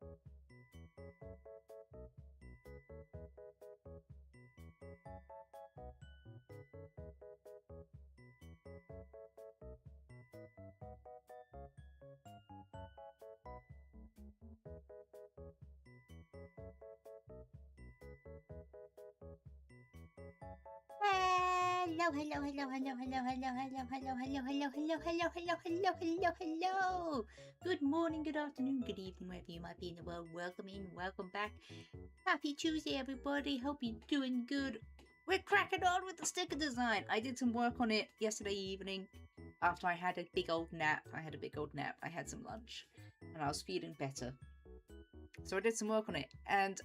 Hello, hello, hello, hello, hello, hello, hello, hello, hello, hello, hello, hello, hello, hello, hello, hello. Good morning, good afternoon, good evening, wherever you might be in the world. Welcome in, welcome back. Happy Tuesday, everybody. Hope you're doing good. We're cracking on with the sticker design. I did some work on it yesterday evening after I had a big old nap. I had some lunch and I was feeling better. So I did some work on it and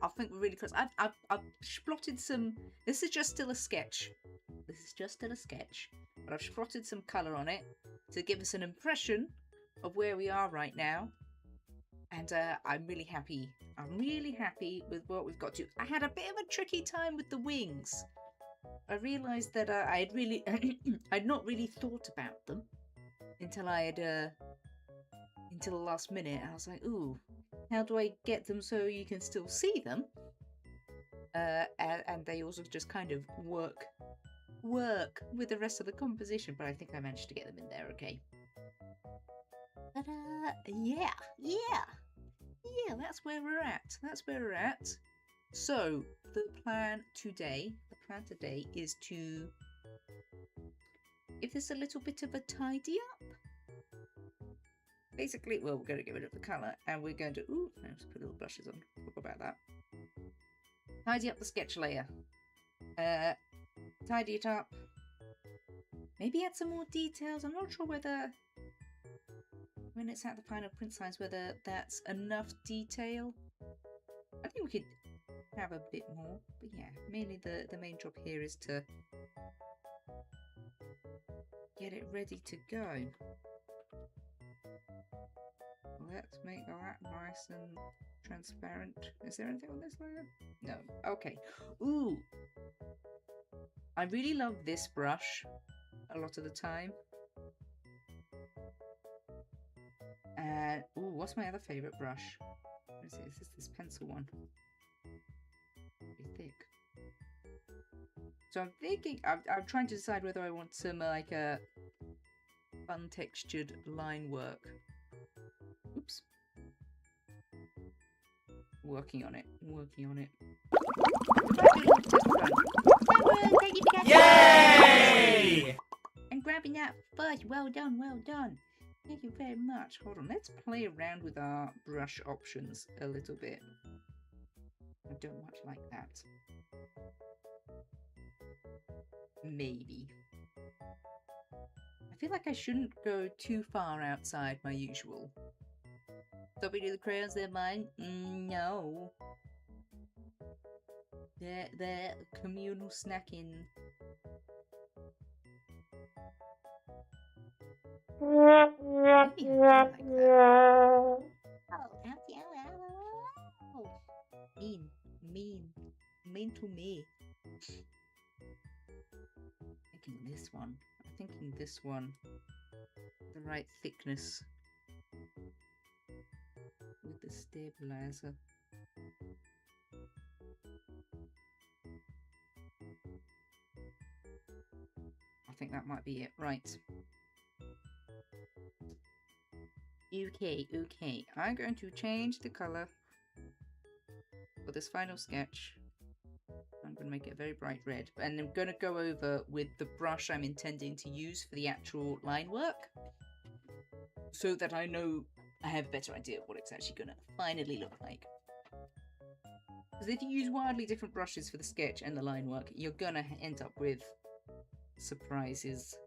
I think we're really close. I've splotted some. This is just still a sketch. But I've splotted some colour on it to give us an impression of where we are right now. And I'm really happy. I'm really happy with what we've got to. I had a bit of a tricky time with the wings. I realised that I'd not really thought about them until until the last minute. I was like, ooh, how do I get them so you can still see them? And they also just kind of work with the rest of the composition, but I think I managed to get them in there okay. But yeah, that's where we're at. So the plan today is to give this a little bit of a tidy up. Basically, well, we're going to get rid of the colour and we're going to let's put little brushes on. Talk about that. Tidy up the sketch layer. Tidy it up. Maybe add some more details. I'm not sure whether, when it's at the final print size, whether that's enough detail. I think we could have a bit more. But yeah, mainly the main job here is to get it ready to go. Let's make that nice and transparent. Is there anything on this layer? No. Okay. Ooh. I really love this brush a lot of the time. And what's my other favourite brush? What is it? Is this pencil one? Pretty thick. So I'm thinking, I'm trying to decide whether I want some like a fun textured line work. Oops. Working on it. Yay! And grabbing that fudge. Well done. Thank you very much. Hold on, let's play around with our brush options a little bit. I don't much like that. Maybe. I feel like I shouldn't go too far outside my usual. Don't we do the crayons? They're mine? No. They're communal snacking. Maybe I like that. Oh. Mean to me. I'm thinking this one. The right thickness. With the stabilizer. I think that might be it. Right. Okay. I'm going to change the colour for this final sketch. I'm going to make it a very bright red. And I'm going to go over with the brush I'm intending to use for the actual line work, so that I know I have a better idea of what it's actually going to finally look like. Because if you use wildly different brushes for the sketch and the line work, you're going to end up with surprises.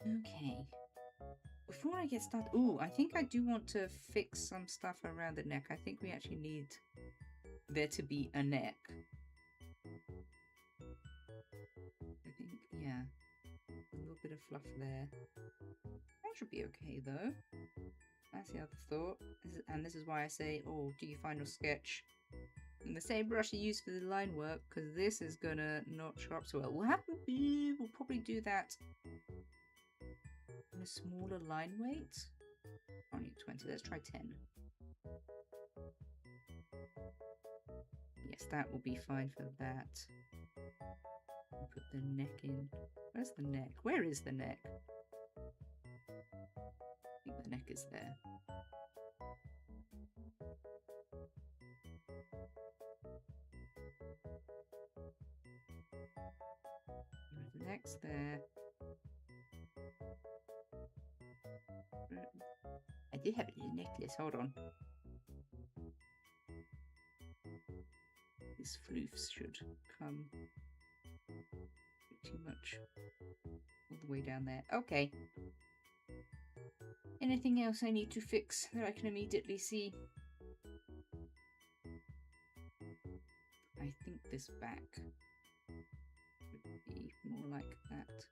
Okay. Before I get started, I think I do want to fix some stuff around the neck. I think we actually need there to be a neck. I think, yeah, a little bit of fluff there. That should be okay though. That's the other thought. And this is why I say, do your final sketch And the same brush you use for the line work, because this is gonna not show up so well. We'll probably do that in a smaller line weight. Only 20. Let's try 10. Yes, that will be fine for that. We'll put the neck in. Where's the neck? Where is the neck? I think the neck is there. The neck's there. I do have a little necklace. Hold on. These floofs should come pretty much all the way down there. Okay. Anything else I need to fix that I can immediately see? I think this back would be more like that.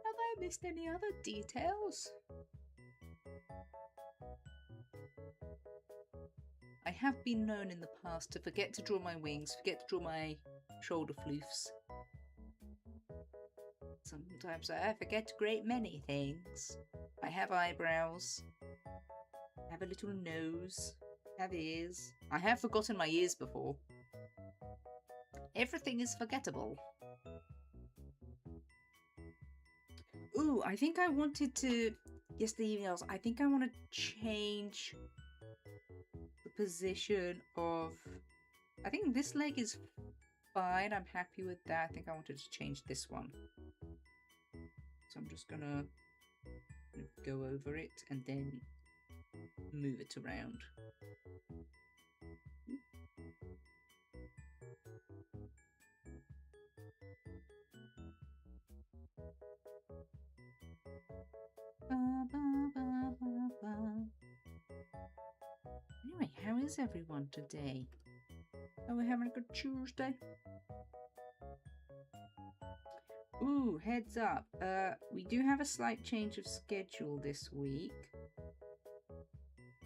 Have I missed any other details? I have been known in the past to forget to draw my wings, forget to draw my shoulder floofs. Sometimes I forget a great many things. I have eyebrows, I have a little nose, I have ears. I have forgotten my ears before. Everything is forgettable. Ooh, I think I wanted to... Yes, the emails. I think I want to change the position of... I think this leg is fine. I'm happy with that. I think I wanted to change this one. So I'm just gonna go over it and then move it around. Anyway, how is everyone today? Are we having a good Tuesday? Ooh, heads up. We do have a slight change of schedule this week.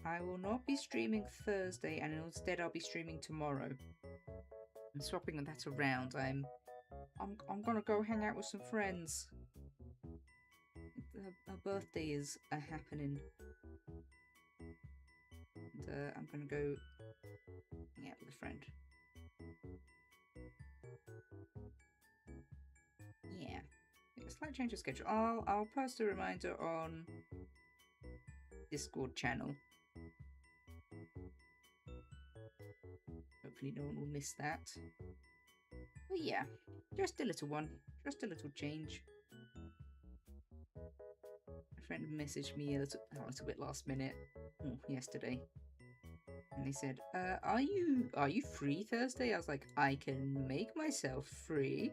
I will not be streaming Thursday, and instead I'll be streaming tomorrow. I'm swapping that around. I'm gonna go hang out with some friends. Her birthday is happening. And I'm gonna go hang out with a friend. Yeah. Slight change of schedule. I'll post a reminder on Discord channel. Hopefully no one will miss that. But yeah, just a little one. Just a little change. A friend messaged me a little bit last minute yesterday. And they said, are you free Thursday? I was like, I can make myself free.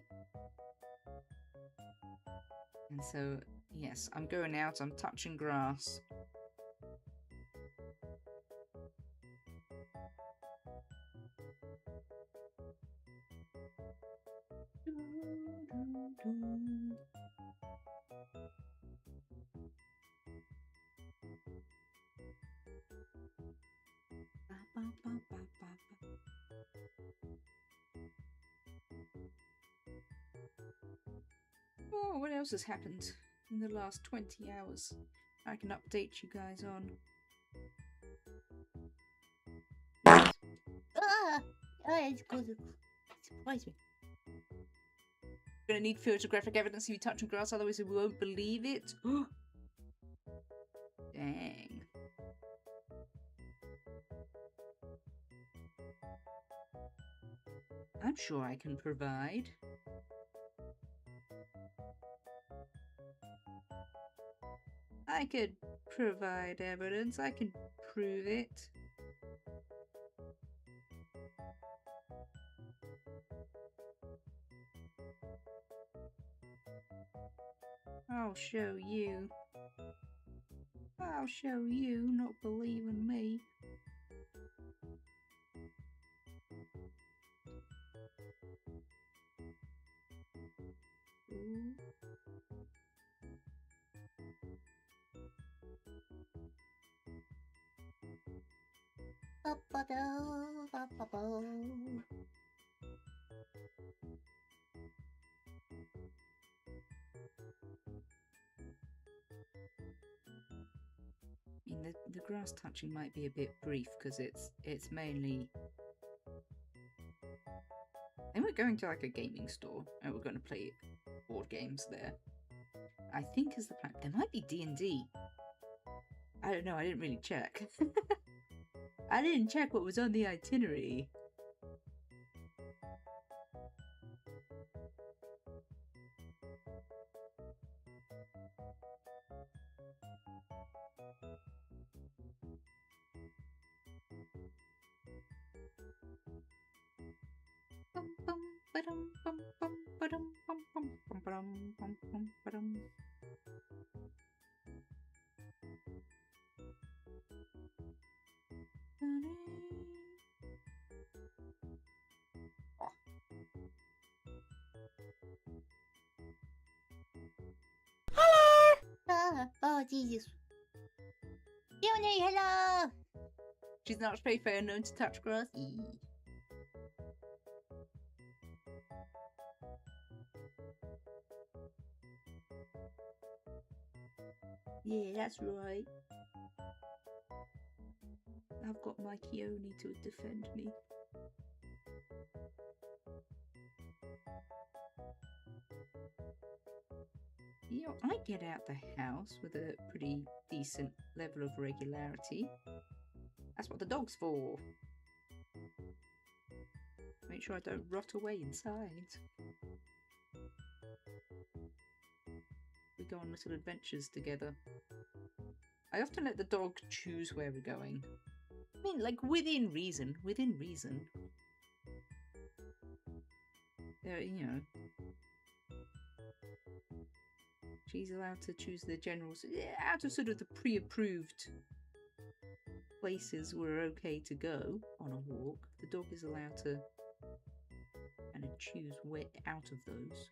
And so, yes, I'm going out, I'm touching grass. Oh, what else has happened in the last 20 hours? I can update you guys on. It's because it surprised me. We're gonna need photographic evidence of you touching grass, otherwise we won't believe it. Dang. I'm sure I can provide. I could provide evidence. I can prove it. I'll show you. I'll show you not believing me. Ooh. Ba-ba-do, ba-ba-bo. I mean, the grass touching might be a bit brief because it's mainly. I think we're going to like a gaming store and we're going to play board games there. I think is the plan. There might be D&D. I don't know. I didn't really check. I didn't check what was on the itinerary. Oh, Jesus. Peony, hello! She's not straight fair, known to touch grass. Yeah, that's right. I've got my Keone to defend me. You know, I get out the house with a pretty decent level of regularity. That's what the dog's for. Make sure I don't rot away inside. We go on little adventures together. I often let the dog choose where we're going. I mean, like, within reason. Within reason. You know. She's allowed to choose the generals. Out of sort of the pre-approved places we're okay to go on a walk, the dog is allowed to kind of choose where out of those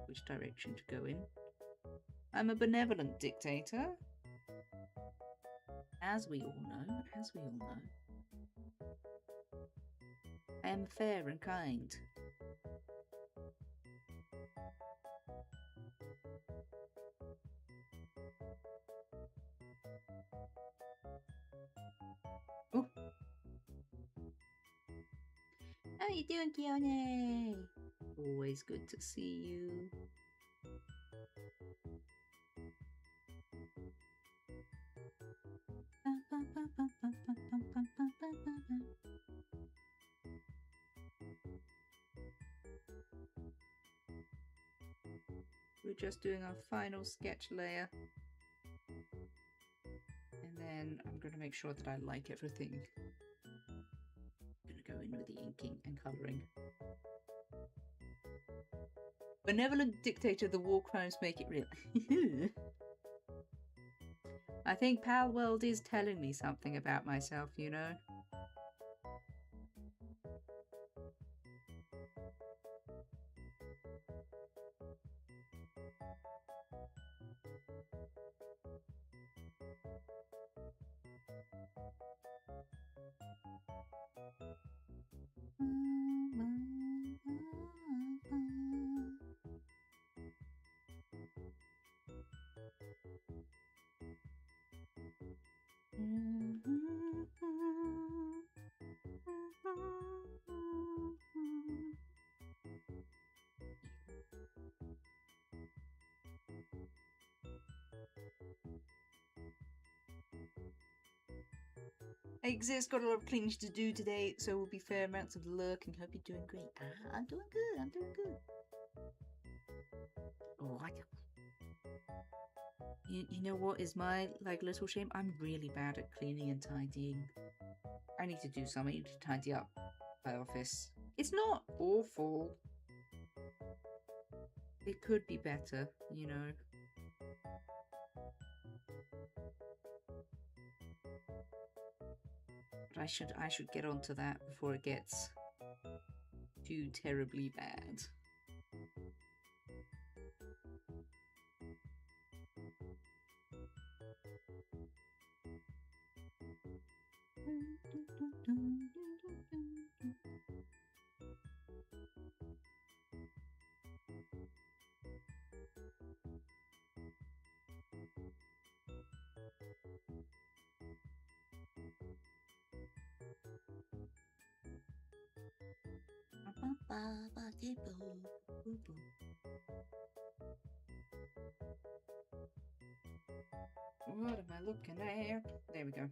which direction to go in. I'm a benevolent dictator, as we all know. I am fair and kind. Oh. How you doing, Keone? Always good to see you. We're just doing our final sketch layer. And then I'm going to make sure that I like everything. I'm going to go in with the inking and colouring. Benevolent dictator, the war crimes make it real. I think Pal World is telling me something about myself, you know. I exist, got a lot of cleaning to do today, so will be fair amounts of lurking. Hope you're doing great. I'm doing good. Oh, you know what is my little shame? I'm really bad at cleaning and tidying. I need to do something. I need to tidy up my office. It's not awful. It could be better, you know. But I should get onto that before it gets too terribly bad. What am I looking at? There we go.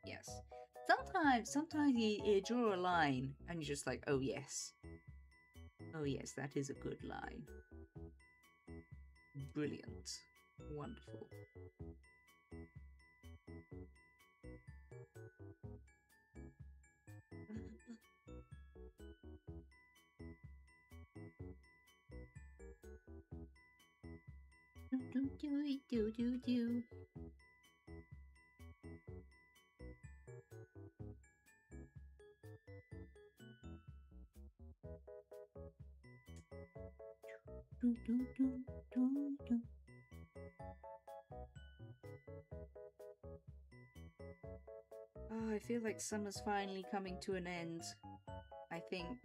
Yes. Sometimes you draw a line and you're just like, oh yes. Oh yes, that is a good line. Brilliant. Wonderful. Do. Oh, I feel like summer's finally coming to an end. I think.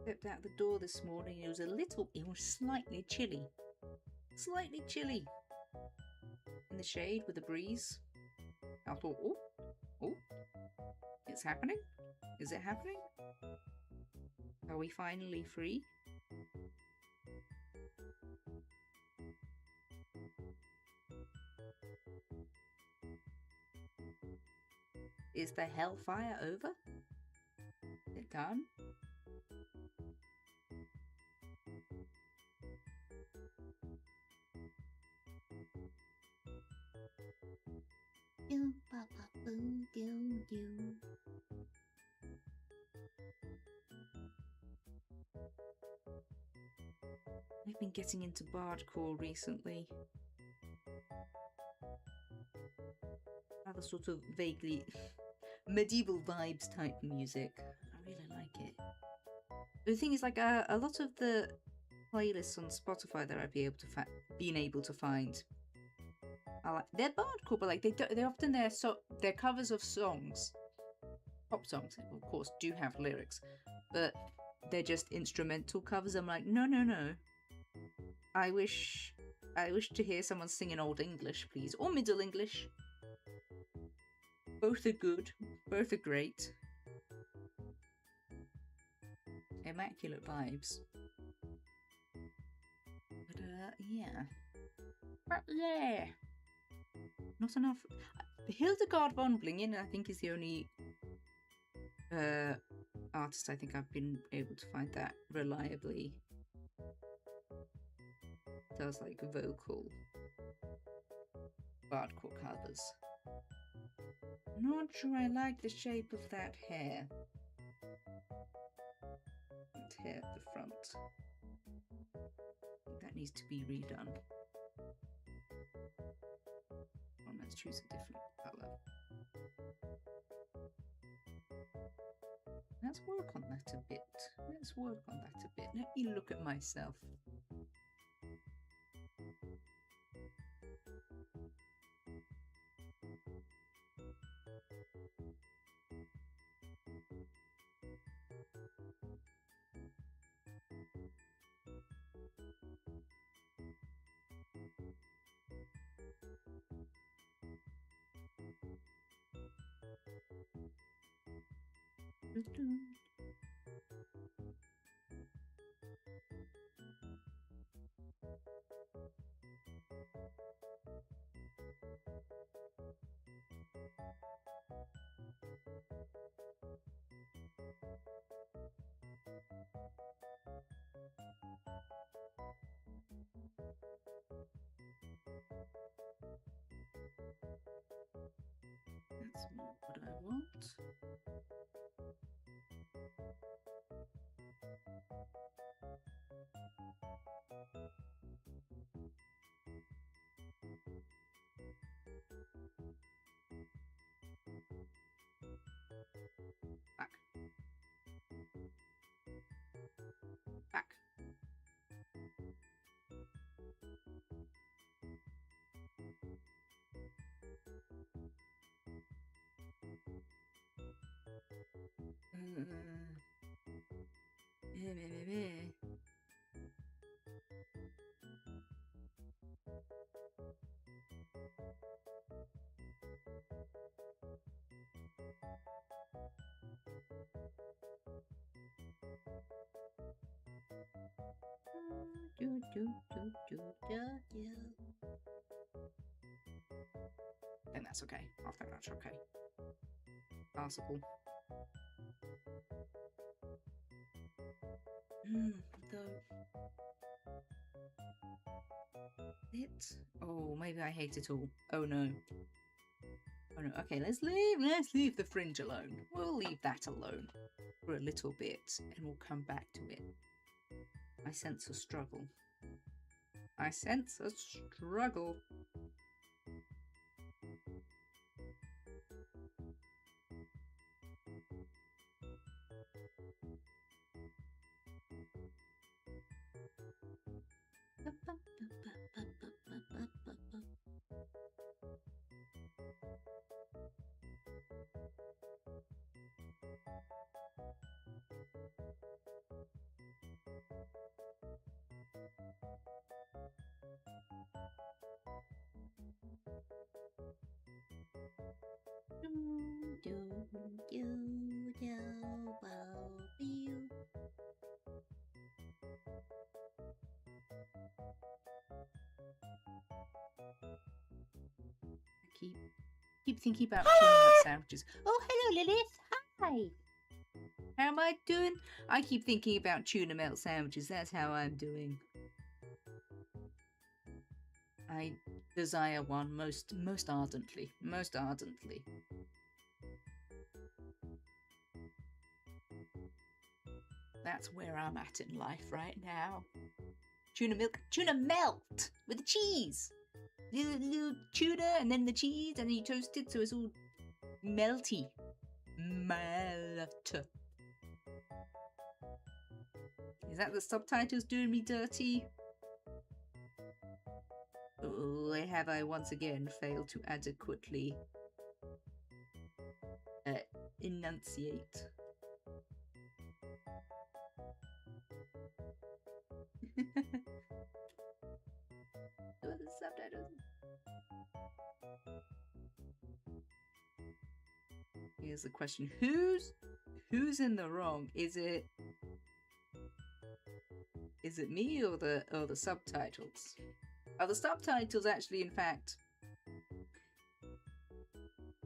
Stepped out the door this morning. It was slightly chilly. Slightly chilly. In the shade with a breeze. I thought, oh, it's happening. Is it happening? Are we finally free? Is the hellfire over? Is it done? I've been getting into bardcore recently. Other sort of vaguely medieval vibes type music. I really like it. The thing is, like, a lot of the playlists on Spotify that I've been able to find are like, they're bardcore, but like they're covers of songs, pop songs, of course, do have lyrics, but they're just instrumental covers. I'm like, no. I wish to hear someone singing Old English, please, or Middle English. Both are good. Both are great. Immaculate vibes. But yeah. Not enough. Hildegard von Blingen, I think, is the only artist I think I've been able to find that reliably does like vocal bardcore covers. Not sure I like the shape of that hair. That hair at the front. That needs to be redone. Well, let's choose a different colour. Let's work on that a bit. Let me look at myself. That's not what I want. Back. Back. And that's okay. I think that's okay. Possible. Though it. Oh, maybe I hate it all. Oh no. Oh no. Okay, let's leave the fringe alone. We'll leave that alone for a little bit, and we'll come back to it. I sense a struggle. I sense a struggle. Keep thinking about tuna melt sandwiches. Oh, hello, Lilith. Hi. How am I doing? I keep thinking about tuna melt sandwiches. That's how I'm doing. I desire one most ardently. Most ardently. That's where I'm at in life right now. Tuna melt with the cheese. Little tuna and then the cheese, and then you toast it so it's all melty. Melt. Is that the subtitles doing me dirty? Oh, have I once again failed to adequately enunciate? What are the subtitles? Here's the question: who's in the wrong? Is it me or the subtitles? Are the subtitles actually, in fact,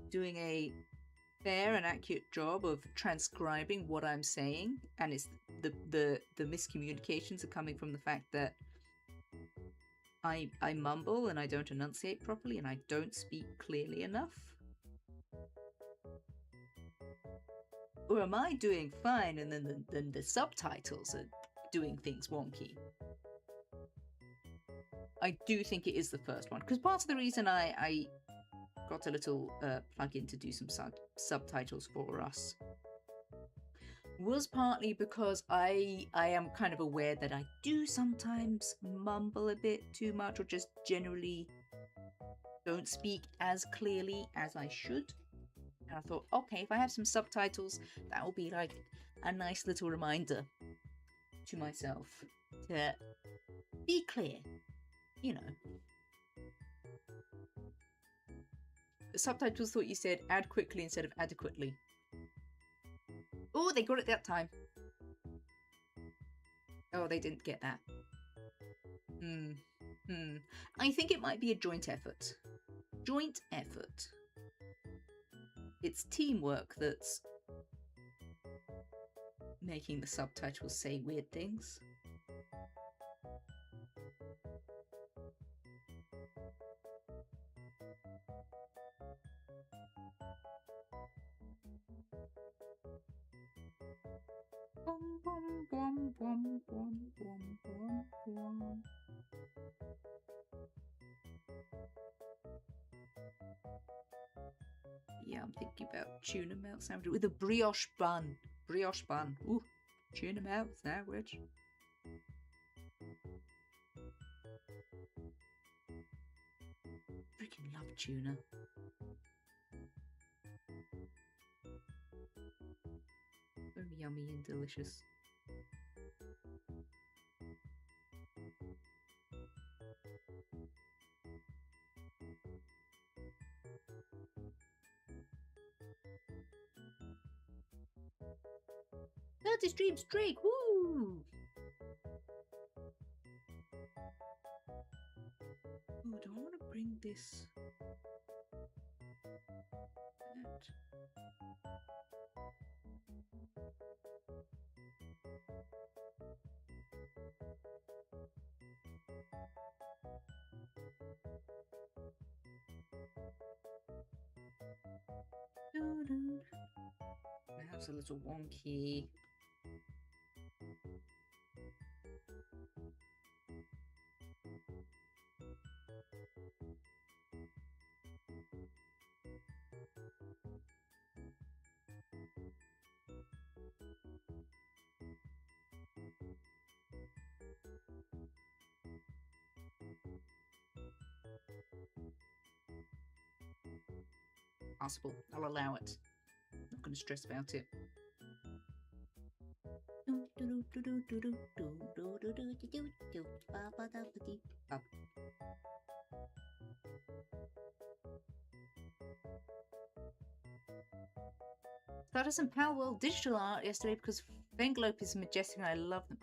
doing a fair and accurate job of transcribing what I'm saying, and it's the miscommunications are coming from the fact that I mumble and I don't enunciate properly and I don't speak clearly enough? Or am I doing fine and then the subtitles are doing things wonky? I do think it is the first one, because part of the reason I got a little plug-in to do some subtitles for us was partly because I am kind of aware that I do sometimes mumble a bit too much, or just generally don't speak as clearly as I should. And I thought, okay, if I have some subtitles, that will be like a nice little reminder to myself to be clear, you know. The subtitles thought you said add quickly instead of adequately. Oh, they got it that time. Oh, they didn't get that. I think it might be a joint effort. Joint effort. It's teamwork that's making the subtitles say weird things. Yeah, I'm thinking about tuna melt sandwich with a brioche bun. Brioche bun. Ooh, tuna melt sandwich. Freaking love tuna. yummy and delicious. Dirty Stream Streak! Woo! Oh, do I want to bring this? That's a little wonky. Possible. I'll allow it. Not going to stress about it. Started some Palworld digital art yesterday because Venglope is majestic and I love them.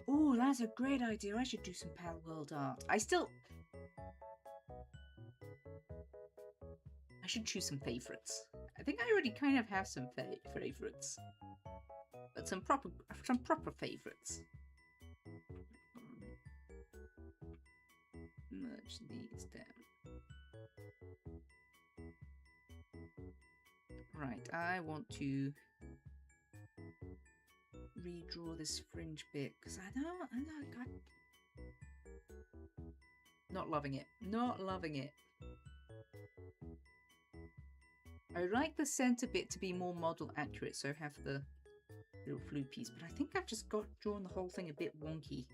Oh, that's a great idea. I should do some Palworld art. I should choose some favorites. I think I already kind of have some favorites, but some proper favorites. Merge these down. Right, I want to redraw this fringe bit because not loving it. Not loving it. I like the center bit to be more model accurate, so have the little flute piece, but I think I've just drawn the whole thing a bit wonky.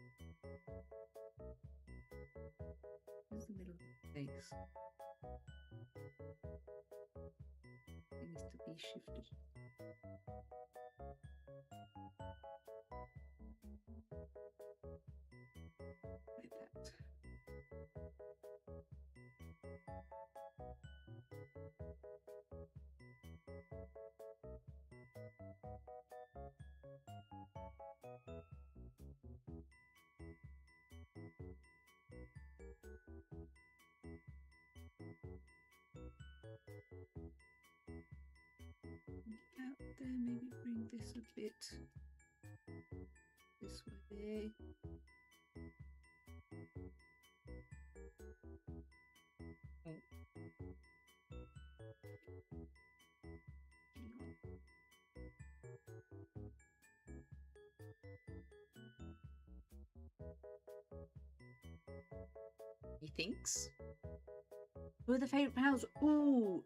Where's the middle of the face? It needs to be shifted. Like that. Out there, maybe bring this a bit this way. Oh. He thinks. Who are the favourite pals? Ooh,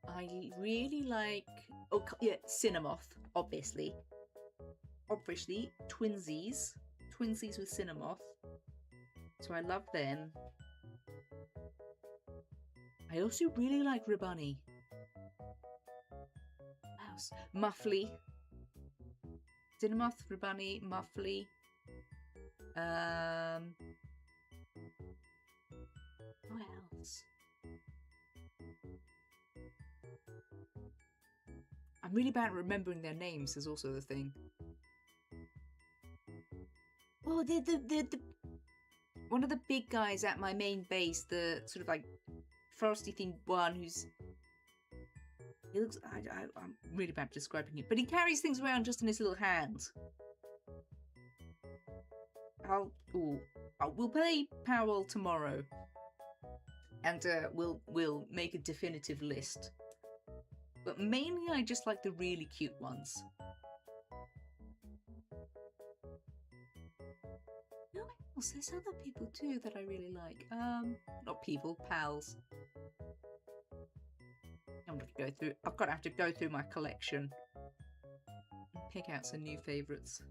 I really like. Oh yeah, Cinemoth, obviously. Obviously, twinsies with Cinemoth. So I love them. I also really like Ribani. Mouse. Muffly. Cinemoth, Ribani, Muffly. What else? I'm really bad at remembering their names is also the thing. Oh, the one of the big guys at my main base, the sort of like frosty themed one who's... He looks... I'm really bad at describing him, but he carries things around just in his little hands. We'll play Powell tomorrow, and we'll make a definitive list. But mainly, I just like the really cute ones. No one else. There's other people too that I really like. Not people, pals. I'm gonna go through. I've got to have to go through my collection and pick out some new favourites.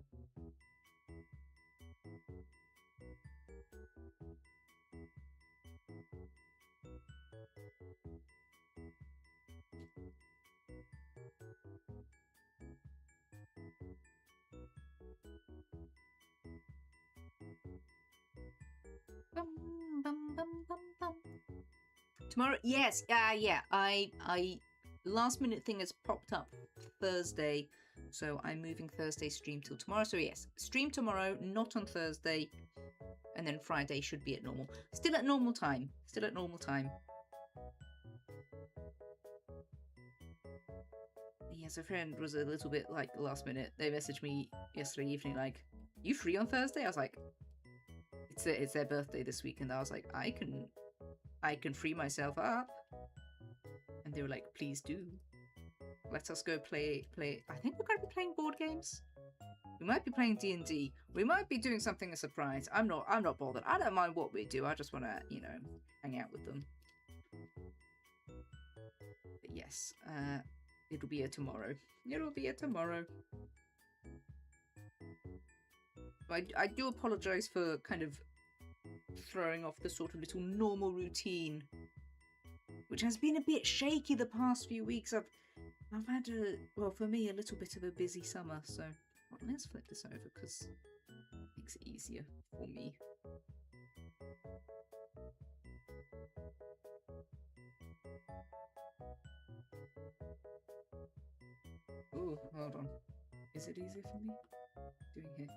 Tomorrow, yes, yeah. I last minute thing has popped up Thursday, so I'm moving Thursday stream till tomorrow. So yes, stream tomorrow, not on Thursday, and then Friday should be at normal. Still at normal time. Still at normal time. Yes, a friend was a little bit like last minute. They messaged me yesterday evening like, "You free on Thursday?" I was like, "It's their birthday this week," and I was like, I can free myself up." And they were like, "Please do. Let us go play. I think we're going to be playing board games. We might be playing D&D. We might be doing something a surprise. I'm not bothered. I don't mind what we do. I just want to, hang out with them." But yes, it'll be a tomorrow. It'll be a tomorrow. I do apologize for kind of throwing off the sort of little normal routine, which has been a bit shaky the past few weeks. I've had for me, a little bit of a busy summer, so let's flip this over because it makes it easier for me. Oh, hold on. Is it easier for me? Doing here.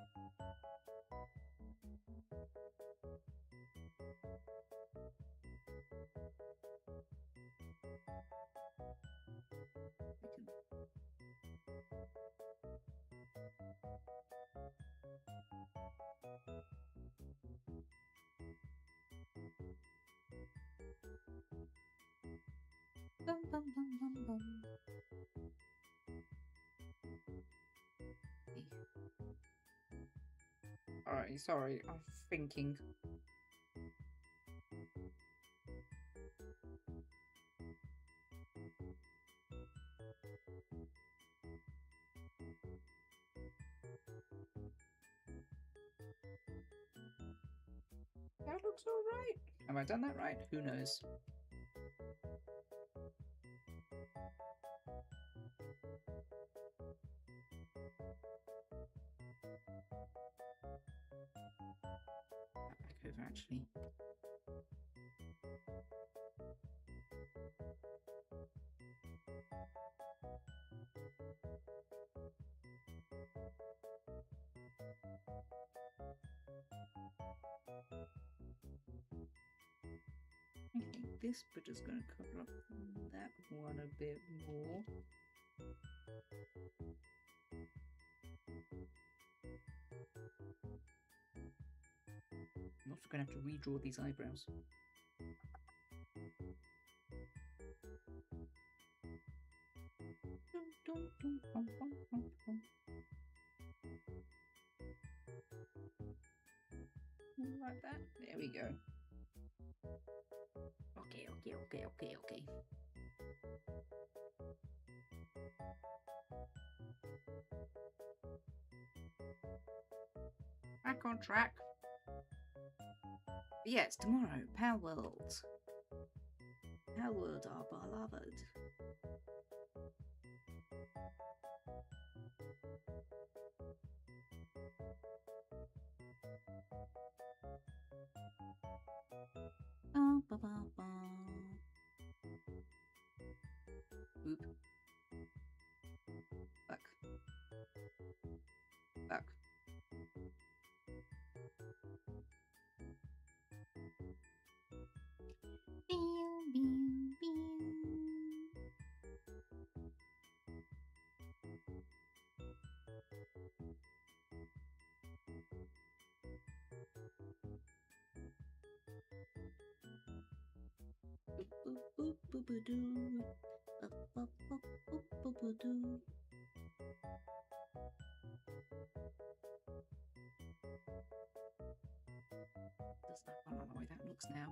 Bum, bum, bum, bum, bum. Alright, sorry, I'm thinking. That looks alright. Have I done that right? Who knows? Back over actually. I think this bit is going to cover up that one a bit more. I'm also going to have to redraw these eyebrows. Like that. There we go. Okay. Back on track. Yes, tomorrow, Power World. Power World, our beloved. Oop. Back. That's not fun the way that looks now.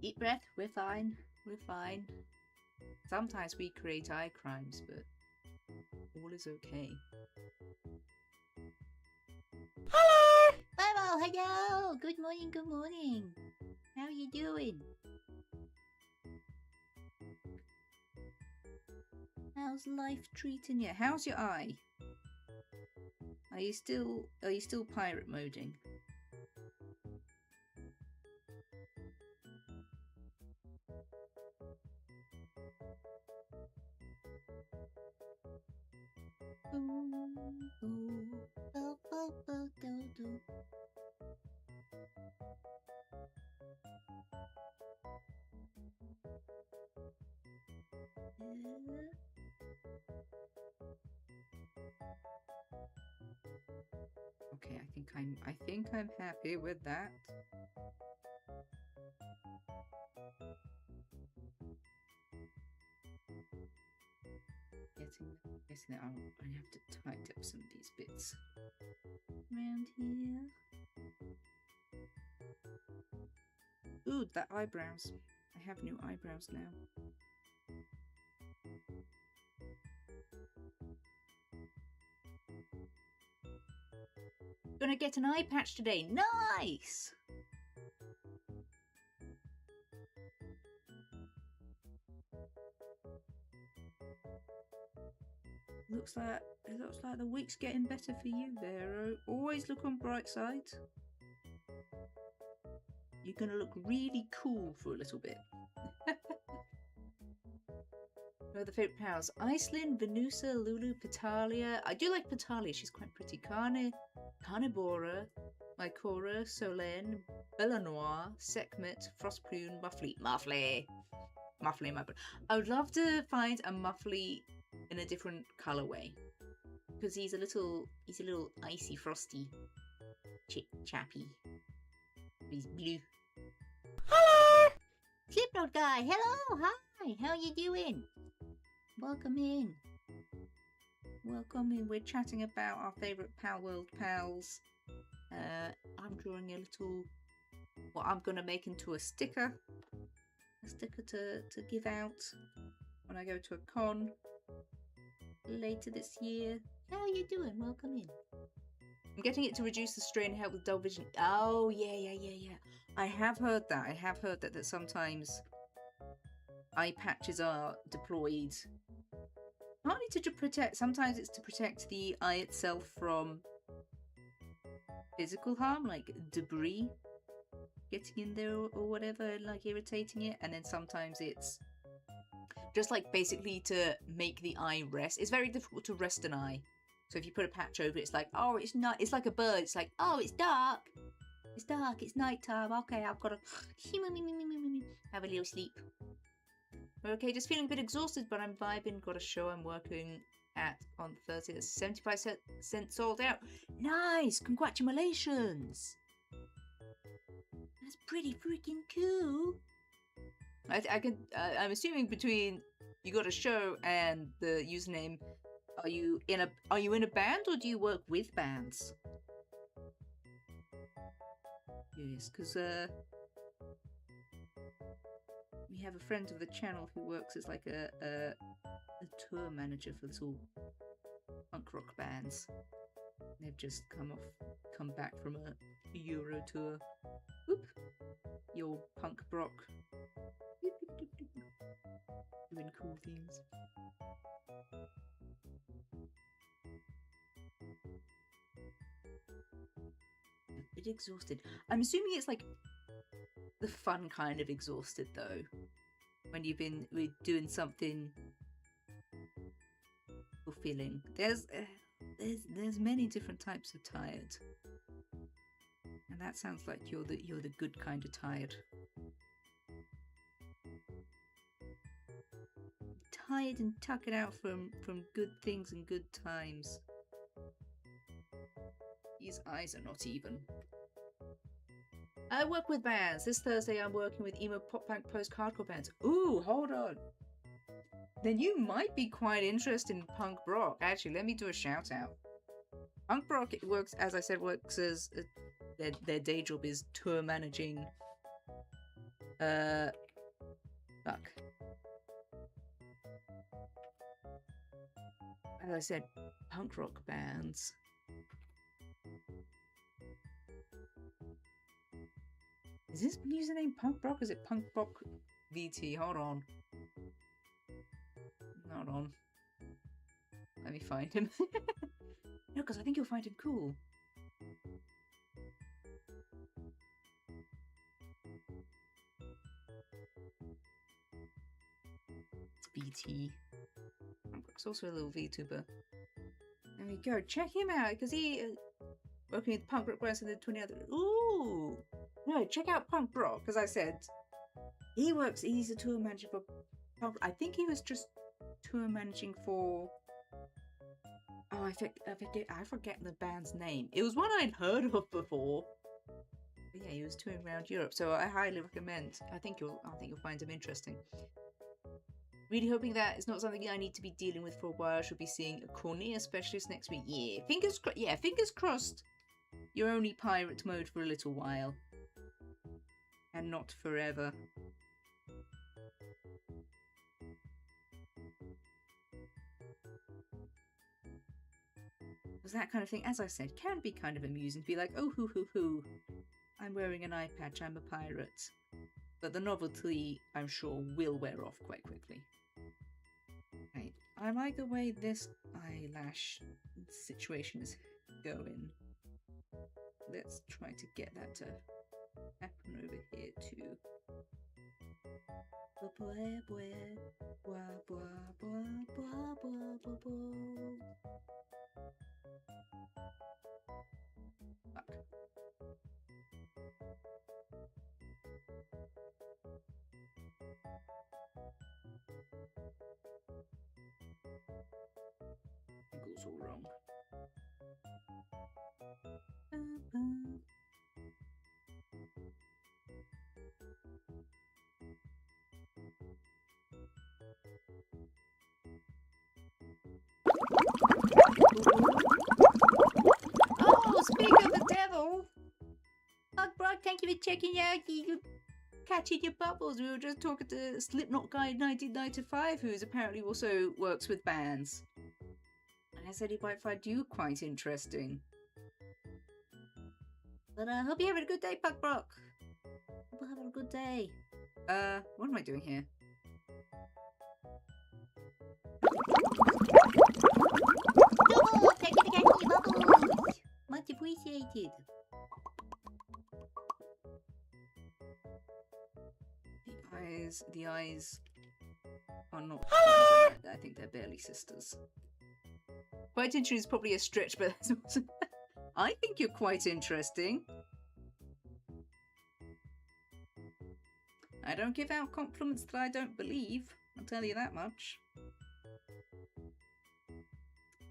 Deep breath, we're fine. Sometimes we create eye crimes, but all is okay. Hello! Hello! Good morning. How you doing? How's life treating you? How's your eye? Are you still pirate moding? Okay, I think I'm happy with that. Getting it out. I have to tighten up some of these bits around here. Ooh, the eyebrows. I have new eyebrows now. Gonna get an eye patch today. Nice! It looks like the week's getting better for you, Vero. Always look on bright sides. You're gonna look really cool for a little bit. What are the favourite pals? Iceland, Venusa, Lulu, Petalia. I do like Petalia, she's quite pretty. Carnivora, Mycora, Solène, Bellanoir, Sekhmet, Frostprune, Muffly. I would love to find a Muffly in a different colourway. Because he's a little icy frosty chappy. He's blue. Hello! Slipknot guy, hello, hi, how you doing? Welcome in. Welcome in. We're chatting about our favourite Pal World pals. I'm drawing a little, what I'm gonna make into a sticker. A sticker to give out when I go to a con later this year. How are you doing? Welcome in. I'm getting it to reduce the strain and help with dull vision. Oh, yeah. I have heard that sometimes eye patches are deployed partly to protect, sometimes it's to protect the eye itself from physical harm, like debris getting in there or whatever, like irritating it, and then sometimes it's just like basically to make the eye rest. It's very difficult to rest an eye. So if you put a patch over it, it's like, oh, it's not, it's like a bird. It's like, oh, it's dark. It's dark, it's nighttime. Okay, I've got to have a little sleep. We're okay, just feeling a bit exhausted, but I'm vibing. Got a show I'm working at on Thursday that's 75% sold out. Nice, congratulations. That's pretty freaking cool. I'm assuming between you got a show and the username, are you in a band or do you work with bands? Yes, because we have a friend of the channel who works as like a tour manager for little punk rock bands. They've just come back from a Euro tour. Whoop! Your punk rock. Doing cool things. A bit exhausted. I'm assuming it's like the fun kind of exhausted though. When you've been doing something fulfilling. There's many different types of tired. And that sounds like you're the good kind of tired. Tired and tuck it out from good things and good times. These eyes are not even. I work with bands. This Thursday I'm working with emo pop punk post-hardcore bands. Ooh, hold on. Then you might be quite interested in punk rock. Actually, let me do a shout out. Punk rock works, as I said, works as their day job is tour managing. Fuck. As I said, punk rock bands. Is this username Punk Brock? Is it Punk Brock VT? Hold on. Hold on. Let me find him. No, because I think you'll find him cool. It's VT. Punk Brock's also a little VTuber. There we go. Check him out because he working with Punk Brock West and the 20 other. Ooh. No, check out Punk Brock, as I said. He's a tour manager for Punk. I think he was just tour managing for. Oh, I forget the band's name. It was one I'd heard of before. But yeah, he was touring around Europe, so I highly recommend. I think you'll find him interesting. Really hoping that it's not something I need to be dealing with for a while. I should be seeing a cornea specialist next week. Yeah, fingers crossed. You're only pirate mode for a little while. And not forever. Because that kind of thing, as I said, can be kind of amusing to be like, oh, hoo. I'm wearing an eye patch, I'm a pirate. But the novelty, I'm sure, will wear off quite quickly. Right, I like the way this eyelash situation is going. Let's try to get that to happen over here too. Fuck. Angle's all wrong. Oh, speak of the devil! Punk Brock, thank you for checking out. You catching your bubbles. We were just talking to Slipknot Guy 1995, who apparently also works with bands. And I said he might find you quite interesting. But I hope you're having a good day, Punk Brock. Hope you're having a good day. What am I doing here? Double! Thank you for catching your bubbles. Much appreciated. The eyes are not. I think they're barely sisters. Quite interesting is probably a stretch, but I think you're quite interesting. I don't give out compliments that I don't believe. I'll tell you that much.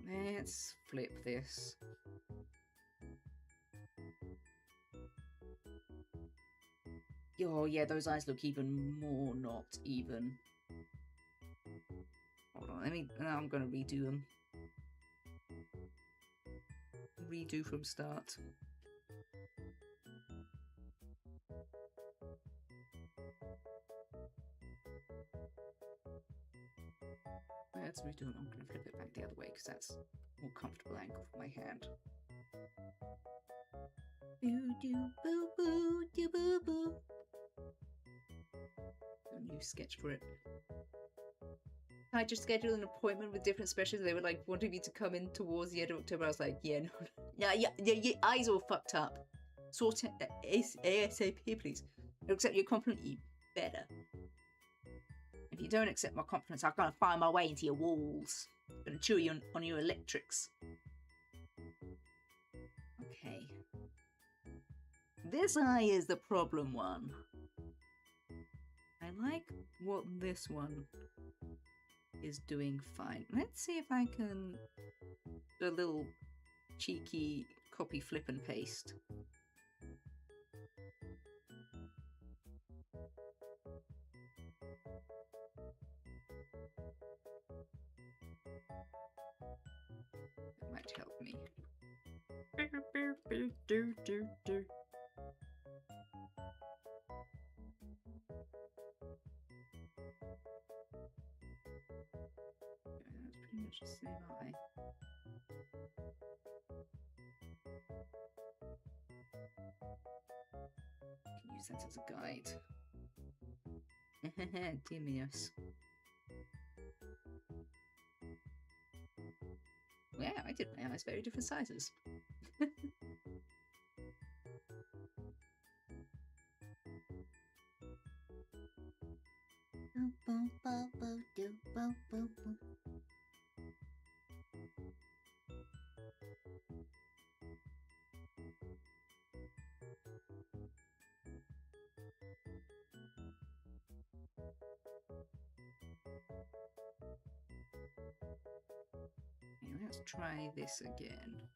Let's flip this. Oh yeah, those eyes look even more not even. Hold on, I'm gonna redo them. Redo from start. Let's redo them. I'm gonna flip it back the other way because that's a more comfortable angle for my hand. Boo doo boo boo doo boo boo. A new sketch for it. I just scheduled an appointment with different specialists. They were like wanting me to come in towards the end of October. I was like, yeah, no, your eyes all fucked up. Sort it ASAP, please. Accept your compliment, you better. If you don't accept my compliments, I'm gonna find my way into your walls. I'm gonna chew you on your electrics. Okay. This eye is the problem one. I like what this one is doing fine. Let's see if I can do a little cheeky copy, flip and paste. That might help me. That's pretty much the same eye. Can use that as a guide. Dimius. Yeah, I did my eyes very different sizes. Okay, let's try this again.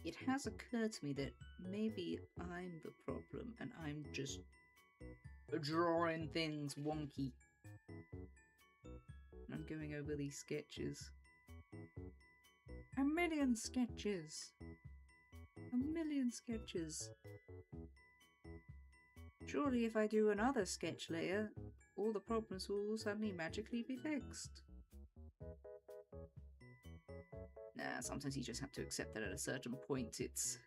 It has occurred to me that maybe I'm the problem and I'm just drawing things wonky. I'm going over these sketches. A million sketches. A million sketches. Surely if I do another sketch layer, all the problems will suddenly magically be fixed. Nah, sometimes you just have to accept that at a certain point it's...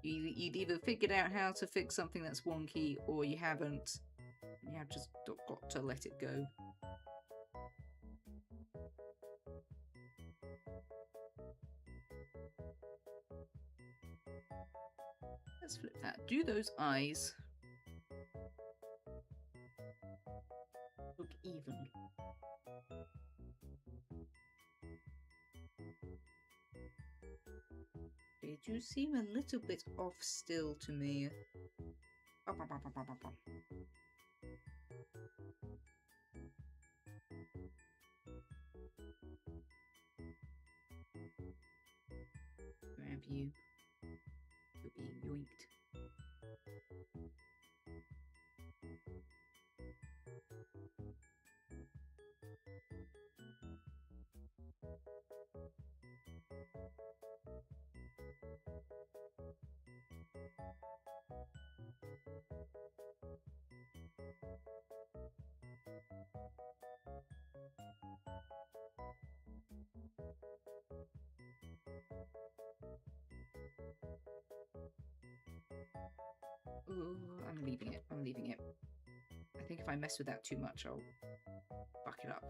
You'd either figured out how to fix something that's wonky, or you haven't. You have just got to let it go. Let's flip that. Do those eyes look even? They do seem a little bit off still to me. Grab you. You're being yoinked. Ooh, I'm leaving it. I'm leaving it. I think if I mess with that too much, I'll fuck it up.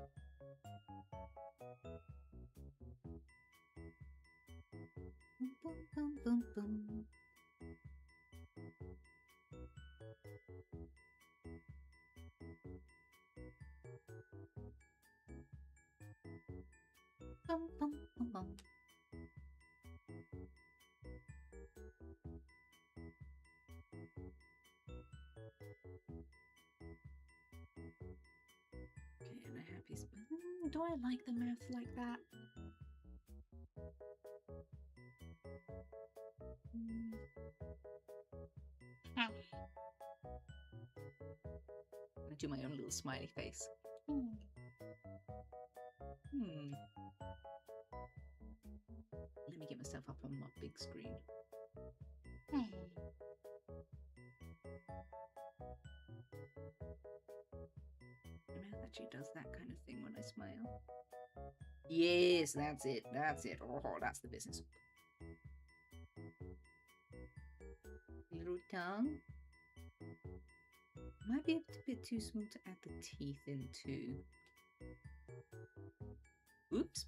Boom, boom, boom. Bum, bum, bum, bum. Okay, and a happy spin. Do I like the math like that? I'm gonna do my own little smiley face. Let me get myself up on my big screen. My mouth actually does that kind of thing when I smile. Yes, that's it. That's it. Oh, that's the business. Little tongue. Might be a bit too small to add the teeth in too. Oops.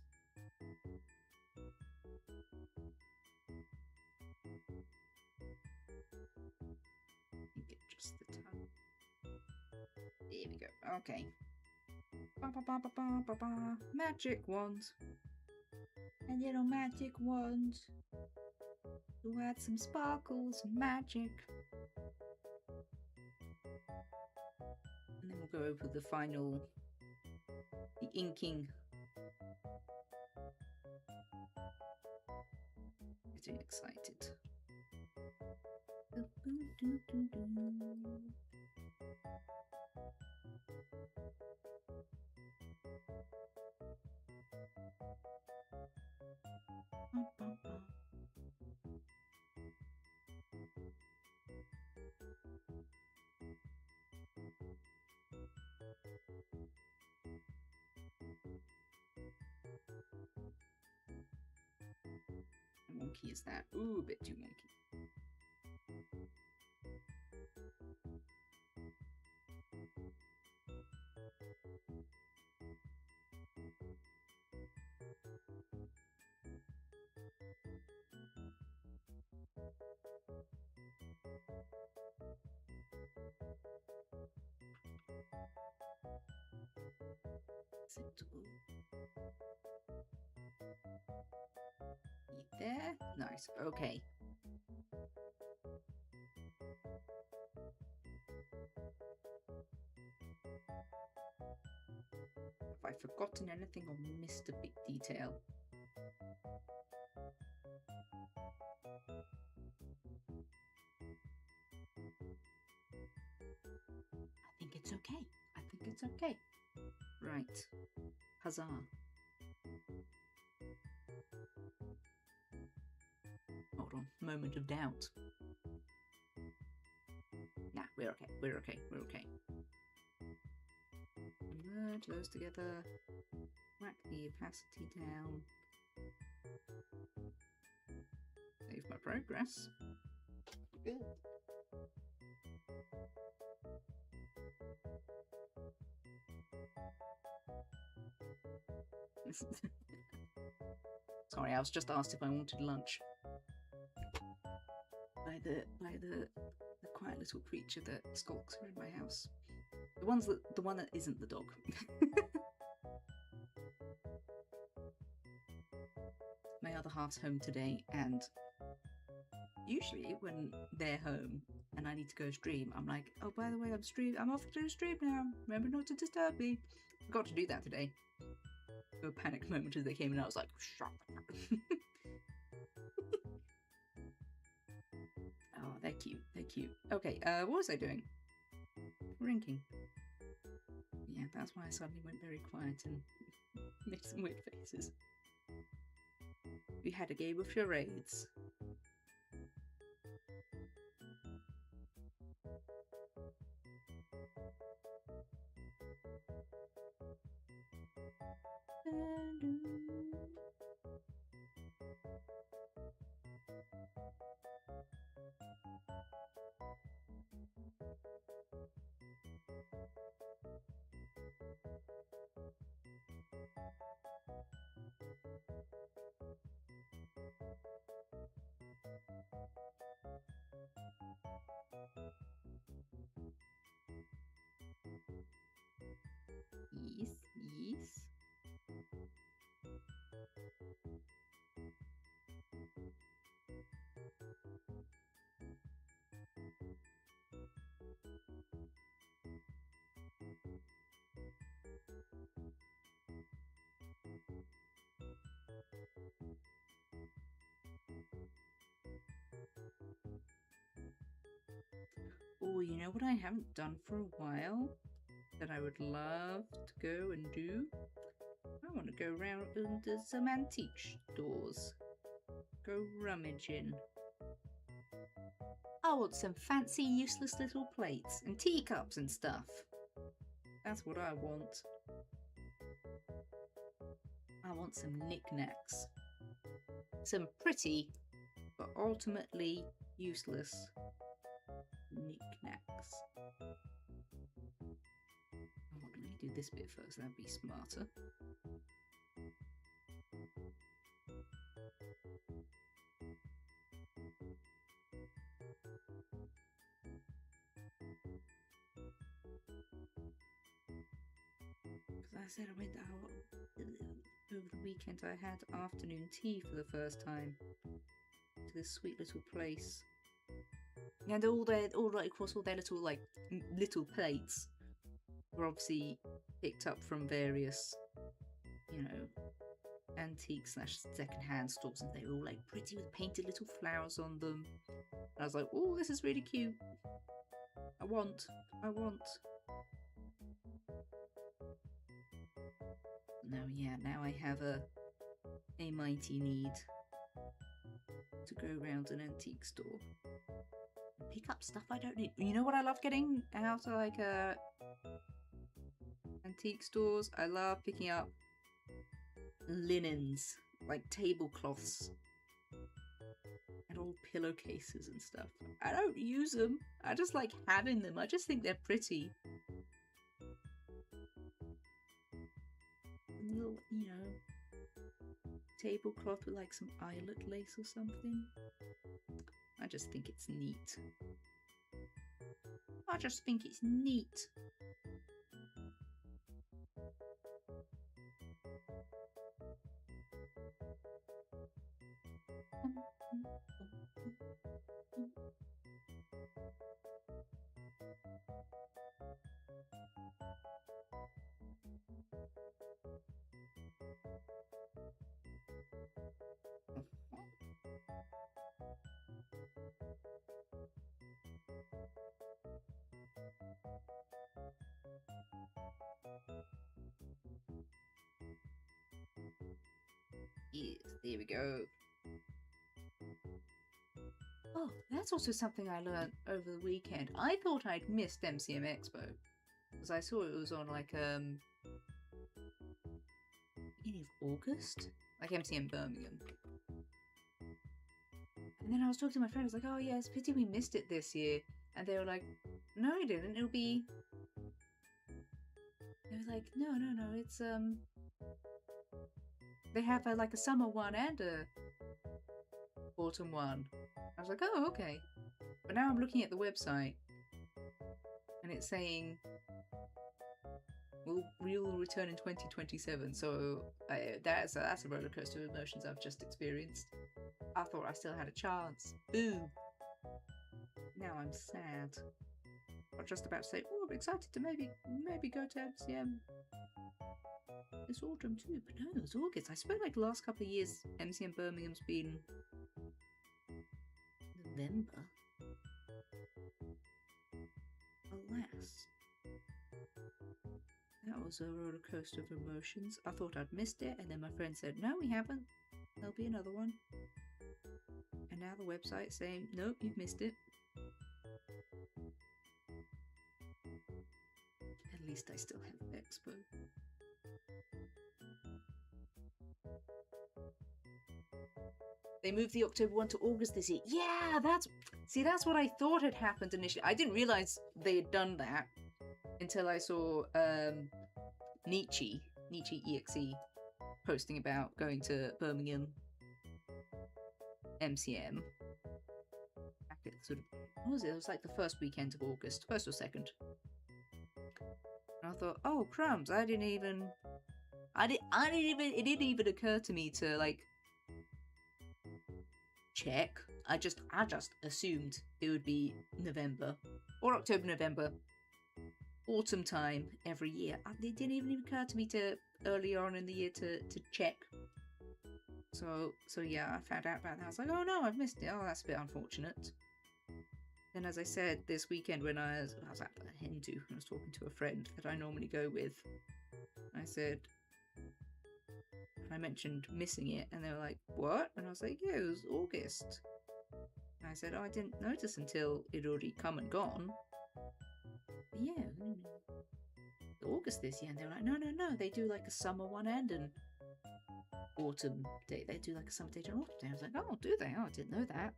You get just the tongue. There we go. Okay. Ba ba ba ba ba ba ba. Magic wand. A little magic wand. To add some sparkles, magic. And then we'll go over the final, the inking. Getting excited. wonky is that? Ooh, a bit too wonky. Acceptable. There. Nice. Okay. Have I forgotten anything or missed a big detail? I think it's okay. I think it's okay. Right. Huzzah. Hold on. Moment of doubt. Nah, we're okay. We're okay. We're okay. Merge those together. Whack the opacity down. Save my progress. Good. Sorry, I was just asked if I wanted lunch by the quiet little creature that skulks around my house. The one that isn't the dog. My other half's home today, and usually when they're home and I need to go stream, I'm like, oh, by the way, I'm off to stream now. Remember not to disturb me. Forgot to do that today. A panic moment as they came in, I was like, shut up. Oh, they're cute. They're cute. Okay, what was I doing? Drinking. Yeah, that's why I suddenly went very quiet and made some weird faces. We had a game of charades. Yes, yes. Oh, you know what I haven't done for a while that I would love to go and do? I want to go around into some antique stores. Go rummaging. I want some fancy, useless little plates and teacups and stuff. That's what I want. I want some knickknacks. Some pretty, but ultimately useless knickknacks. Oh, let me do this bit first, that'd be smarter. Because I said I went out over the weekend, I had afternoon tea for the first time to this sweet little place. And all right across all their little plates were obviously picked up from various, you know, antique / secondhand stores, and they were all like pretty with painted little flowers on them. And I was like, oh, this is really cute. I want. Now I have a mighty need to go around an antique store and pick up stuff I don't need. You know what I love getting out of antique stores? I love picking up linens, like tablecloths. And old pillowcases and stuff. I don't use them. I just like having them. I just think they're pretty. A little, tablecloth with like some eyelet lace or something. I just think it's neat. I just think it's neat. Yes, there we go. Oh, that's also something I learned over the weekend. I thought I'd missed MCM Expo because I saw it was on like beginning of August, like MCM Birmingham. And then I was talking to my friend. I was like, "Oh yeah, it's a pity we missed it this year." And they were like, "No, it didn't. It'll be." They were like, "No, it's They have like a summer one and a autumn one." I was like, "Oh, okay." But now I'm looking at the website, and it's saying we will return in 2027. So that's a roller coaster of emotions I've just experienced. I thought I still had a chance. Boo! Now I'm sad. I'm just about to say, "Oh, I'm excited to maybe go to MCM this autumn too," but no, it was August. I suppose like the last couple of years, MCM Birmingham's been November. Alas, that was a roller coaster of emotions. I thought I'd missed it, and then my friend said, "No, we haven't. There'll be another one." And now the website's saying, "Nope, you've missed it." At least I still have Vexpo. They moved the October one to August this year. Yeah, that's what I thought had happened initially. I didn't realize they had done that until I saw Nietzsche EXE posting about going to Birmingham MCM. Back at sort of, what was it? It was like the first weekend of August, first or second. And I thought, oh crumbs! It didn't even occur to me to like check. I just assumed it would be November or October, November, autumn time every year. It didn't even occur to me to earlier on in the year to check. So yeah, I found out about that. I was like, oh no, I've missed it. Oh, that's a bit unfortunate. Then, as I said, this weekend when I was at the Hindu, I was talking to a friend that I normally go with. I said, I mentioned missing it, and they were like, "What?" And I was like, "Yeah, it was August." And I said, "Oh, I didn't notice until it already come and gone." But yeah, August this year, and they were like, "No, they do like a summer one and an autumn day. They do like a summer day and an autumn day." I was like, "Oh, do they? Oh, I didn't know that."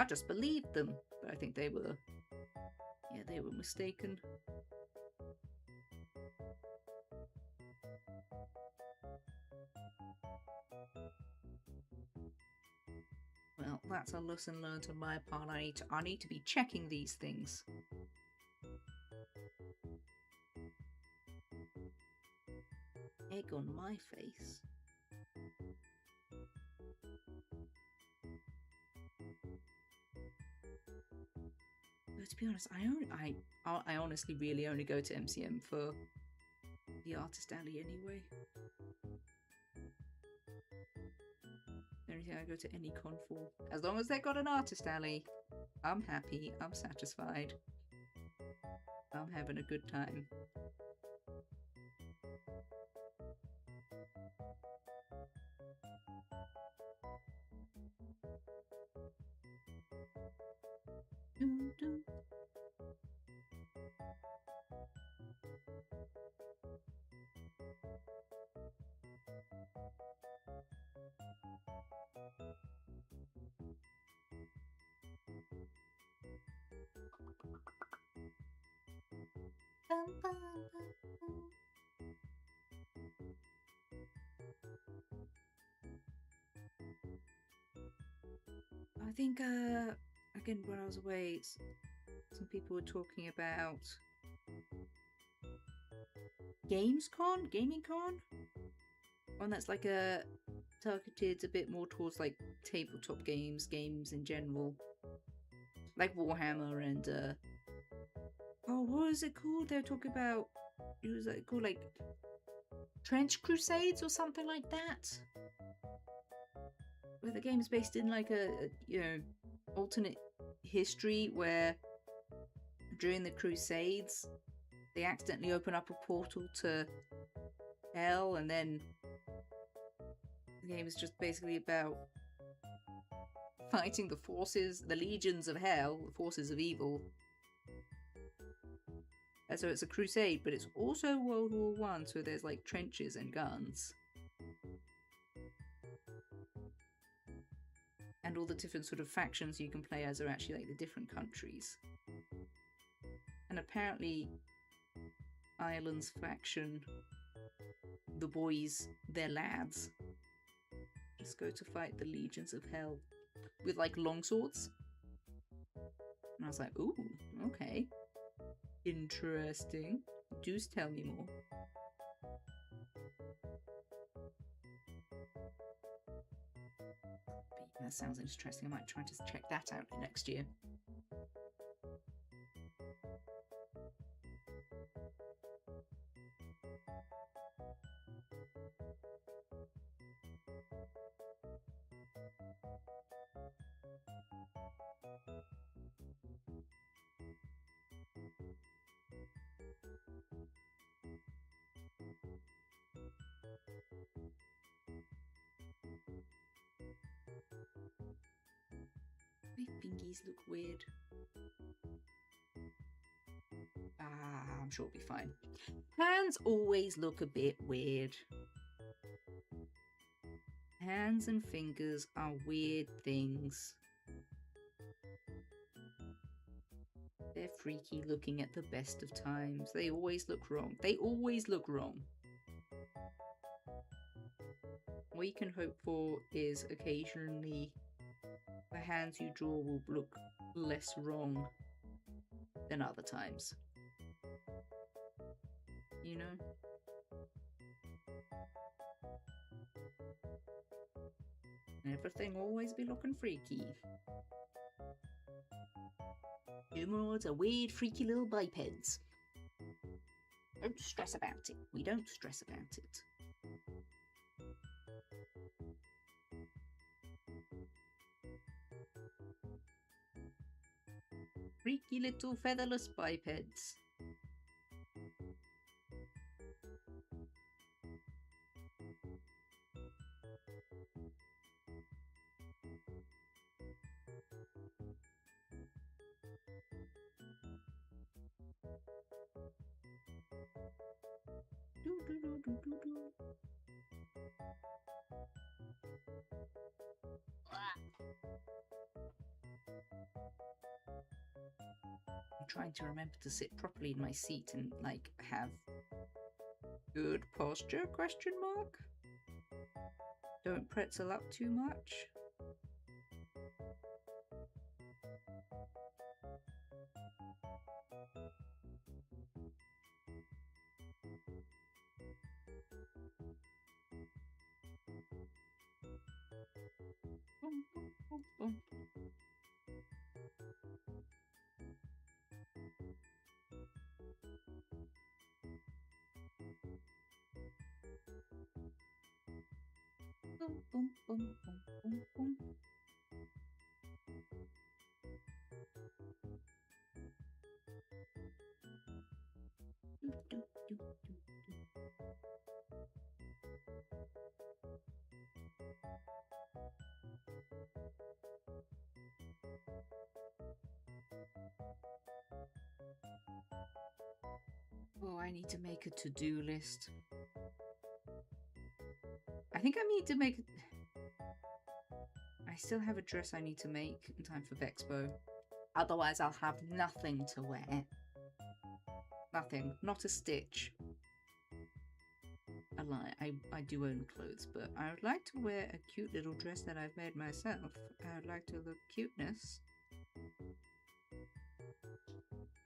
I just believed them, but I think they were mistaken. Well, that's a lesson learned on my part. I need to be checking these things. Egg on my face. But to be honest, I honestly really only go to MCM for the Artist Alley anyway. Anything I go to any con for. As long as they've got an Artist Alley, I'm happy, I'm satisfied. I'm having a good time. Bum, bum, bum. I think, again, when I was away, some people were talking about Gaming Con? One that's like targeted a bit more towards like tabletop games in general. Like Warhammer and, oh, what was it called? They were talking about, it was like called like Trench Crusades or something like that. Where the game is based in like a alternate history where during the Crusades they accidentally open up a portal to hell, and then the game is just basically about fighting the legions of hell, the forces of evil. And so it's a crusade, but it's also World War One, so there's like trenches and guns. And all the different sort of factions you can play as are actually like the different countries. And apparently Ireland's faction, the boys, they're lads, just go to fight the legions of hell with like longswords. And I was like, ooh, okay. Interesting. Do tell me more. But that sounds interesting. I might try to check that out next year. My fingies look weird. I'm sure it'll be fine. Hands always look a bit weird. Hands and fingers are weird things. They're freaky looking at the best of times. They always look wrong. They always look wrong. What you can hope for is occasionally the hands you draw will look less wrong than other times. You know? Everything always be looking freaky. Humanoids are weird, freaky little bipeds. Don't stress about it. We don't stress about it. Freaky little featherless bipeds. I'm trying to remember to sit properly in my seat and like have good posture, question mark? Don't pretzel up too much. Oh, I need to make a to-do list. I think I need to make... I still have a dress I need to make in time for Vexpo. Otherwise, I'll have nothing to wear. Nothing. Not a stitch. A lie. I do own clothes, but I would like to wear a cute little dress that I've made myself. I would like to look cuteness.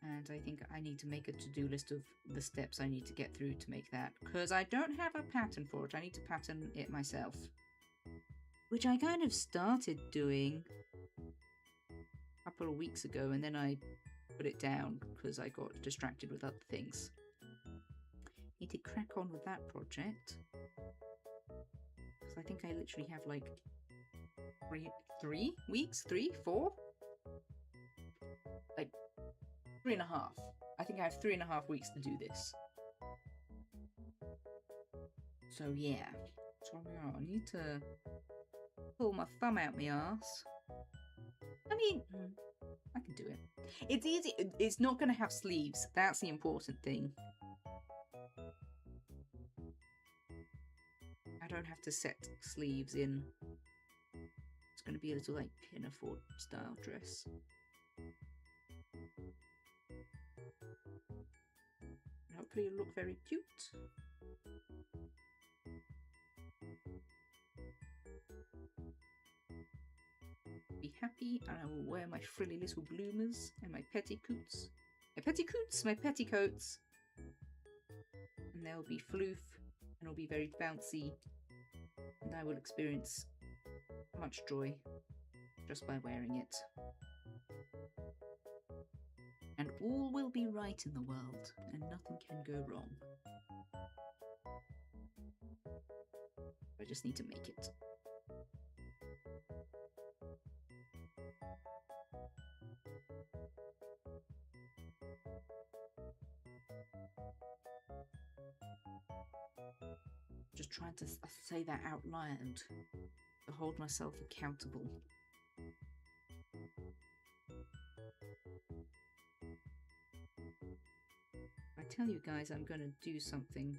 And I think I need to make a to-do list of the steps I need to get through to make that. Because I don't have a pattern for it. I need to pattern it myself. Which I kind of started doing a couple of weeks ago, and then I put it down because I got distracted with other things. Need to crack on with that project. Because I think I literally have like 3 weeks? 3? 4? Like 3.5. I think I have 3.5 weeks to do this. So yeah. So I need to pull my thumb out my arse. I mean, I can do it. It's easy. It's not going to have sleeves. That's the important thing. I don't have to set sleeves in. It's going to be a little like pinafore style dress. Hopefully it'll look very cute. Be happy, and I will wear my frilly little bloomers and my petticoats. My petticoats! And they'll be floof, and it'll be very bouncy, and I will experience much joy just by wearing it. And all will be right in the world, and nothing can go wrong. I just need to make it. Just trying to say that out loud to hold myself accountable. I tell you guys I'm going to do something.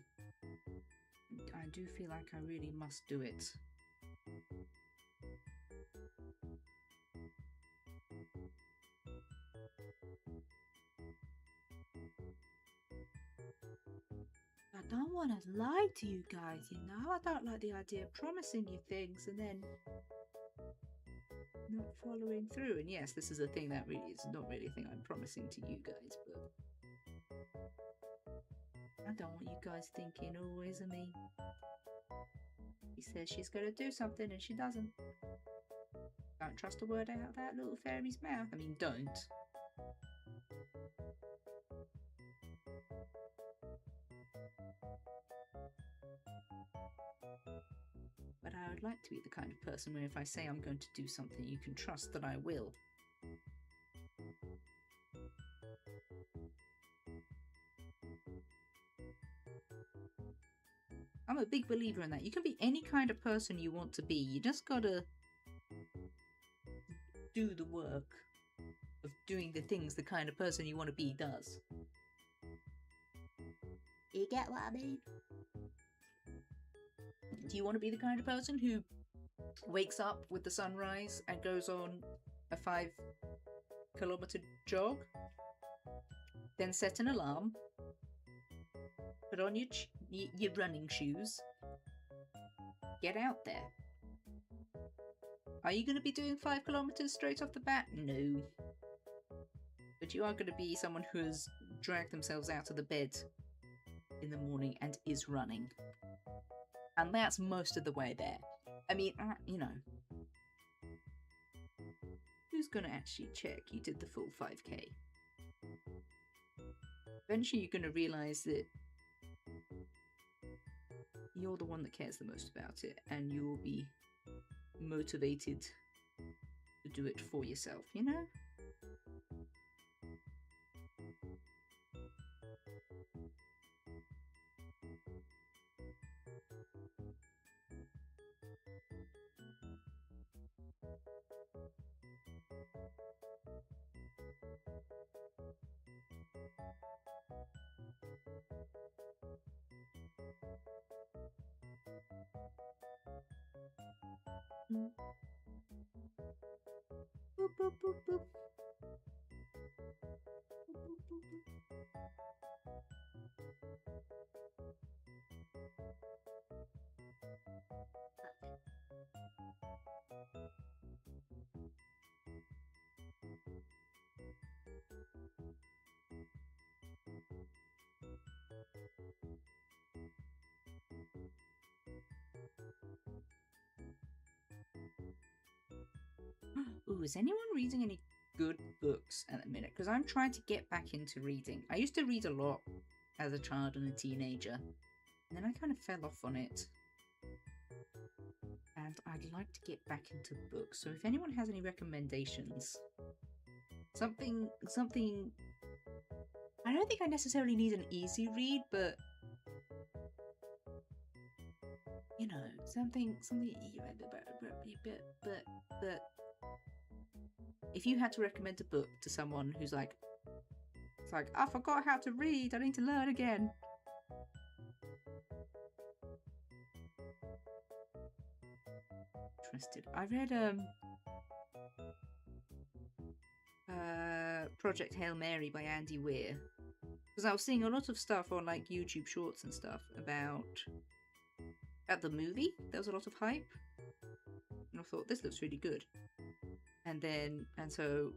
I do feel like I really must do it. I don't want to lie to you guys, you know? I don't like the idea of promising you things and then not following through. And yes, this is a thing that really is not really a thing I'm promising to you guys, but I don't want you guys thinking, oh, isn't me? She says she's going to do something and she doesn't. Don't trust a word out of that little fairy's mouth. I mean, don't. But I would like to be the kind of person where if I say I'm going to do something, you can trust that I will. I'm a big believer in that. You can be any kind of person you want to be. You just gotta do the work of doing the things the kind of person you want to be does. You get what I mean? Do you want to be the kind of person who wakes up with the sunrise and goes on a 5-kilometer jog? Then set an alarm, put on your running shoes, get out there. Are you going to be doing 5 kilometers straight off the bat? No. But you are going to be someone who has dragged themselves out of the bed in the morning and is running. And that's most of the way there. I mean, you know, who's going to actually check you did the full 5k? Eventually you're going to realise that you're the one that cares the most about it, and you will be motivated to do it for yourself, you know? Boop, boop, boop, boop. Boop, boop, boop, boop. Ooh, is anyone reading any good books at the minute? Because I'm trying to get back into reading. I used to read a lot as a child and a teenager, and then I kind of fell off on it. And I'd like to get back into books. So if anyone has any recommendations, something I don't think I necessarily need an easy read, but you know, something but if you had to recommend a book to someone who's like, it's like, I forgot how to read, I need to learn again. Interested. I read Project Hail Mary by Andy Weir, because I was seeing a lot of stuff on like YouTube Shorts and stuff about at the movie. There was a lot of hype, and I thought this looks really good. And so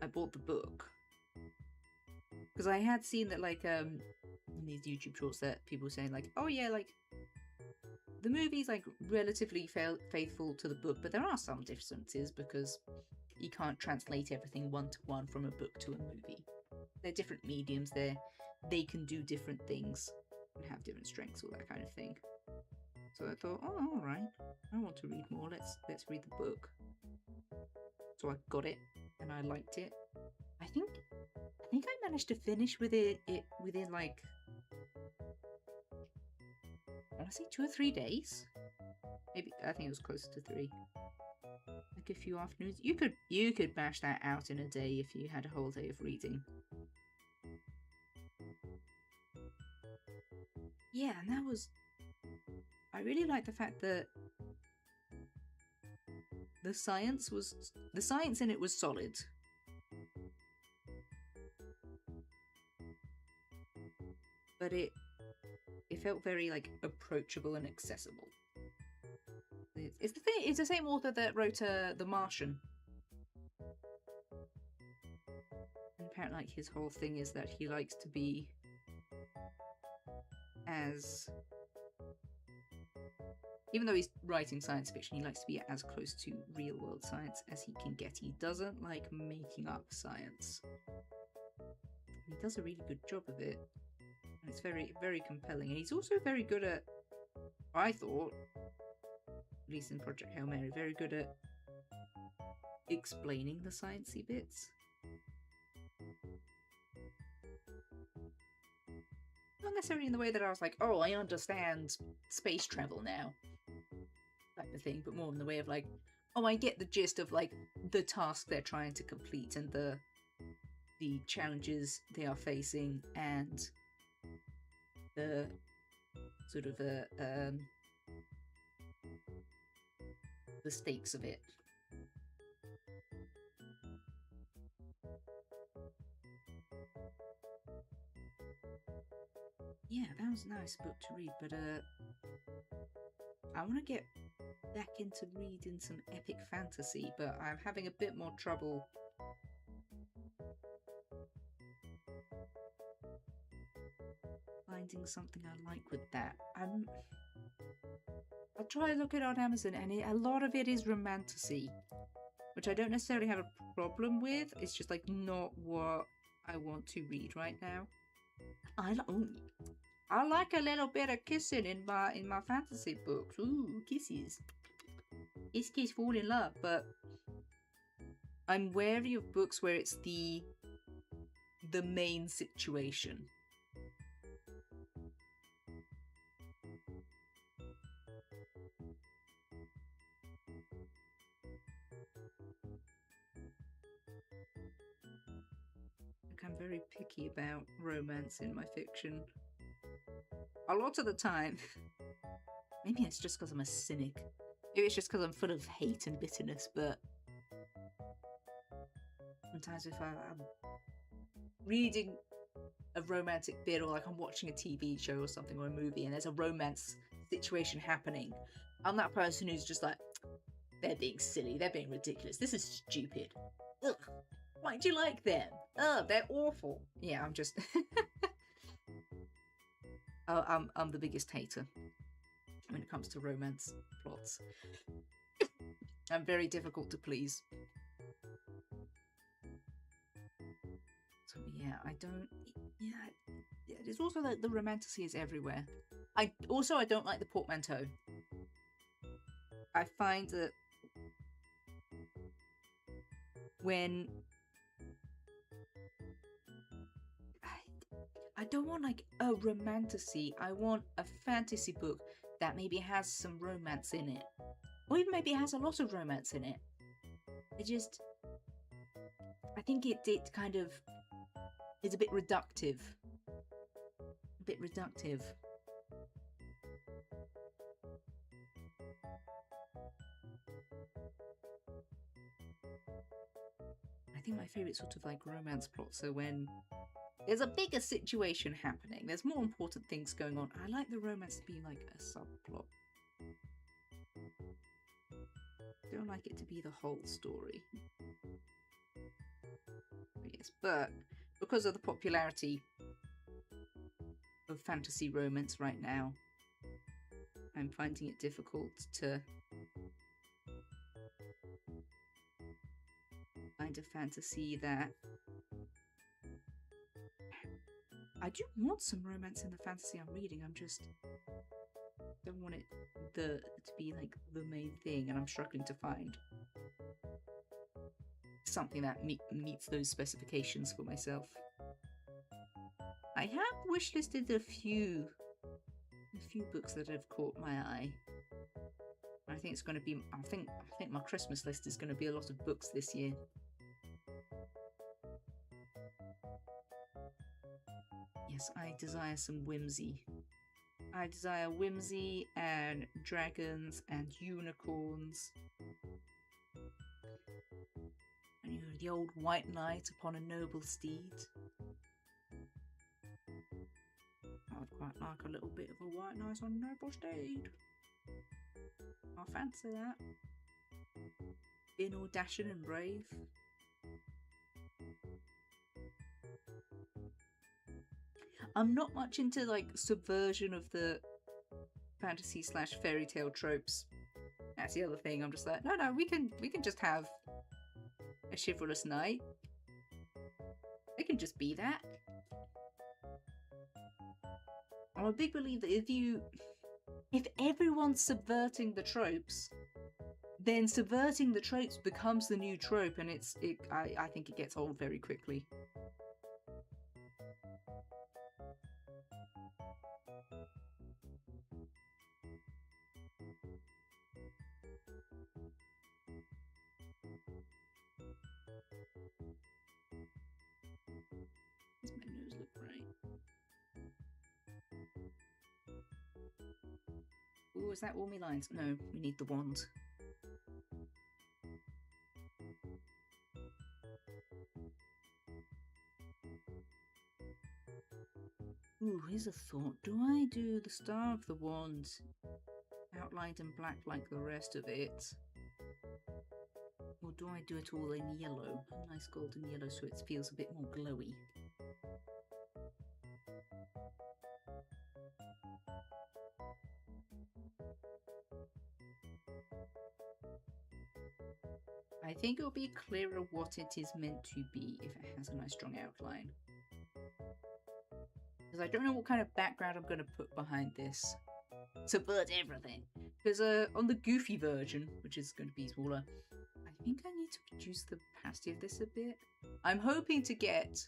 I bought the book because I had seen that like in these YouTube Shorts that people were saying like, oh yeah, like the movie's like relatively faithful to the book, but there are some differences because you can't translate everything one-to-one from a book to a movie. They're different mediums. They can do different things and have different strengths, all that kind of thing. So I thought, oh, all right, I want to read more. Let's read the book. So I got it and I liked it. I think I managed to finish with it within like, I want to say 2 or 3 days. Maybe I think it was closer to 3. Like a few afternoons. You could bash that out in a day if you had a whole day of reading. Yeah, and that was. I really like the fact that the science in it was solid. But it felt very like approachable and accessible. It's the same author that wrote The Martian. And apparently like his whole thing is that he likes to be as, even though he's writing science fiction, he likes to be as close to real world science as he can get. He doesn't like making up science. He does a really good job of it. And it's very, very compelling. And he's also very good at, I thought, at least in Project Hail Mary, very good at explaining the sciencey bits. Not necessarily in the way that I was like, oh, I understand space travel now, type of thing, but more in the way of like, oh, I get the gist of like the task they're trying to complete and the challenges they are facing and the sort of the stakes of it. Yeah, that was a nice book to read, but I want to get back into reading some epic fantasy, but I'm having a bit more trouble finding something I like with that. I try looking on Amazon, and a lot of it is romantasy, which I don't necessarily have a problem with. It's just like not what I want to read right now. I like a little bit of kissing in my fantasy books. Ooh, kisses. Kiss, fall in love. But I'm wary of books where it's the main situation. Like, I'm very picky about romance in my fiction. A lot of the time, maybe it's just because I'm a cynic. Maybe it's just because I'm full of hate and bitterness, but sometimes if I'm reading a romantic bit or like I'm watching a TV show or something or a movie and there's a romance situation happening, I'm that person who's just like, they're being silly, they're being ridiculous, this is stupid. Ugh, why do you like them? Ugh, they're awful. Yeah, I'm just... I'm the biggest hater when it comes to romance plots. I'm very difficult to please. So yeah, I don't. Yeah. It's also like the romantasy is everywhere. I don't like the portmanteau. I find that when I don't want like a romantasy, I want a fantasy book that maybe has some romance in it, or even maybe it has a lot of romance in it. I think it kind of is a bit reductive. I think my favourite sort of like romance plots are when there's a bigger situation happening. There's more important things going on. I like the romance to be like a subplot. I don't like it to be the whole story. Yes, but because of the popularity of fantasy romance right now, I'm finding it difficult to find a fantasy that... I do want some romance in the fantasy I'm reading, I'm just don't want it to be like the main thing, and I'm struggling to find something that meets those specifications for myself. I have wishlisted a few books that have caught my eye. I think it's going to be. I think my Christmas list is going to be a lot of books this year. Yes, I desire some whimsy. I desire whimsy and dragons and unicorns. And the old white knight upon a noble steed. I'd quite like a little bit of a white knight on a noble steed. I fancy that. Being all dashing and brave. I'm not much into like subversion of the fantasy / fairy tale tropes. That's the other thing. I'm just like, no, we can just have a chivalrous knight. It can just be that. I'm a big believer that if everyone's subverting the tropes, then subverting the tropes becomes the new trope, and I think it gets old very quickly. Does my nose look right? Ooh, is that all my lines? No, we need the wand. Ooh, here's a thought. Do I do the Star of the Wand outlined in black like the rest of it? Or do I do it all in yellow? A nice golden yellow so it feels a bit more glowy. I think it'll be clearer what it is meant to be if it has a nice strong outline. Because I don't know what kind of background I'm going to put behind this. Subvert everything. Because on the goofy version, which is going to be smaller, I think I need to reduce the opacity of this a bit. I'm hoping to get,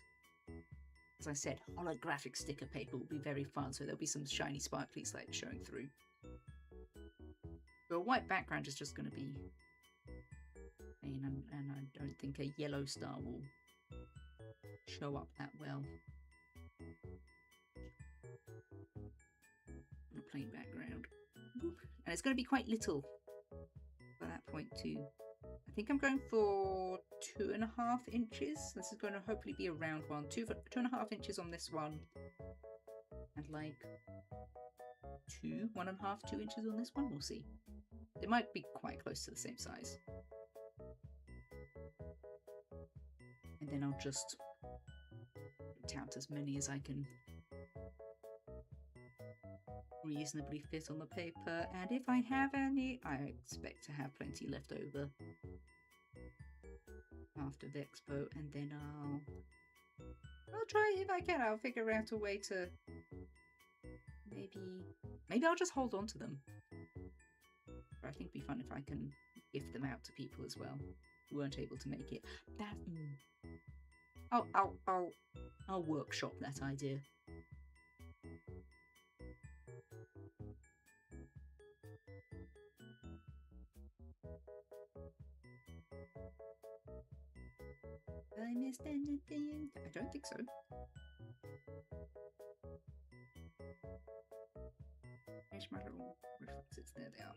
as I said, holographic sticker paper will be very fun, so there'll be some shiny sparklies like showing through. But a white background is just going to be plain, and I don't think a yellow star will show up that well. On a plain background. And it's going to be quite little by that point too. I think I'm going for 2.5 inches. This is going to hopefully be a round one. 2.5 inches on this one. And like 1.5, 2 inches on this one. We'll see. It might be quite close to the same size. And then I'll just print out as many as I can reasonably fit on the paper, and if I have any, I expect to have plenty left over after Vexpo, and then I'll try if I can. I'll figure out a way to maybe I'll just hold on to them. But I think it'd be fun if I can gift them out to people as well who weren't able to make it. That I'll workshop that idea. I missed anything? I don't think so. Where's my little references? There they are.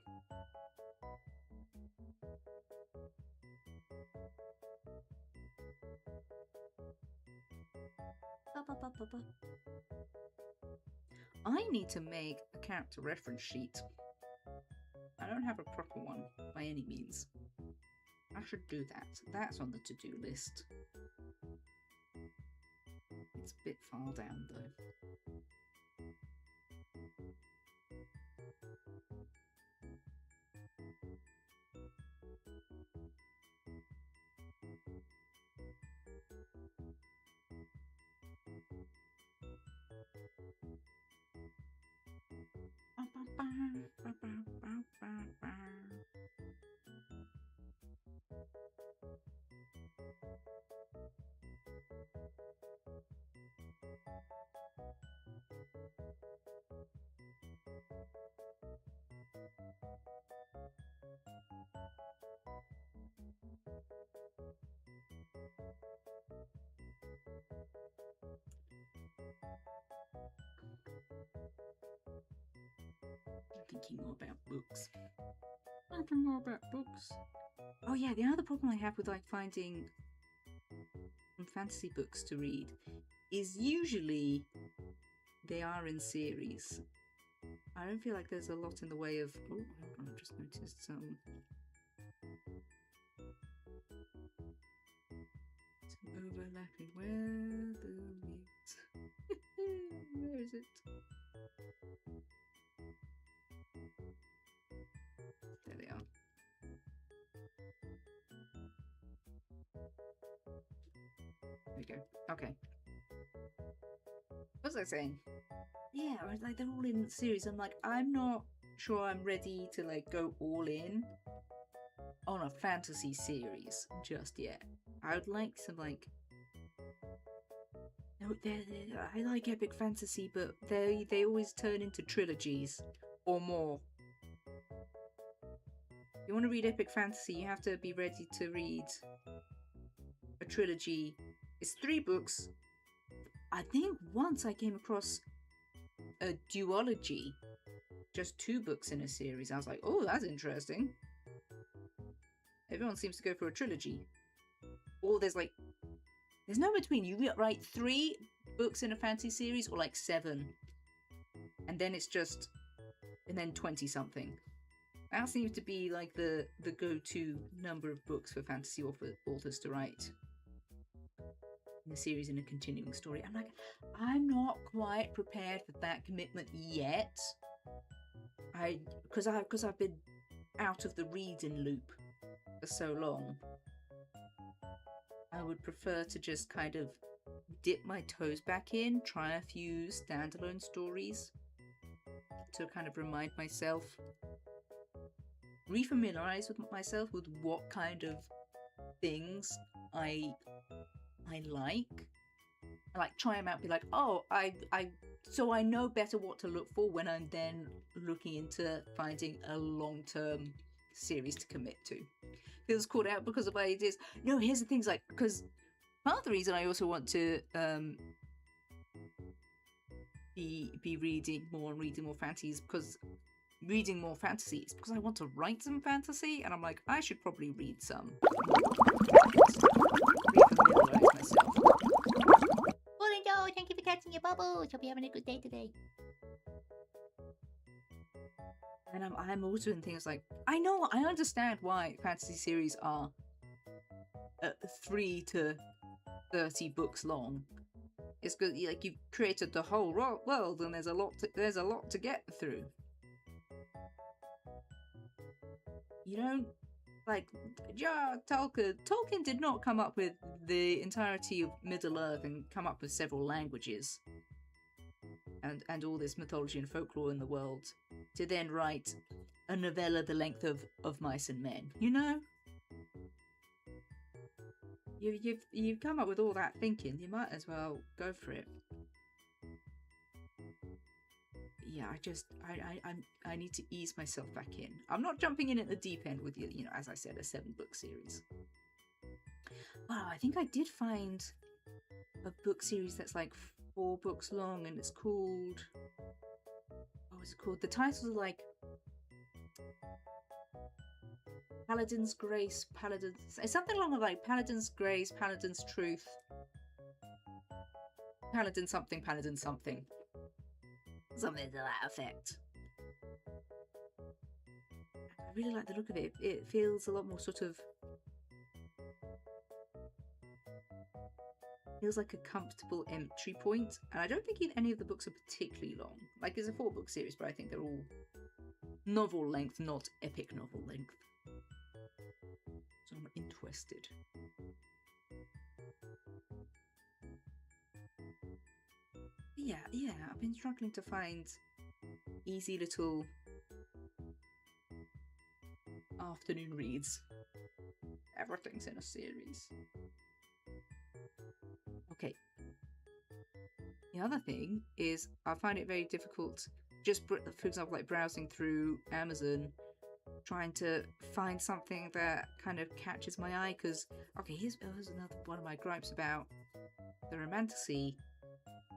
I need to make a character reference sheet. I don't have a proper one by any means. I should do that. That's on the to-do list. It's a bit far down though. Thinking more about books. Thinking more about books. Oh yeah, the other problem I have with like finding fantasy books to read is usually they are in series. I don't feel like there's a lot in the way of. Oh, hold on, I just noticed some overlapping. Where the meat? Where is it? There they are. There we go. Okay. What was I saying? Yeah, like they're all in series. I'm like, I'm not sure I'm ready to like go all in on a fantasy series just yet. I would like some like. No, I like epic fantasy, but they always turn into trilogies or more. If you want to read epic fantasy, you have to be ready to read a trilogy. It's 3 books. I think once I came across a duology, just 2 books in a series. I was like, oh, that's interesting. Everyone seems to go for a trilogy. Or there's no between. You write 3 books in a fantasy series or like 7. And then it's just, and then 20 something. That seems to be like the go-to number of books for fantasy authors to write. In a series in a continuing story. I'm like, I'm not quite prepared for that commitment yet. Because I've been out of the reading loop for so long. I would prefer to just kind of dip my toes back in, try a few standalone stories to kind of remind myself, refamiliarize with myself with what kind of things I like try them out, be like, oh, so I know better what to look for when I'm then looking into finding a long-term series to commit to. Feels caught out because of my ideas. No, here's the things, like, because part of the reason I also want to be reading more fantasy is because reading more fantasy is because I want to write some fantasy, and I'm like, I should probably read some. Refamiliarize myself. Morning, Joe. Thank you for catching your bubbles. Hope you're having a good day today. And I'm also in things like, I understand why fantasy series are 3 to 30 books long. It's good. Like, you've created the whole world, and there's a lot to get through. You don't like, yeah, Tolkien did not come up with the entirety of Middle Earth and come up with several languages and all this mythology and folklore in the world to then write a novella the length of Mice and Men. You know, you've come up with all that thinking. You might as well go for it. Yeah, I need to ease myself back in. I'm not jumping in at the deep end with you. You know, as I said, a 7-book series. Wow, I think I did find a book series that's like 4 books long, and it's called, what was it called? The titles are like Paladin's Grace, it's something along like Paladin's Grace, Paladin's Truth, Paladin something, something to that effect. I really like the look of it. It feels a lot more sort of, feels like a comfortable entry point, and I don't think any of the books are particularly long. Like, it's a 4-book series, but I think they're all novel length, not epic novel length. So I'm interested. Yeah, I've been struggling to find easy little afternoon reads. Everything's in a series. Okay. The other thing is, I find it very difficult, just for example, like browsing through Amazon, trying to find something that kind of catches my eye, because, okay, here's another one of my gripes about the Romantasy,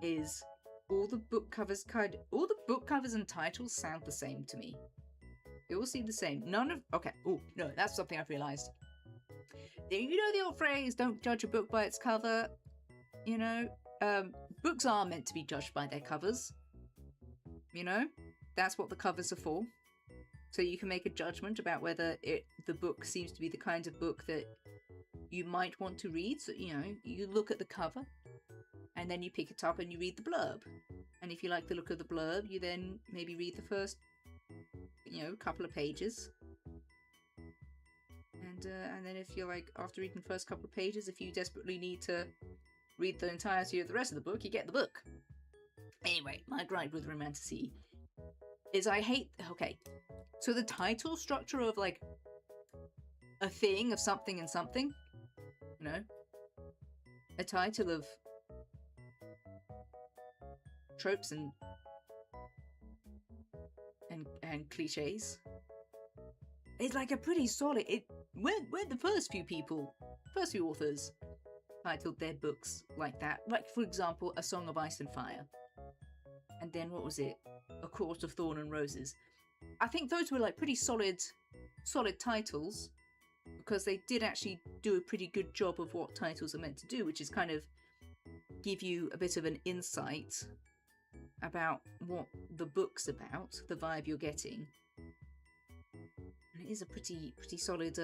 is all the book covers and titles sound the same to me. They all seem the same. Okay, oh, no, that's something I've realised. You know the old phrase, don't judge a book by its cover? You know, books are meant to be judged by their covers. You know, that's what the covers are for. So you can make a judgment about whether the book seems to be the kind of book that you might want to read. So, you know, you look at the cover, and then you pick it up and you read the blurb. And if you like the look of the blurb, you then maybe read the first, couple of pages. And then if you're like, after reading the first couple of pages, if you desperately need to read the entirety of the rest of the book, you get the book. Anyway, my gripe with Romantasy is so the title structure of like a thing of something and something, a title of tropes and cliches, it's like a pretty solid. When the first few authors titled their books like that, like for example, A Song of Ice and Fire, and then what was it, A Court of Thorn and Roses. I think those were like pretty solid titles, because they did actually do a pretty good job of what titles are meant to do, which is kind of give you a bit of an insight about what the book's about, the vibe you're getting. And it is a pretty solid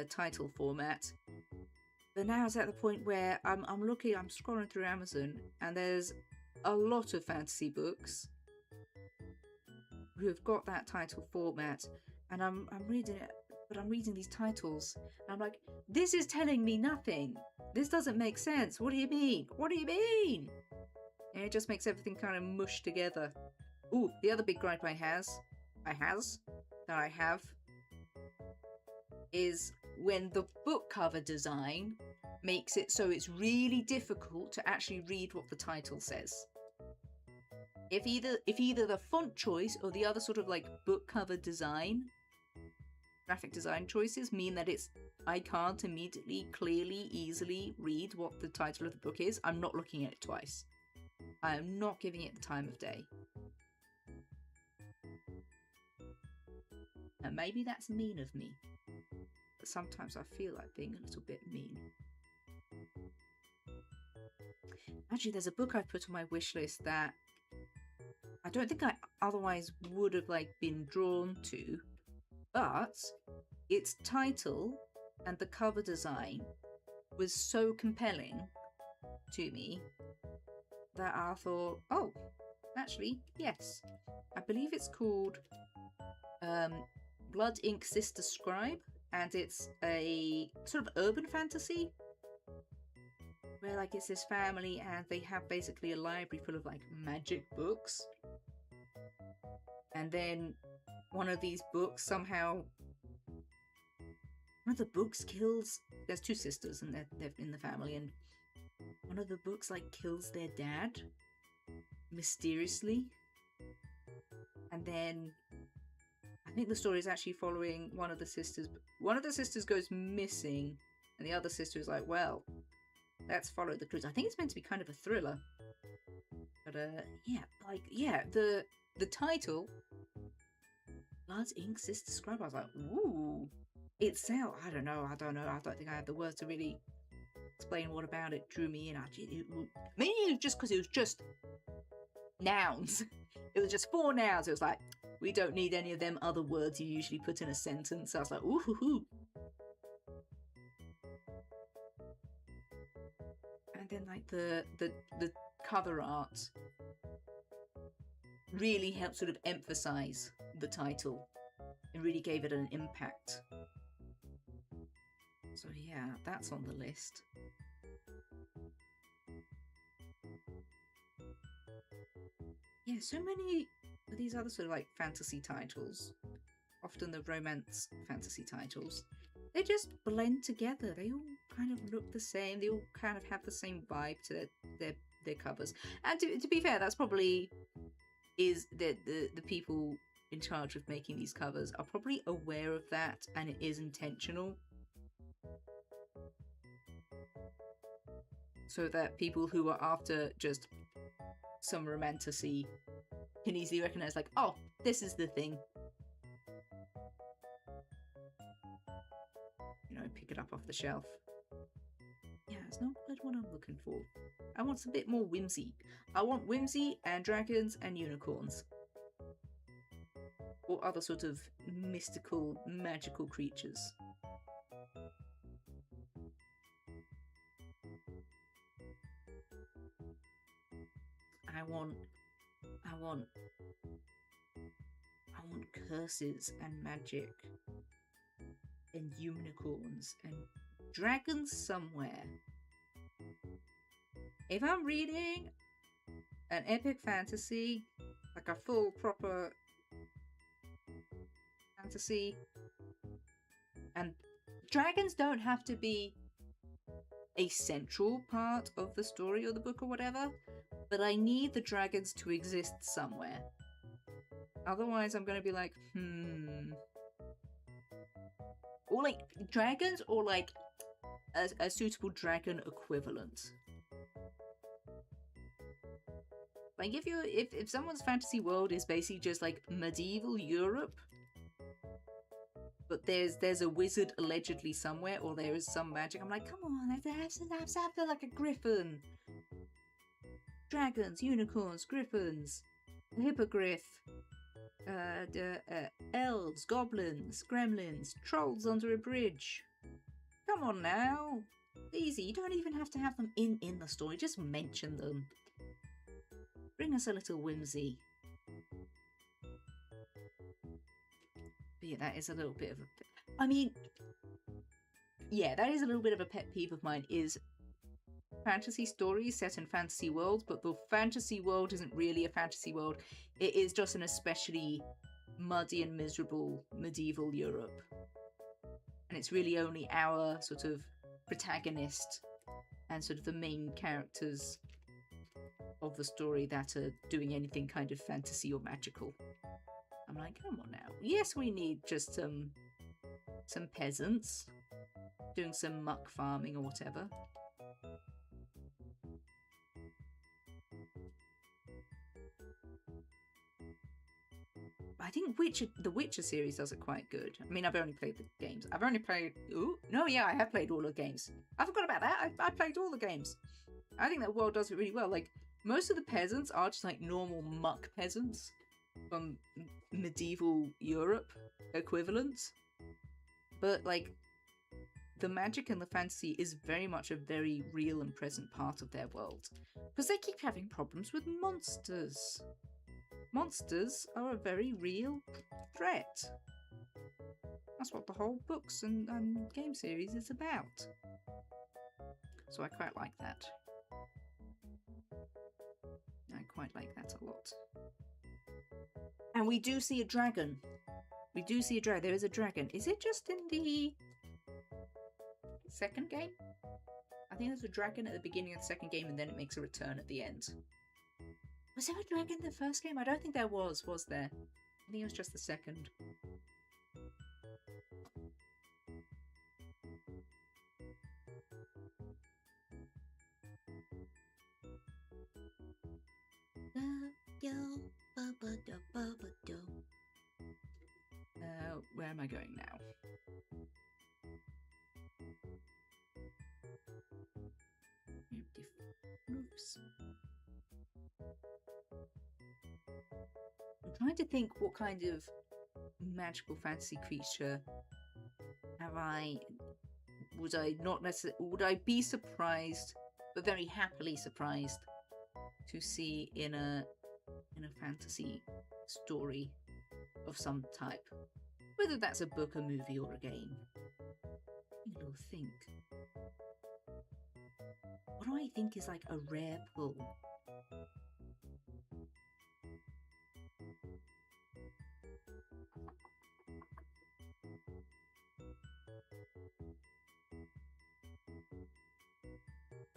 title format. But now it's at the point where I'm scrolling through Amazon, and there's a lot of fantasy books who have got that title format, and I'm reading it, but I'm reading these titles, and I'm like, this is telling me nothing. This doesn't make sense. What do you mean? What do you mean? And it just makes everything kind of mush together. Ooh, the other big gripe I have is when the book cover design makes it so it's really difficult to actually read what the title says. If either the font choice or the other sort of like book cover design, graphic design choices mean that I can't immediately, clearly, easily read what the title of the book is, I'm not looking at it twice. I am not giving it the time of day. And maybe that's mean of me, but sometimes I feel like being a little bit mean. Actually, there's a book I've put on my wish list that I don't think I otherwise would have been drawn to, but its title and the cover design was so compelling to me that I thought, oh, actually, yes. I believe it's called Blood Ink Sister Scribe, and it's a sort of urban fantasy where like it's this family and they have basically a library full of like magic books, and then one of these books somehow, one of the books kills, there's two sisters and they're in the family, and one of the books like kills their dad mysteriously, and then I think the story is actually following one of the sisters. One of the sisters goes missing, and the other sister is like, well, let's follow the clues. I think it's meant to be kind of a thriller. But the title, Blood Ink Sister Scribe, I was like, ooh. Itself, I don't know. I don't think I have the words to really explain what about it drew me in. Maybe just because it was just nouns. It was just 4 nouns. It was like, we don't need any of them other words you usually put in a sentence. So I was like, ooh hoo hoo. And then like the cover art really helped sort of emphasize the title and really gave it an impact. So yeah, that's on the list. Yeah, so many of these other sort of like fantasy titles, often the romance fantasy titles, they just blend together. They all kind of look the same. They all kind of have the same vibe to their covers. And to be fair, that's probably is the people in charge of making these covers are probably aware of that, and it is intentional. So that people who are after just some romantasy can easily recognize, like, oh, this is the thing. You know, pick it up off the shelf. Yeah, it's not quite what I'm looking for. I want a bit more whimsy. I want whimsy and dragons and unicorns. Or other sort of mystical, magical creatures. I want curses and magic and unicorns and dragons somewhere. If I'm reading an epic fantasy, like a full proper fantasy, and dragons don't have to be a central part of the story or the book or whatever, but I need the dragons to exist somewhere. Otherwise, I'm going to be like, or like dragons, or like a suitable dragon equivalent. Like if someone's fantasy world is basically just like medieval Europe, but there's a wizard allegedly somewhere, or there is some magic, I'm like, come on, there has to have like a griffin. Dragons, unicorns, griffins, a hippogriff, elves, goblins, gremlins, trolls under a bridge. Come on now. Easy, you don't even have to have them in the story, just mention them. Bring us a little whimsy. But yeah, that is a little bit of a... I mean, yeah, that is a little bit of a pet peeve of mine, is fantasy stories set in fantasy worlds, but the fantasy world isn't really a fantasy world. It is just an especially muddy and miserable medieval Europe. And it's really only our sort of protagonist and sort of the main characters of the story that are doing anything kind of fantasy or magical. I'm like, come on now. Yes, we need just some peasants doing some muck farming or whatever. I think the Witcher series does it quite good. I mean, I've only played the games. I have played all the games. I forgot about that. I played all the games. I think that world does it really well. Like, most of the peasants are just like normal muck peasants from medieval Europe equivalents. But like, the magic and the fantasy is very much a very real and present part of their world. Because they keep having problems with monsters. Monsters are a very real threat. That's what the whole books and game series is about. So I quite like that. I quite like that a lot. And we do see a dragon. We do see a dragon. There is a dragon. Is it just in the second game? I think there's a dragon at the beginning of the second game and then it makes a return at the end. Was there a dragon in the first game? I don't think there was there? I think it was just the second. Where am I going now? Oops. I'm trying to think what kind of magical fantasy creature would I be surprised, but very happily surprised, to see in a fantasy story of some type, whether that's a book, a movie, or a game. You'll think. What do I think is like a rare pull?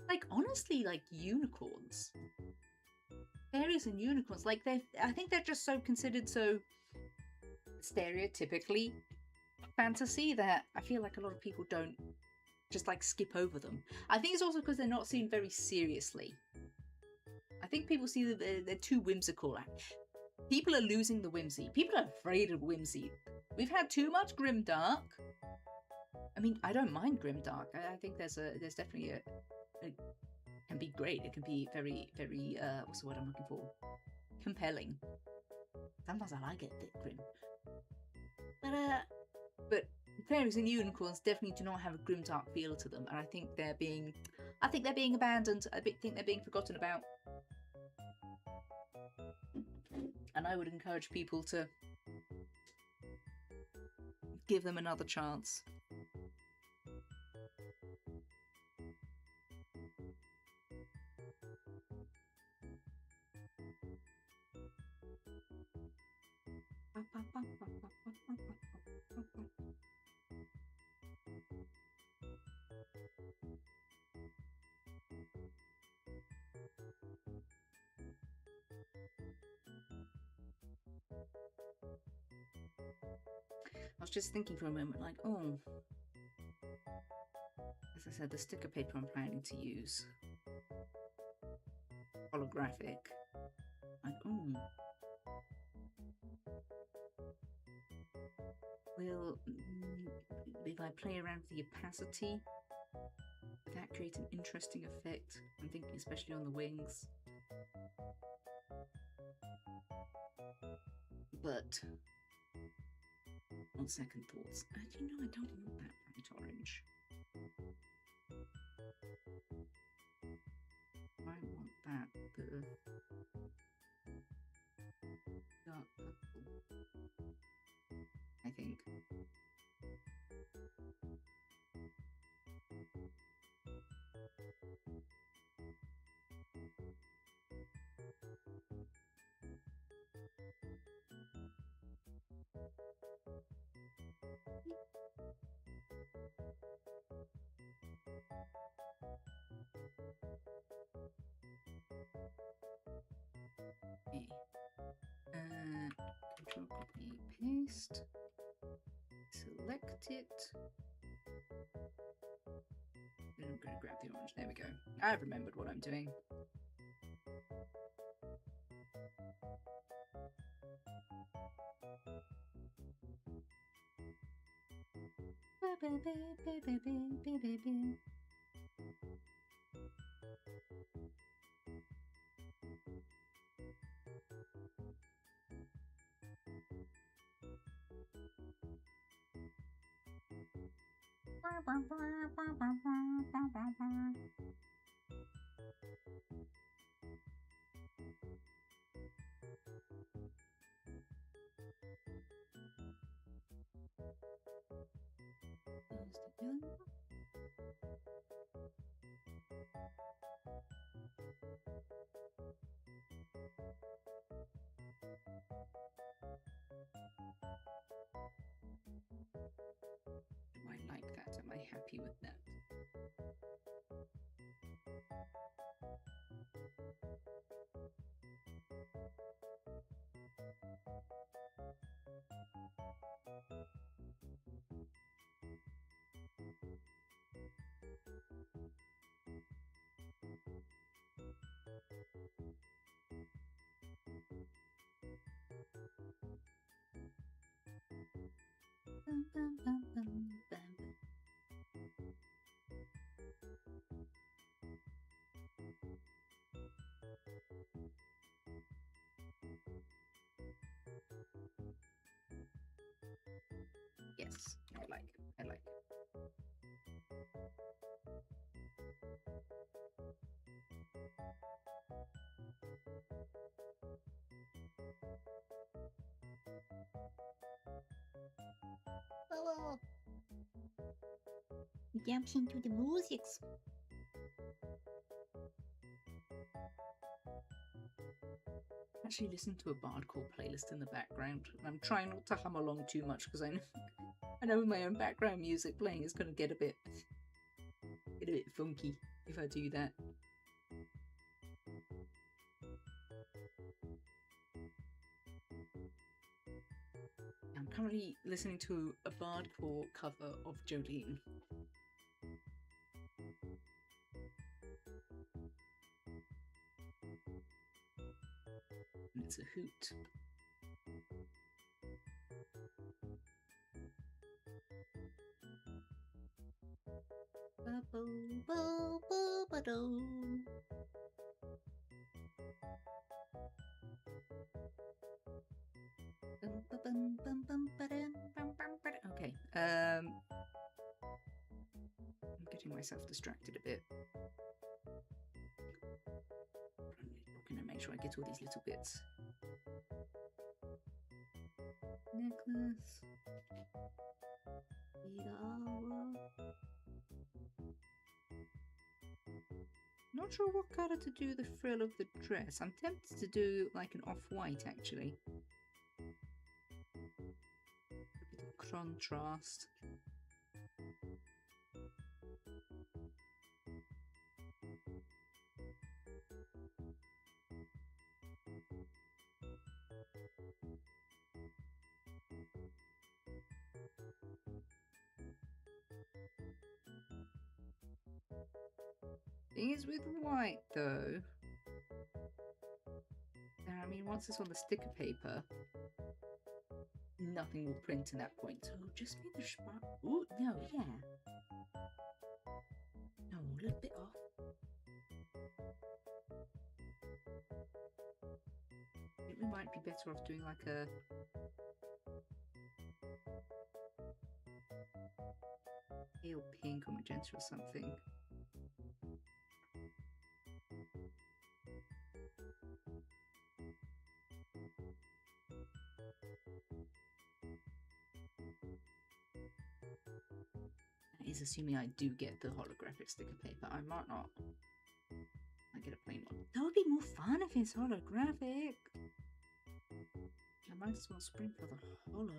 Like, honestly, like unicorns. Fairies and unicorns, like I think they're just so considered so stereotypically fantasy that I feel like a lot of people don't just like skip over them. I think it's also because they're not seen very seriously. I think people see that they're too whimsical. People are losing the whimsy. People are afraid of whimsy. We've had too much grimdark. I mean, I don't mind grimdark. I think there's definitely a can be great. It can be very, very what's the word I'm looking for? Compelling. Sometimes I like it a bit grim. But fairies and unicorns definitely do not have a grimdark feel to them, and I think they're being abandoned. I think they're being forgotten about. And I would encourage people to give them another chance. I was just thinking for a moment, like, oh, as I said, the sticker paper I'm planning to use, holographic, like, oh, will, if I play around with the opacity, would that create an interesting effect? I'm thinking especially on the wings. But on second thoughts, you know, I don't want that bright orange. I want that dark purple, I think. Okay. Control copy paste. Select it. And I'm going to grab the orange. There we go. I've remembered what I'm doing. Do I like that? Am I happy with that? Yes, I like it. I like it. Whoa. Jumps into the music. Actually listen to a bardcore playlist in the background, and I'm trying not to hum along too much because I know my own background music playing is going to get a bit funky if I do that. I'm currently listening to a bardcore cover of Jolene. And it's a hoot. Okay, I'm getting myself distracted a bit. I'm gonna make sure I get all these little bits. Necklace. Not sure what colour to do the frill of the dress. I'm tempted to do like an off-white actually. A bit of contrast. Thing is with white though. I mean, once it's on the sticker paper, nothing will print at that point. So just be the spark. Ooh, no, yeah. No, a little bit off. I think we might be better off doing like a pale pink or magenta or something. That is assuming I do get the holographic sticker paper. I might not. I get a plain one. That would be more fun if it's holographic. I might as well spring for the holo.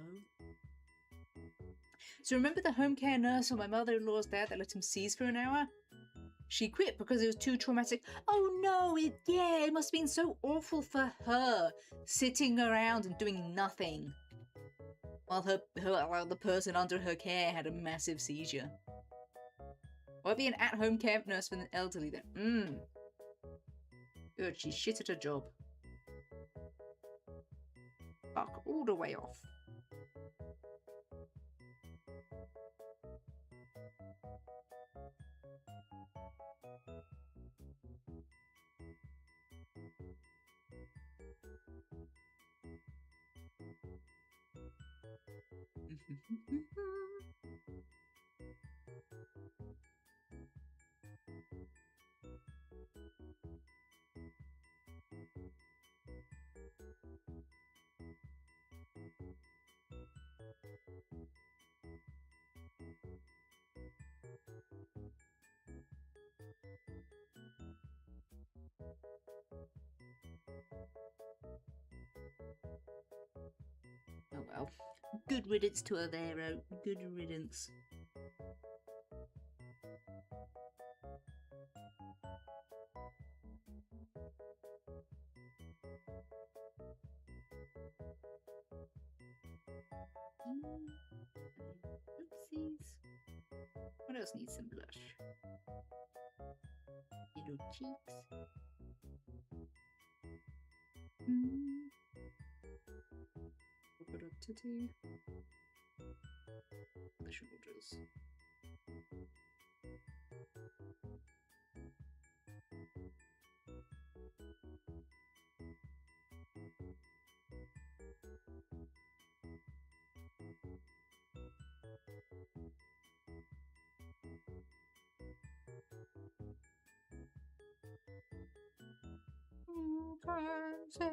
So remember the home care nurse or my mother-in-law's dad that let him seize for an hour? She quit because it was too traumatic. Oh no, it must have been so awful for her, sitting around and doing nothing. While the person under her care had a massive seizure. Or be an at-home care nurse for the elderly then. Good, she's shit at her job. Fuck all the way off. well, good riddance to Avero. Good riddance. Oopsies. What else needs some blush? Little cheeks. A bit of titty. The shoulders. Can't say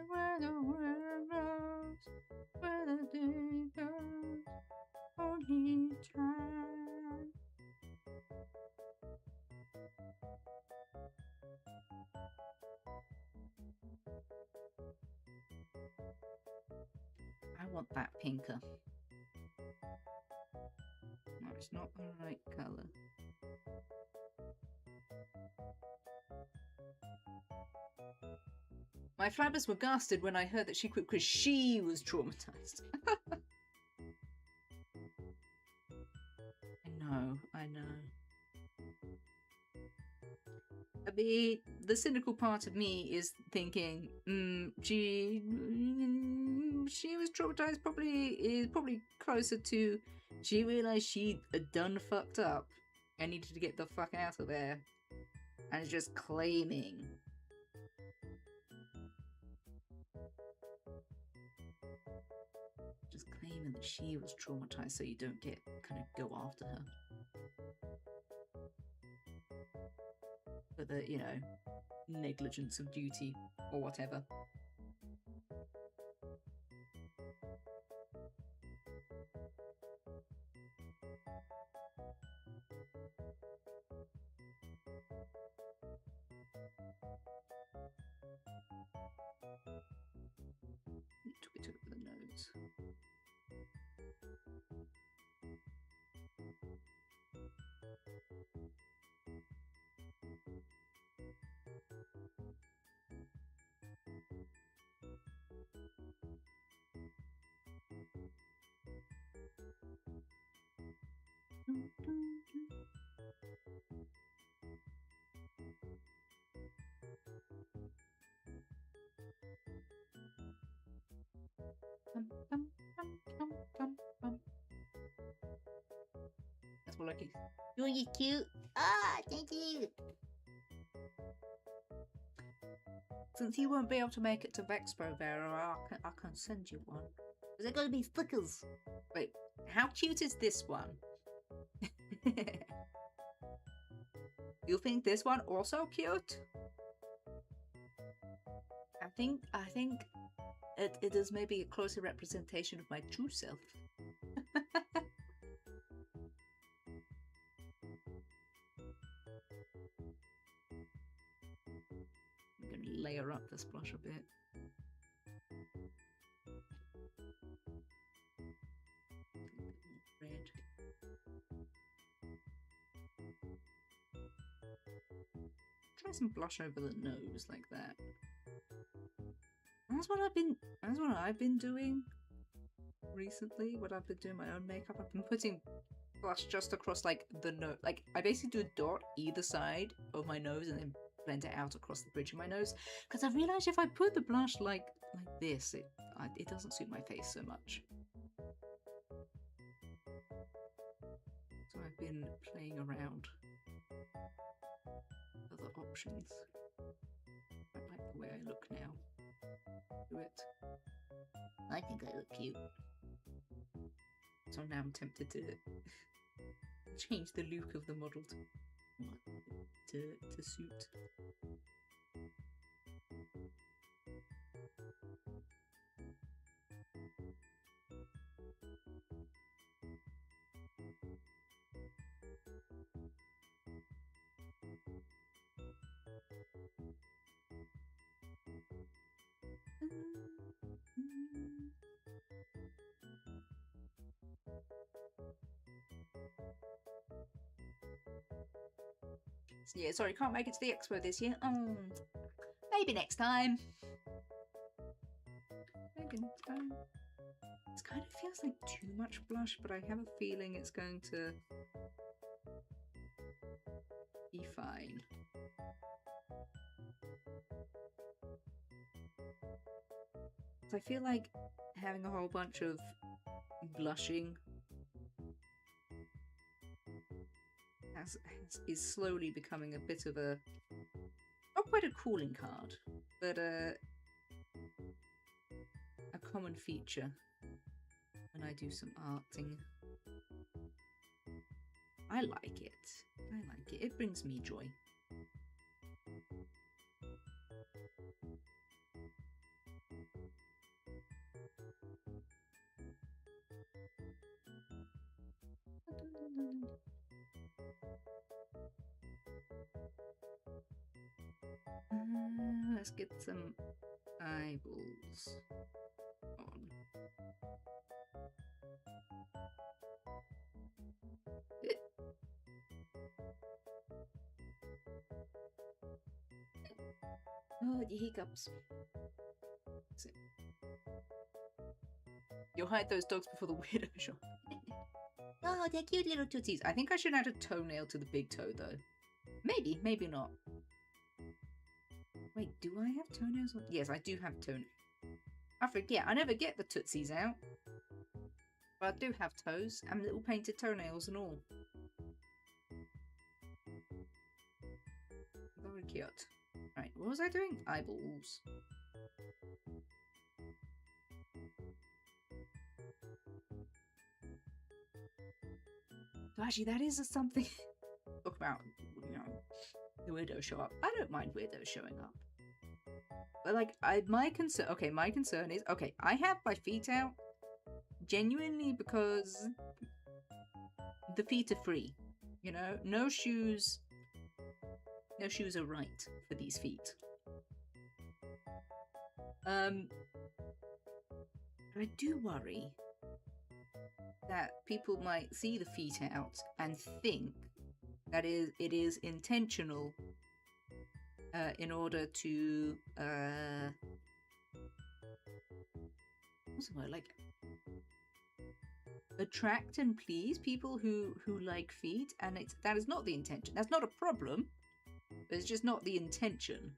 where the wind blows, where the day goes, only time. I want that pinker. No, it's not the right colour. My flabbers were ghasted when I heard that she quit because she was traumatized. I know. I mean, the cynical part of me is thinking, she was traumatized. Is probably closer to she realized she had done fucked up and needed to get the fuck out of there, and is just claiming. Just claiming that she was traumatized so you don't get kind of go after her. For the, negligence of duty or whatever. Took it over the nose. That's more like it. Oh, you cute. Ah, thank you. Since you won't be able to make it to Vexpo, Vera, I can send you one. Is it going to be stickers? Wait, how cute is this one? You think this one also cute? I think it is maybe a closer representation of my true self. I'm going to layer up this blush a bit. Red. Try some blush over the nose like that. That's what I've been doing recently. What I've been doing my own makeup. I've been putting blush just across like the nose. Like I basically do a dot either side of my nose and then blend it out across the bridge of my nose. Because I realized if I put the blush like this, it doesn't suit my face so much. So I've been playing around with other options. I like the way I look now. Do it. I think I look cute. So now I'm tempted to change the look of the model to suit. Yeah, sorry, can't make it to the expo this year. Oh, maybe next time. Maybe next time. This kind of feels like too much blush, but I have a feeling it's going to be fine. So I feel like having a whole bunch of blushing is slowly becoming a bit of a, not quite a calling card, but a common feature when I do some arting. I like it. I like it. It brings me joy. Let's get some eyeballs on. Oh, the hiccups. You'll hide those dogs before the weirdo shop. Oh, they're cute little tootsies. I think I should add a toenail to the big toe, though. Maybe, maybe not. Wait, do I have toenails on? Yes, I do have toenails. I forget. I never get the tootsies out. But I do have toes and little painted toenails and all. Very cute. Right, what was I doing? Eyeballs. So actually, that is something. Talk about, you know, the weirdos show up. I don't mind weirdos showing up. But like, my concern is, okay, I have my feet out genuinely because the feet are free. You know, no shoes are right for these feet. I do worry that people might see the feet out and think that it is intentional in order to what's the word, like attract and please people who like feet, and that is not the intention. That's not a problem, but it's just not the intention.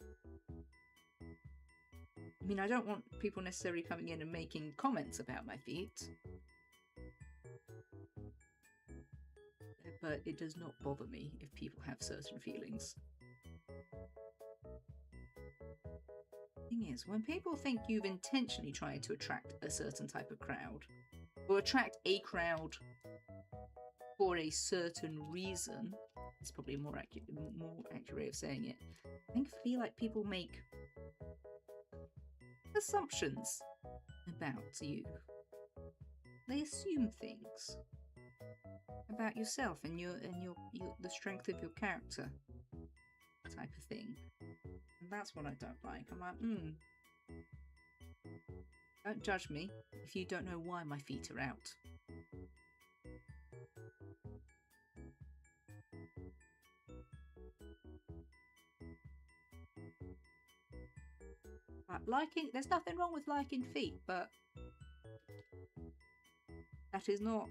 I mean, I don't want people necessarily coming in and making comments about my feet, but it does not bother me if people have certain feelings. Thing is, when people think you've intentionally tried to attract a certain type of crowd, or attract a crowd for a certain reason, it's probably a more accurate way of saying it. I feel like people make assumptions about you. They assume things about yourself and your the strength of your character, type of thing. And that's what I don't like. I'm like, don't judge me if you don't know why my feet are out. Liking, there's nothing wrong with liking feet, but that is not,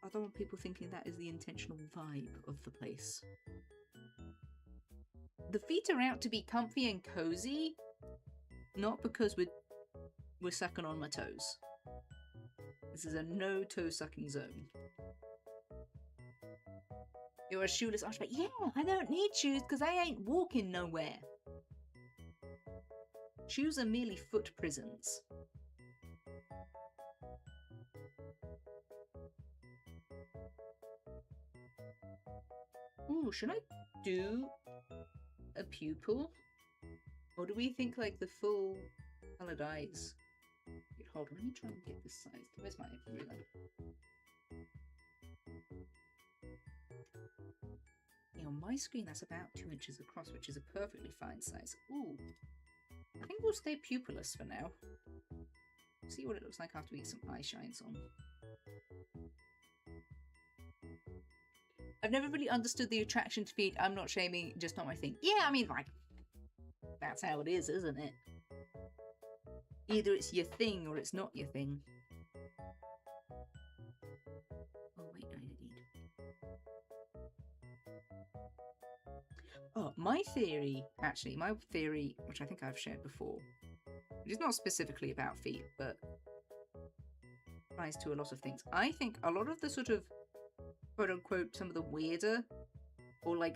I don't want people thinking that is the intentional vibe of the place. The feet are out to be comfy and cozy, not because we're sucking on my toes. This is a no toe sucking zone. You're a shoeless archbishop. Yeah, I don't need shoes because I ain't walking nowhere. Shoes are merely foot prisons. Ooh, should I do a pupil? Or do we think like the full coloured eyes? Wait, hold on, let me try and get this size. Where's my ruler? Yeah, on my screen that's about 2 inches across, which is a perfectly fine size. Ooh. I think we'll stay pupilless for now. See what it looks like after we get some eye shines on. I've never really understood the attraction to feet. I'm not shaming, just not my thing. Yeah, I mean, like, that's how it is, isn't it? Either it's your thing or it's not your thing. Oh, wait, I need. Oh, my theory, which I think I've shared before, which is not specifically about feet, but applies to a lot of things. I think a lot of the sort of, quote unquote, some of the weirder, or like,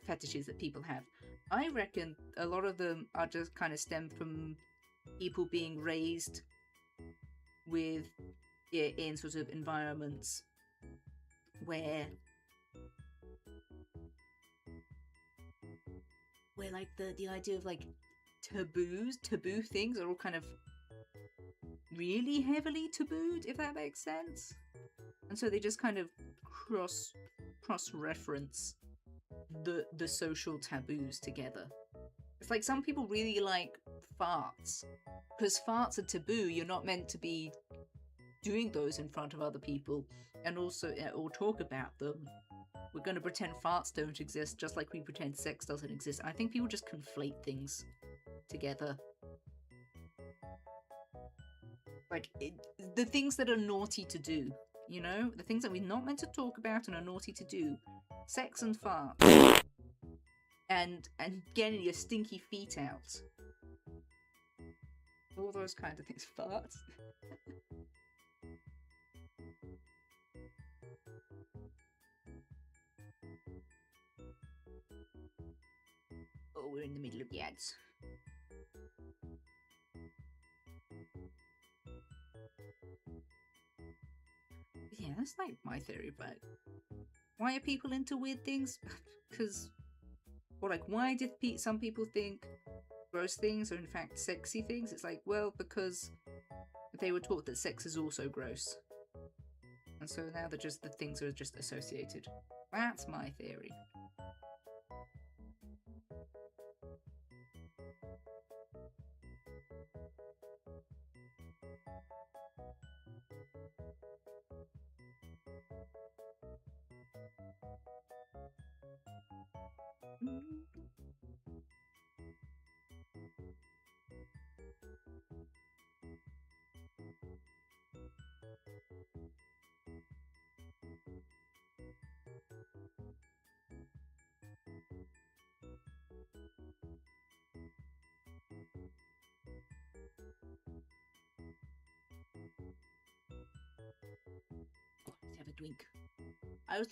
fetishes that people have, I reckon a lot of them are just kind of stem from people being raised with, in sort of environments where like the idea of like taboo things are all kind of really heavily tabooed, if that makes sense. And so they just kind of cross reference the social taboos together. It's like some people really like farts, because farts are taboo. You're not meant to be doing those in front of other people, and also or talk about them. We're going to pretend farts don't exist, just like we pretend sex doesn't exist. I think people just conflate things together. Like, the things that are naughty to do, you know? The things that we're not meant to talk about and are naughty to do. Sex and farts. And getting your stinky feet out. All those kind of things. Farts. Oh, we're in the middle of the ads. Yeah, that's like my theory, but why are people into weird things? Because, or like, why did some people think gross things are in fact sexy things? It's like, well, because they were taught that sex is also gross. And so now the things are just associated. That's my theory. Let's have a drink. I always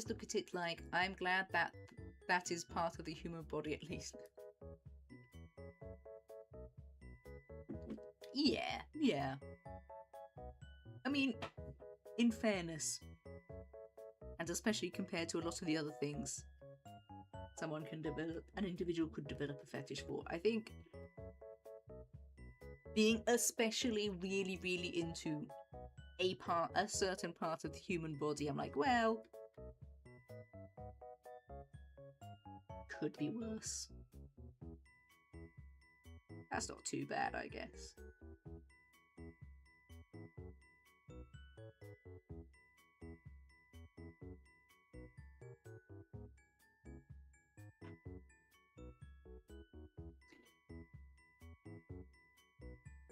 look at it like, I'm glad that is part of the human body, at least. Yeah. I mean, in fairness, and especially compared to a lot of the other things an individual could develop a fetish for, I think being especially really, really into a certain part of the human body, I'm like, well, could be worse. That's not too bad, I guess.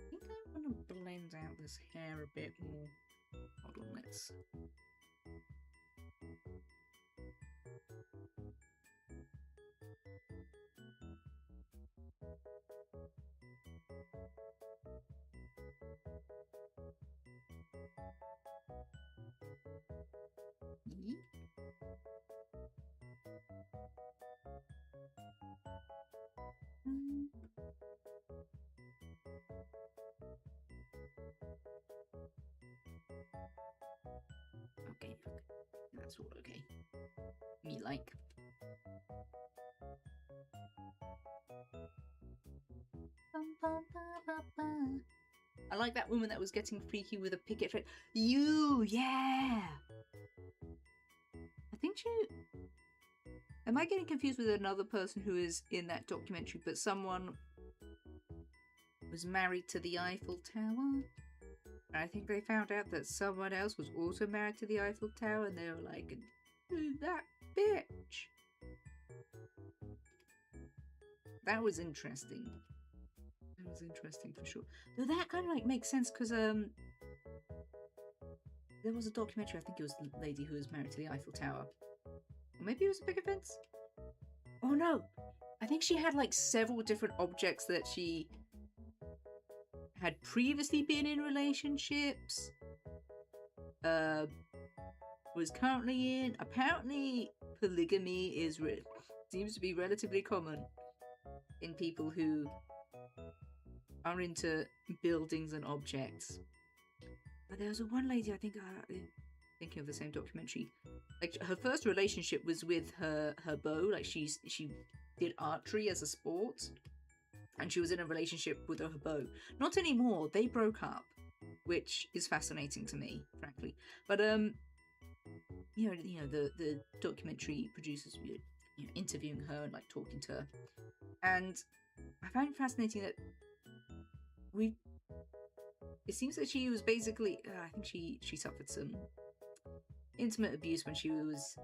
I think I'm going to blend out this hair a bit more. Hold on, let's... Okay, that's all okay. Me like. I like that woman that was getting freaky with a picket fence. Yeah! I think am I getting confused with another person who is in that documentary, but someone was married to the Eiffel Tower? I think they found out that someone else was also married to the Eiffel Tower, and they were like, that bitch. That was interesting. That was interesting for sure. Though that kind of like makes sense because there was a documentary. I think it was the lady who was married to the Eiffel Tower, or maybe it was a big offense. Oh no, I think she had like several different objects that she had previously been in relationships. Was currently in. Apparently, polygamy seems to be relatively common in people who are into buildings and objects. But there was one lady, I think, thinking of the same documentary. Like her first relationship was with her bow. Like she did archery as a sport, and she was in a relationship with her bow. Not anymore. They broke up, which is fascinating to me, frankly. But the documentary producers were interviewing her and like talking to her, and I found it fascinating that it seems that she was basically I think she suffered some intimate abuse when she was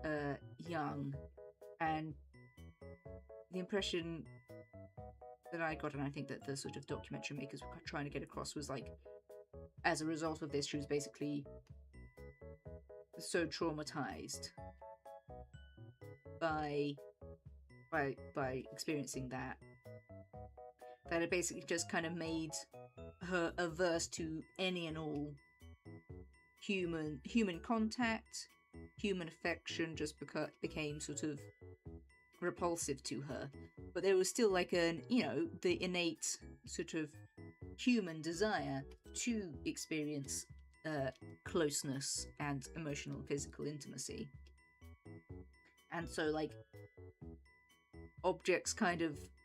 young, and the impression that I got, and I think that the sort of documentary makers were trying to get across, was like, as a result of this, she was basically so traumatized by experiencing that it basically just kind of made her averse to any and all human contact, human affection. Just became sort of repulsive to her. But there was still like the innate sort of human desire to experience closeness and emotional and physical intimacy. And so like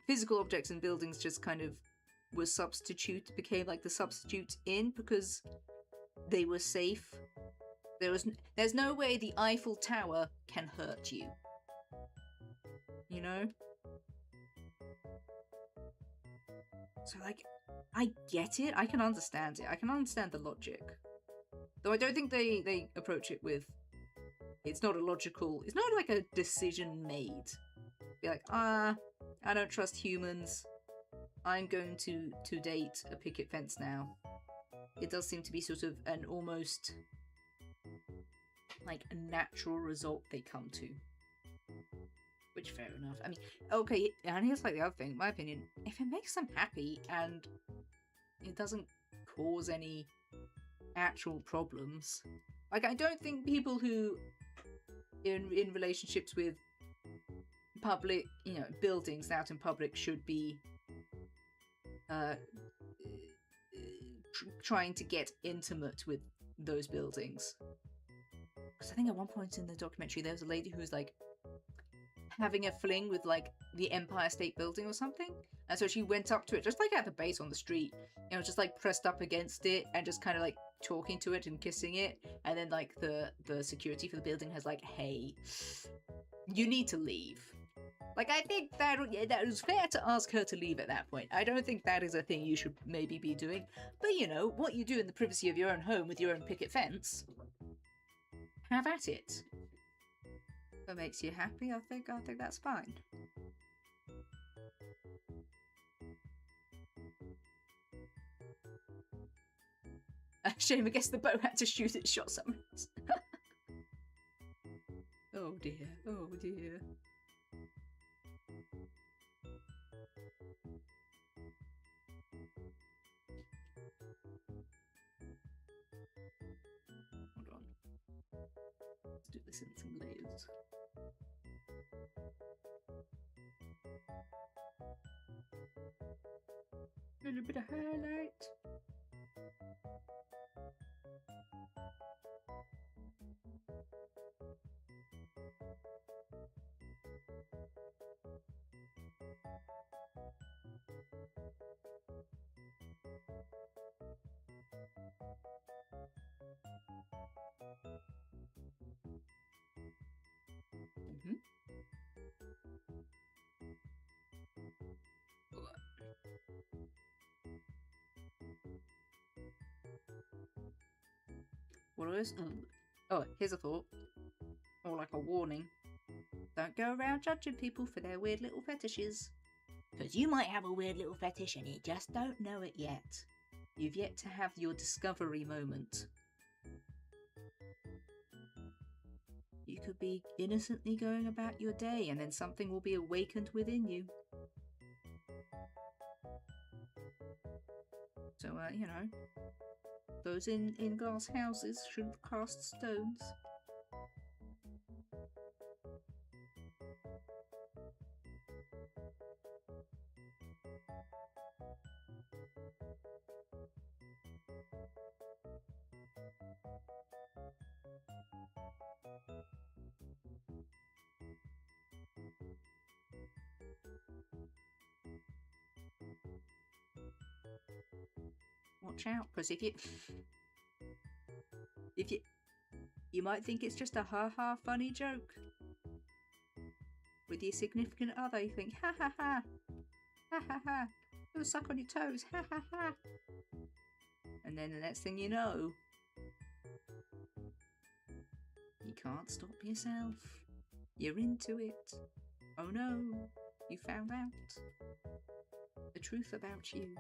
physical objects and buildings just kind of became like the substitute in, because they were safe. There's no way the Eiffel Tower can hurt you. You know? So like, I get it. I can understand it. I can understand the logic. Though I don't think they approach it with... It's not like a decision made. Be like, I don't trust humans. I'm going to date a picket fence now. It does seem to be sort of an almost like a natural result they come to. Which, fair enough. I mean, okay, and here's like the other thing, in my opinion, if it makes them happy and it doesn't cause any actual problems. Like, I don't think people who in relationships with public, buildings out in public should be trying to get intimate with those buildings. Because I think at one point in the documentary there was a lady who was like having a fling with like the Empire State Building or something, and so she went up to it just like at the base on the street, just like pressed up against it and just kind of like talking to it and kissing it, and then like the security for the building has like, hey, you need to leave. Like, I think that was fair to ask her to leave at that point. I don't think that is a thing you should maybe be doing. But, what you do in the privacy of your own home with your own picket fence, have at it. If that makes you happy, I think that's fine. Shame, I guess the bow had to shoot its shot somewhere else. Oh dear, oh dear. Hold on. Let's do this in some layers. A little bit of highlight. What is? Oh, here's a thought. Or like a warning. Don't go around judging people for their weird little fetishes. Because you might have a weird little fetish and you just don't know it yet. You've yet to have your discovery moment. You could be innocently going about your day and then something will be awakened within you. So, you know, those in glass houses shouldn't cast stones. Watch out, because if you might think it's just a ha-ha funny joke. With your significant other, you think, ha ha ha, ha ha ha, you'll suck on your toes, ha ha ha. And then the next thing you know, you can't stop yourself. You're into it. Oh no, you found out the truth about you.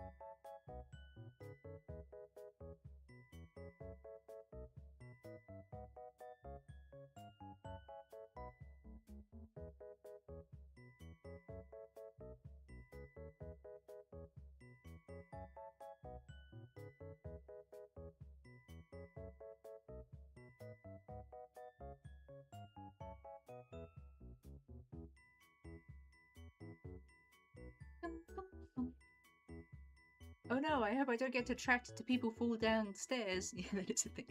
Oh no, I hope I don't get attracted to people fall downstairs. Yeah, that is a thing.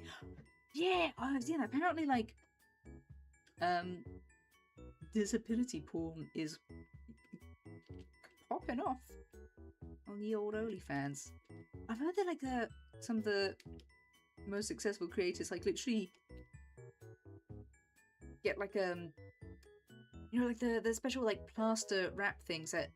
Yeah, I've seen that. Apparently, like, disability porn is popping off on the old OnlyFans. I've heard that, like, some of the most successful creators, like, literally get, like, you know, like, the special, like, plaster wrap things that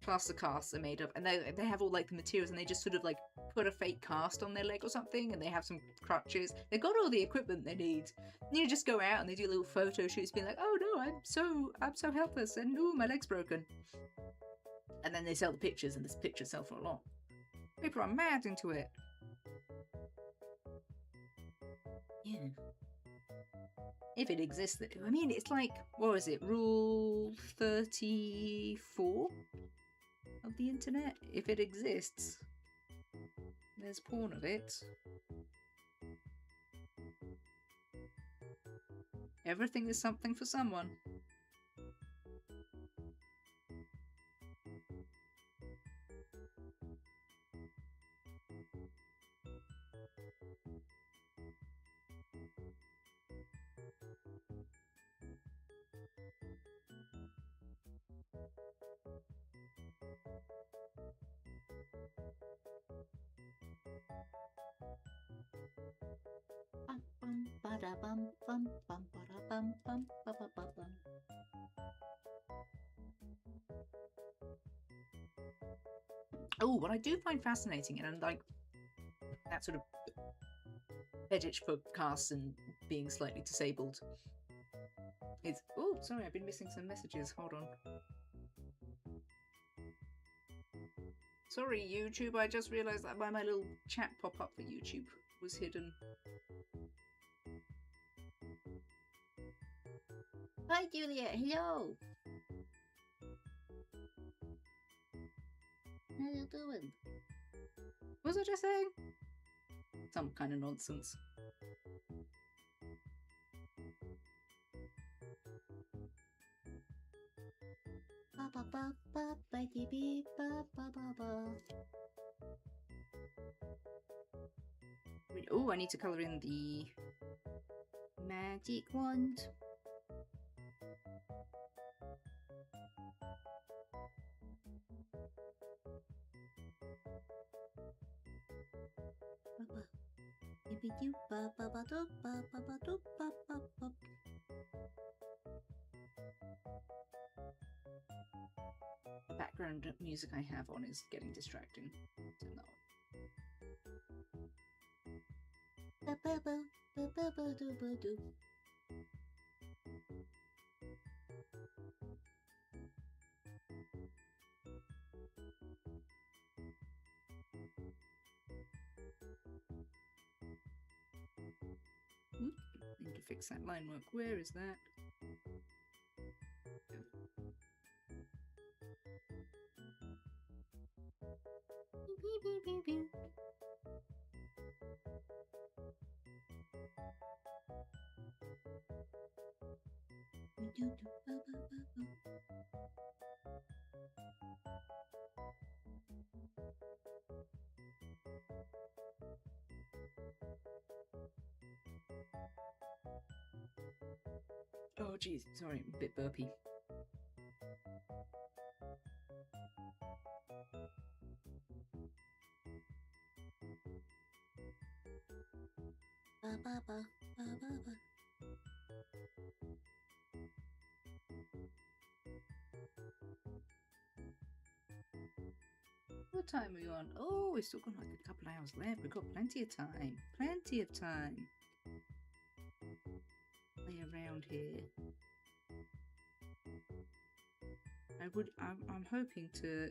plaster casts are made of, and they have all like the materials, and they just sort of like put a fake cast on their leg or something, and they have some crutches. They've got all the equipment they need. And you just go out and they do little photo shoots, being like, "Oh no, I'm so helpless, and ooh, my leg's broken." And then they sell the pictures, and this pictures sell for a lot. People are mad into it. Yeah. If it exists, I mean, it's like, what is it? Rule 34 of the internet. If it exists, there's porn of it. Everything is something for someone. Oh, what I do find fascinating, and like that sort of fetish for casts and being slightly disabled, is oh, sorry, I've been missing some messages. Hold on. Sorry, YouTube. I just realised that my little chat pop-up for YouTube was hidden. Hi, Juliet. Hello. How you doing? What was I just saying? Some kind of nonsense. Oh, I need to colour in the magic wand. The background music I have on is getting distracting. So no. Need to fix that line work. Where is that? Oh, jeez. Sorry, I'm a bit burpy. What time are we on? Oh, we've still got like a couple hours left. We've got plenty of time. Plenty of time. Play around here. I'm hoping to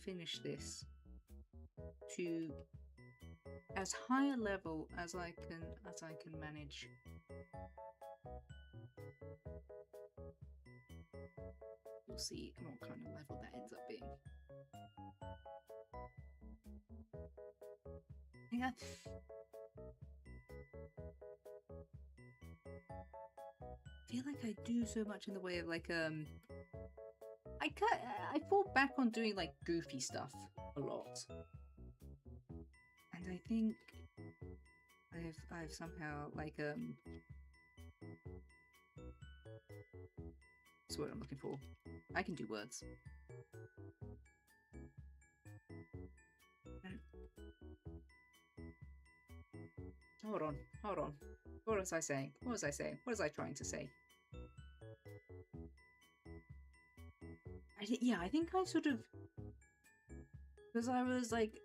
finish this to as high a level as I can manage. We'll see what kind of level that ends up being. Yeah. I feel like I do so much in the way of like I fall back on doing like goofy stuff a lot, and I think I've somehow like that's what I'm looking for. I can do words. Hold on. What was I saying? What was I trying to say? I think I sort of, because I was like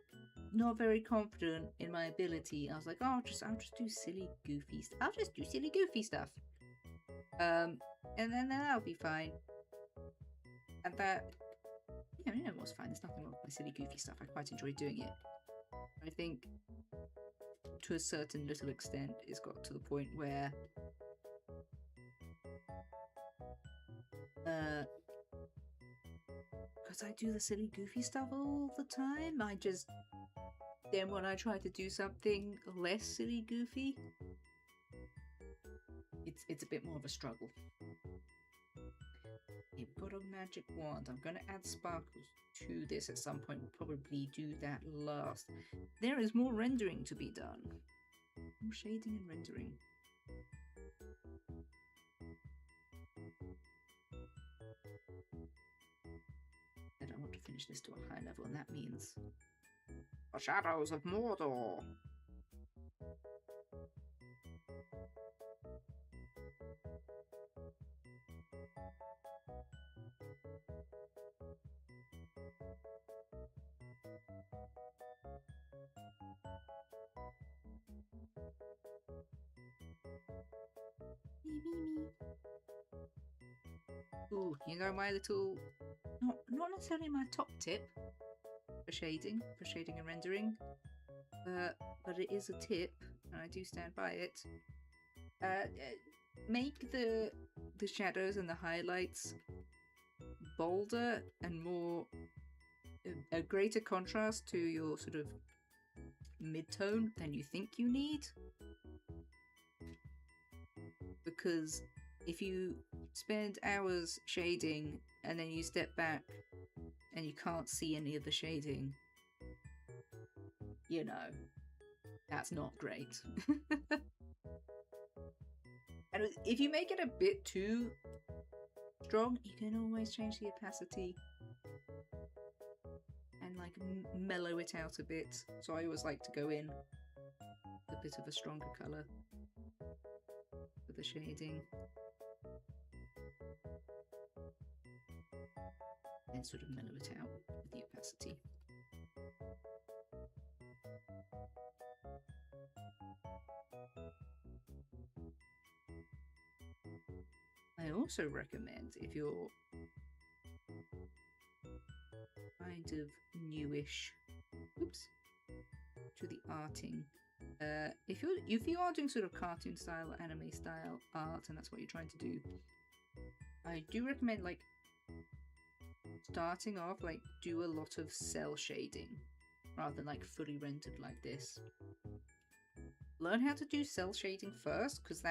not very confident in my ability. I was like, oh, I'll just do silly goofy stuff. I'll just do silly goofy stuff. And then that'll be fine. And that, it was fine. There's nothing wrong with my silly goofy stuff. I quite enjoy doing it. I think to a certain little extent it's got to the point where because I do the silly goofy stuff all the time, then when I try to do something less silly goofy, it's a bit more of a struggle. I've got a magic wand. I'm going to add sparkles to this at some point. We'll probably do that last. There is more rendering to be done. More shading and rendering. And I want to finish this to a high level, and that means the Shadows of Mordor. Ooh, you know my little, not necessarily my top tip for shading and rendering, but it is a tip, and I do stand by it. Make the shadows and the highlights bolder and more a greater contrast to your sort of mid-tone than you think you need, because if you spend hours shading and then you step back and you can't see any of the shading, that's not great. And if you make it a bit too strong, you can always change the opacity and like mellow it out a bit. So I always like to go in a bit of a stronger colour for the shading and sort of mellow it out with the opacity. I also recommend, if you're kind of newish, to the arting, if you are doing sort of cartoon style or anime style art, and that's what you're trying to do, I do recommend like starting off, like do a lot of cell shading rather than like fully rendered like this. Learn how to do cell shading first, because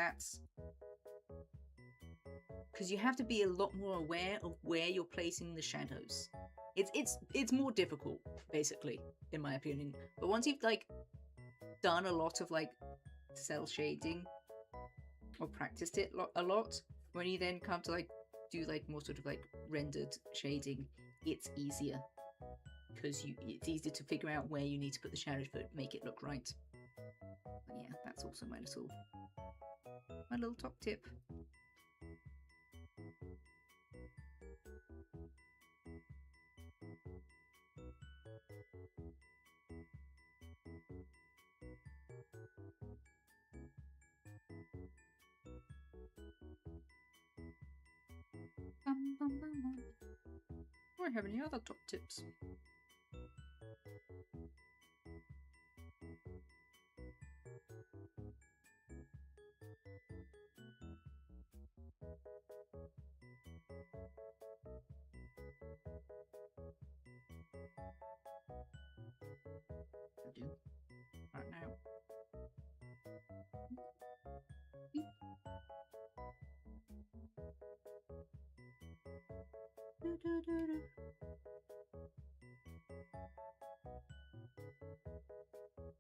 you have to be a lot more aware of where you're placing the shadows. It's more difficult, basically, in my opinion. But once you've like done a lot of like cell shading or practiced it a lot, when you then come to like do like more sort of like rendered shading, it's easier because it's easier to figure out where you need to put the shadows to make it look right. But yeah, that's also my little top tip. Do I have any other top tips? I do. Right now.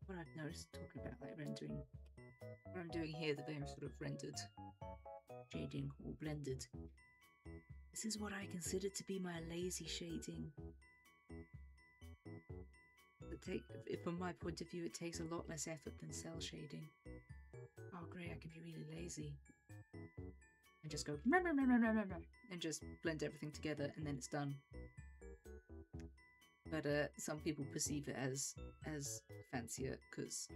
What I've noticed, talking about like rendering, what I'm doing here, the very sort of rendered shading or blended, this is what I consider to be my lazy shading. From my point of view, it takes a lot less effort than cell shading. Oh great, I can be really lazy and just go and just blend everything together and then it's done. But some people perceive it as fancier because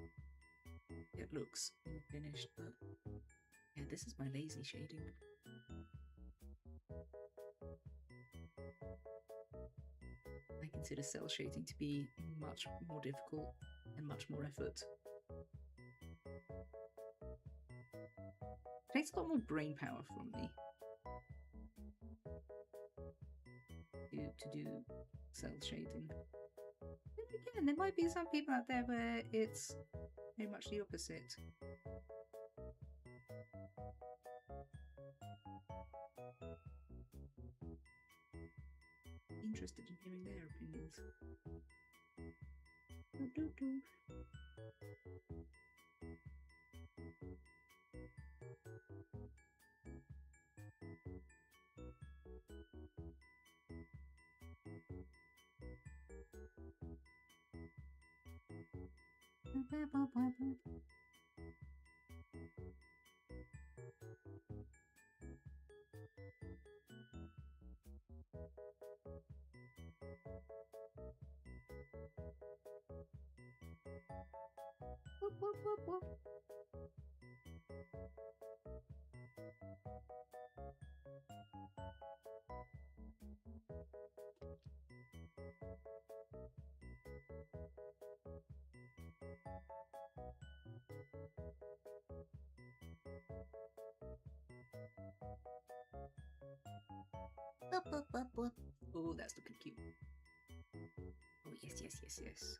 it looks more finished. But yeah, this is my lazy shading. I consider cell shading to be much more difficult and much more effort. It takes a lot more brain power from me to do cell shading. And again, there might be some people out there where it's very much the opposite. Interested in hearing their opinions. Oh, that's looking cute. Oh, yes, yes, yes, yes.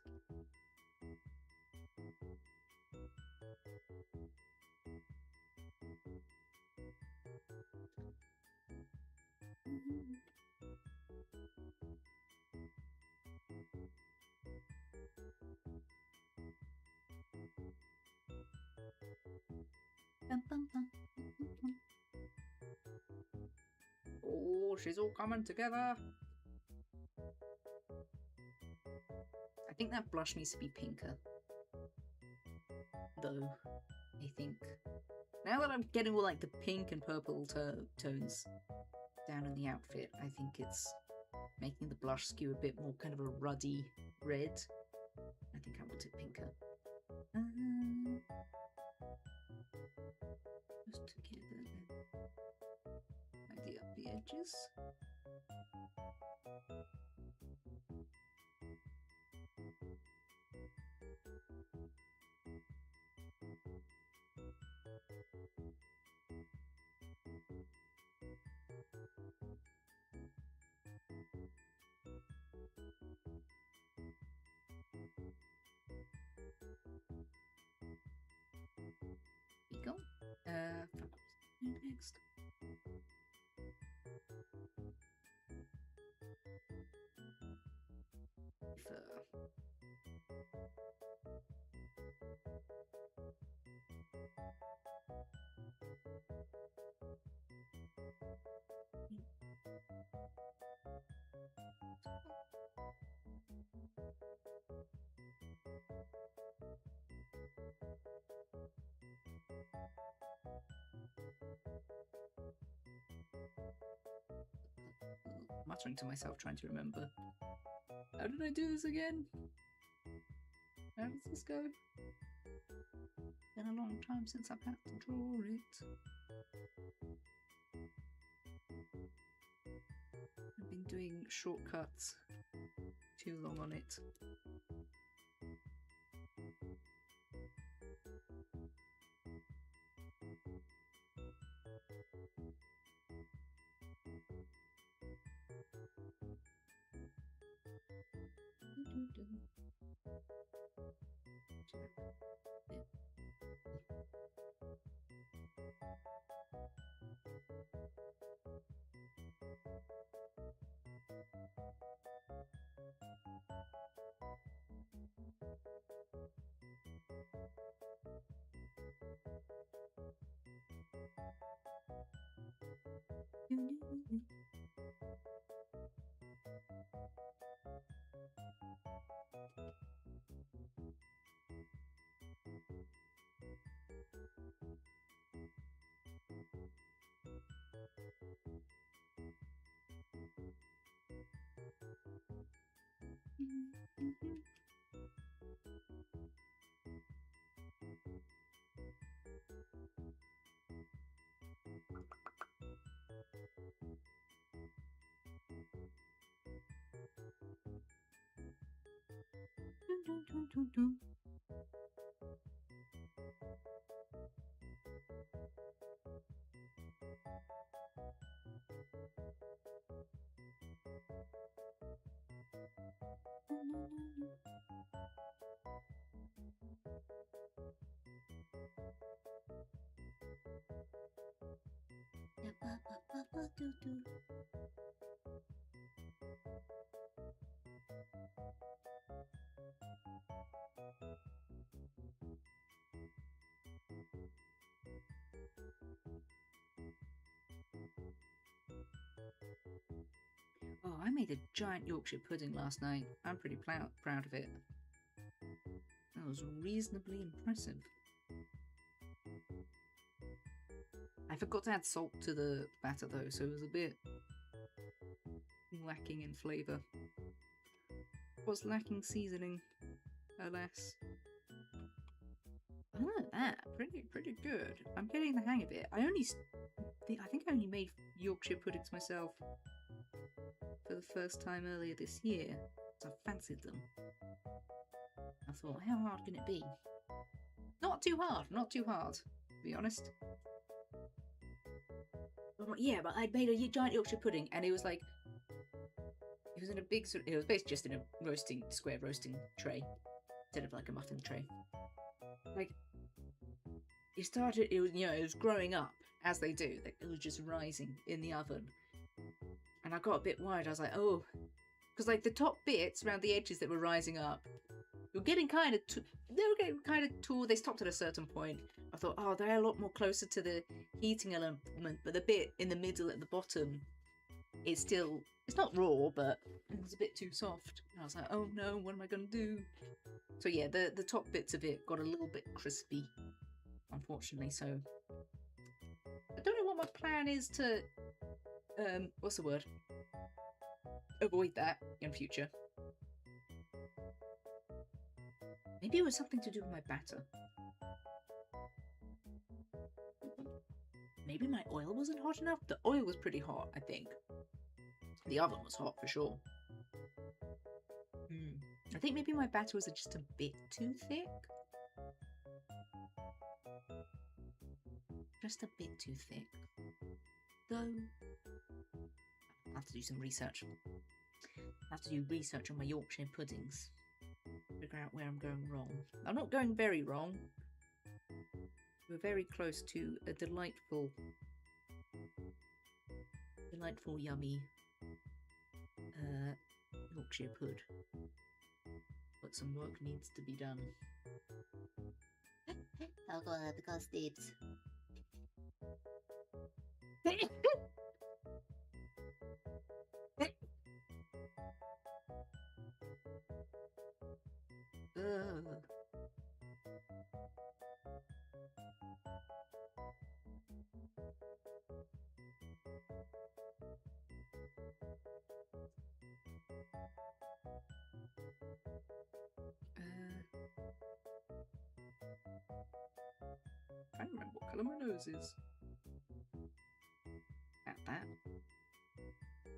Oh, she's all coming together. I think that blush needs to be pinker. Though, I think. Now that I'm getting all like the pink and purple tones down in the outfit, I think it's making the blush skew a bit more kind of a ruddy red. I think I want it pinker. Just together then. edges. There you go. Next. Muttering to myself, trying to remember. How did I do this again? How does this go? Been a long time since I've had to draw it. I've been doing shortcuts too long on it. Oh, I made a giant Yorkshire pudding last night. I'm pretty proud of it. That was reasonably impressive. I forgot to add salt to the batter though, so it was a bit lacking in flavour. Was lacking seasoning, alas. Other than that, pretty good. I'm getting the hang of it. I think I only made Yorkshire puddings myself for the first time earlier this year, so I fancied them. I thought, how hard can it be? Not too hard, to be honest. Yeah, but I'd made a giant Yorkshire pudding, and it was like, it was in a big sort. It was basically just in a square roasting tray instead of like a muffin tray. Like, it was growing up as they do. Like, it was just rising in the oven, and I got a bit worried. I was like, oh, because like the top bits around the edges that were rising up, they were getting kind of tall. They stopped at a certain point. I thought, oh, they're a lot more closer to the heating element, but the bit in the middle at the bottom, it's not raw, but it was a bit too soft. And I was like, oh no, what am I going to do? So yeah, the top bits of it got a little bit crispy, unfortunately. So I don't know what my plan is to, what's the word? Avoid that in future. Maybe it was something to do with my batter. Maybe my oil wasn't hot enough? The oil was pretty hot, I think. The oven was hot for sure. I think maybe my batter was just a bit too thick. Just a bit too thick. Though, I'll have to do some research. I have to do research on my Yorkshire puddings. Figure out where I'm going wrong. I'm not going very wrong. We're very close to a delightful, yummy Yorkshire pud. But some work needs to be done. I'll go ahead because it's... I don't remember what colour my nose is. At that. Might be a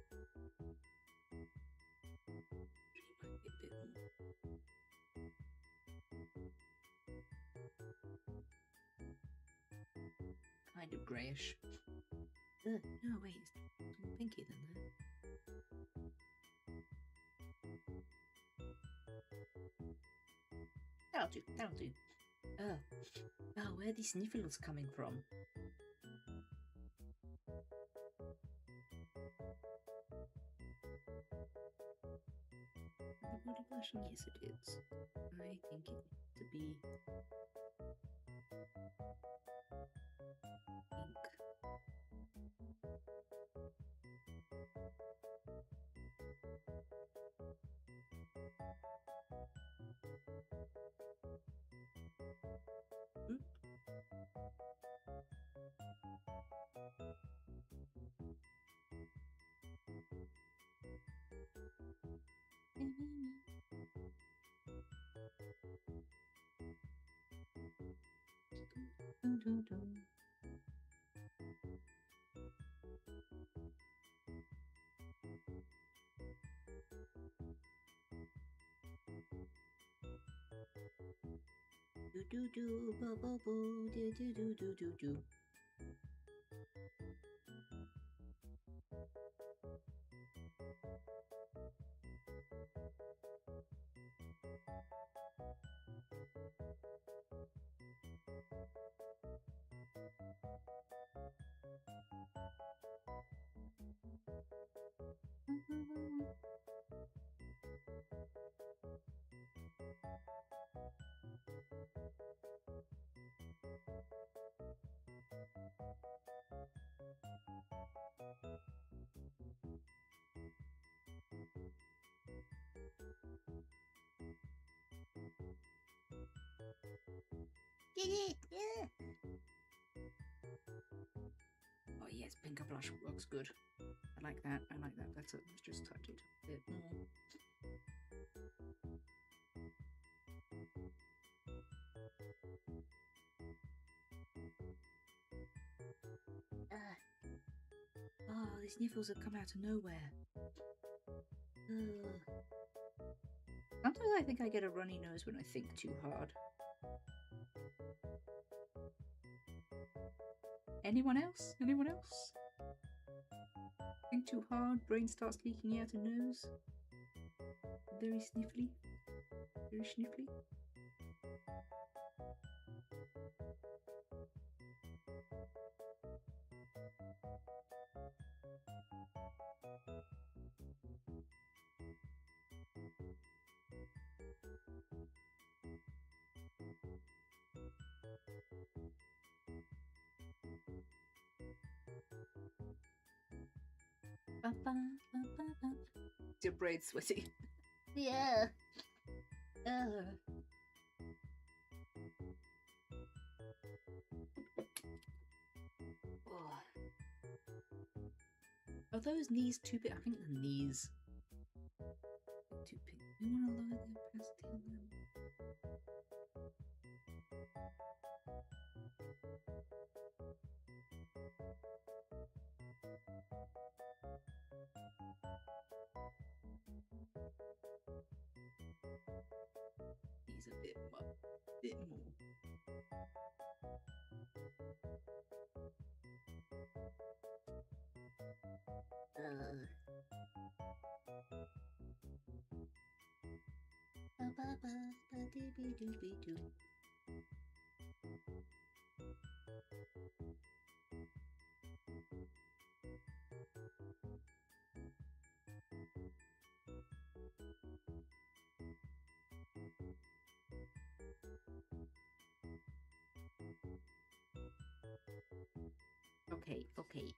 bit more. Kind of greyish. No, wait, it's more pinky than that. That'll do, that'll do. Oh, where are these sniffles coming from? The body blushing? Yes, it is. I think it needs to be pink. Oop. Do do do bo bo boo do do do do do do. Did it! Yeah. Oh yes, pinker blush works good. I like that. I like that better. Let's just touch it a bit more. Oh, these sniffles have come out of nowhere. Sometimes I think I get a runny nose when I think too hard. Anyone else? Anyone else? Think too hard, brain starts leaking out a nose. Very sniffly. Very sniffly. Is your braid sweaty? Yeah. Oh. Are those knees too big? I think the knees are too big. We want to lower the opacity on them. bit more.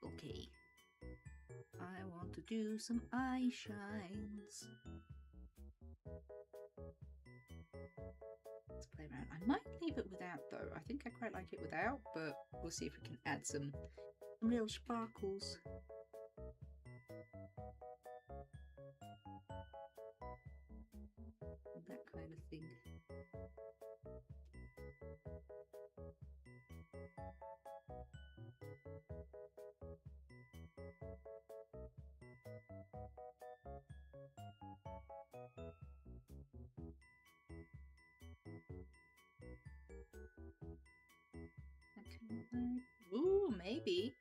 Okay. I want to do some eye shines. Let's play around. I might leave it without though. I think I quite like it without, but we'll see if we can add some little sparkles. That kind of thing. Ooh, maybe.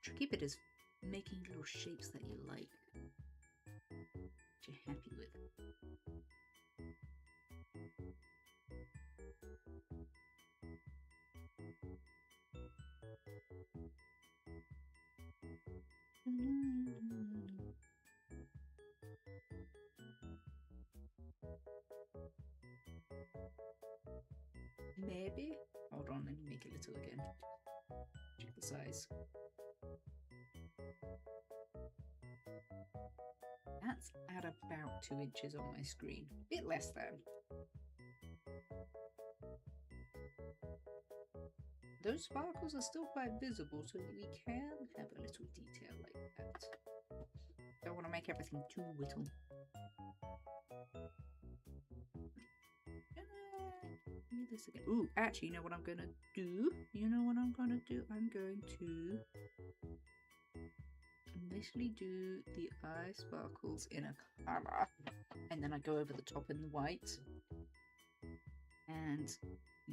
Tricky bit is making little shapes that you like, that you're happy with. Maybe. Hold on, let me make it little again. Check the size. That's at about 2 inches on my screen. A bit less than. Those sparkles are still quite visible, so we can have a little detail like that. Don't want to make everything too little. This again. Ooh, actually, you know what I'm gonna do? I'm going to initially do the eye sparkles in a colour, and then I go over the top in the white. And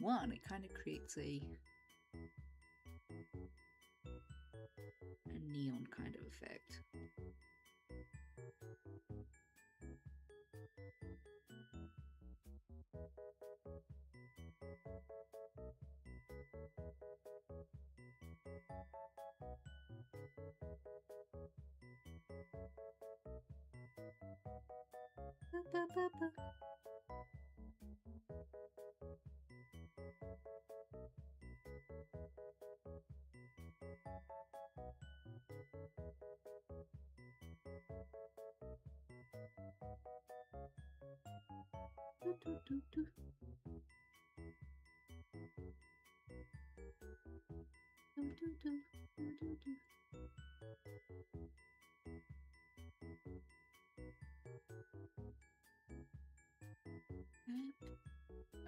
one, it kind of creates a neon kind of effect.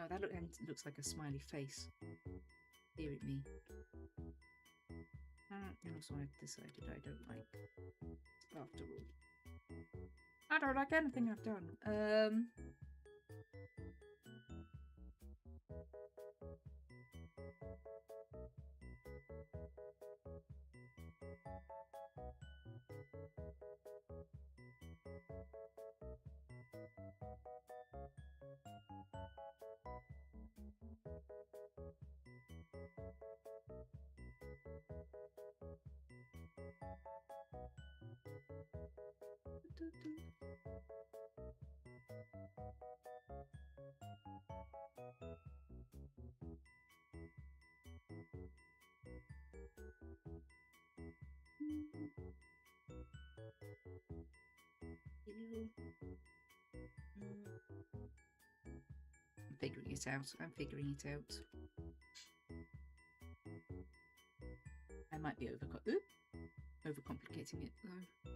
Oh, that looks like a smiley face. Dear it me. Also, I've decided I don't like after all. I don't like anything I've done. I'm figuring it out. I might be overcomplicating it though.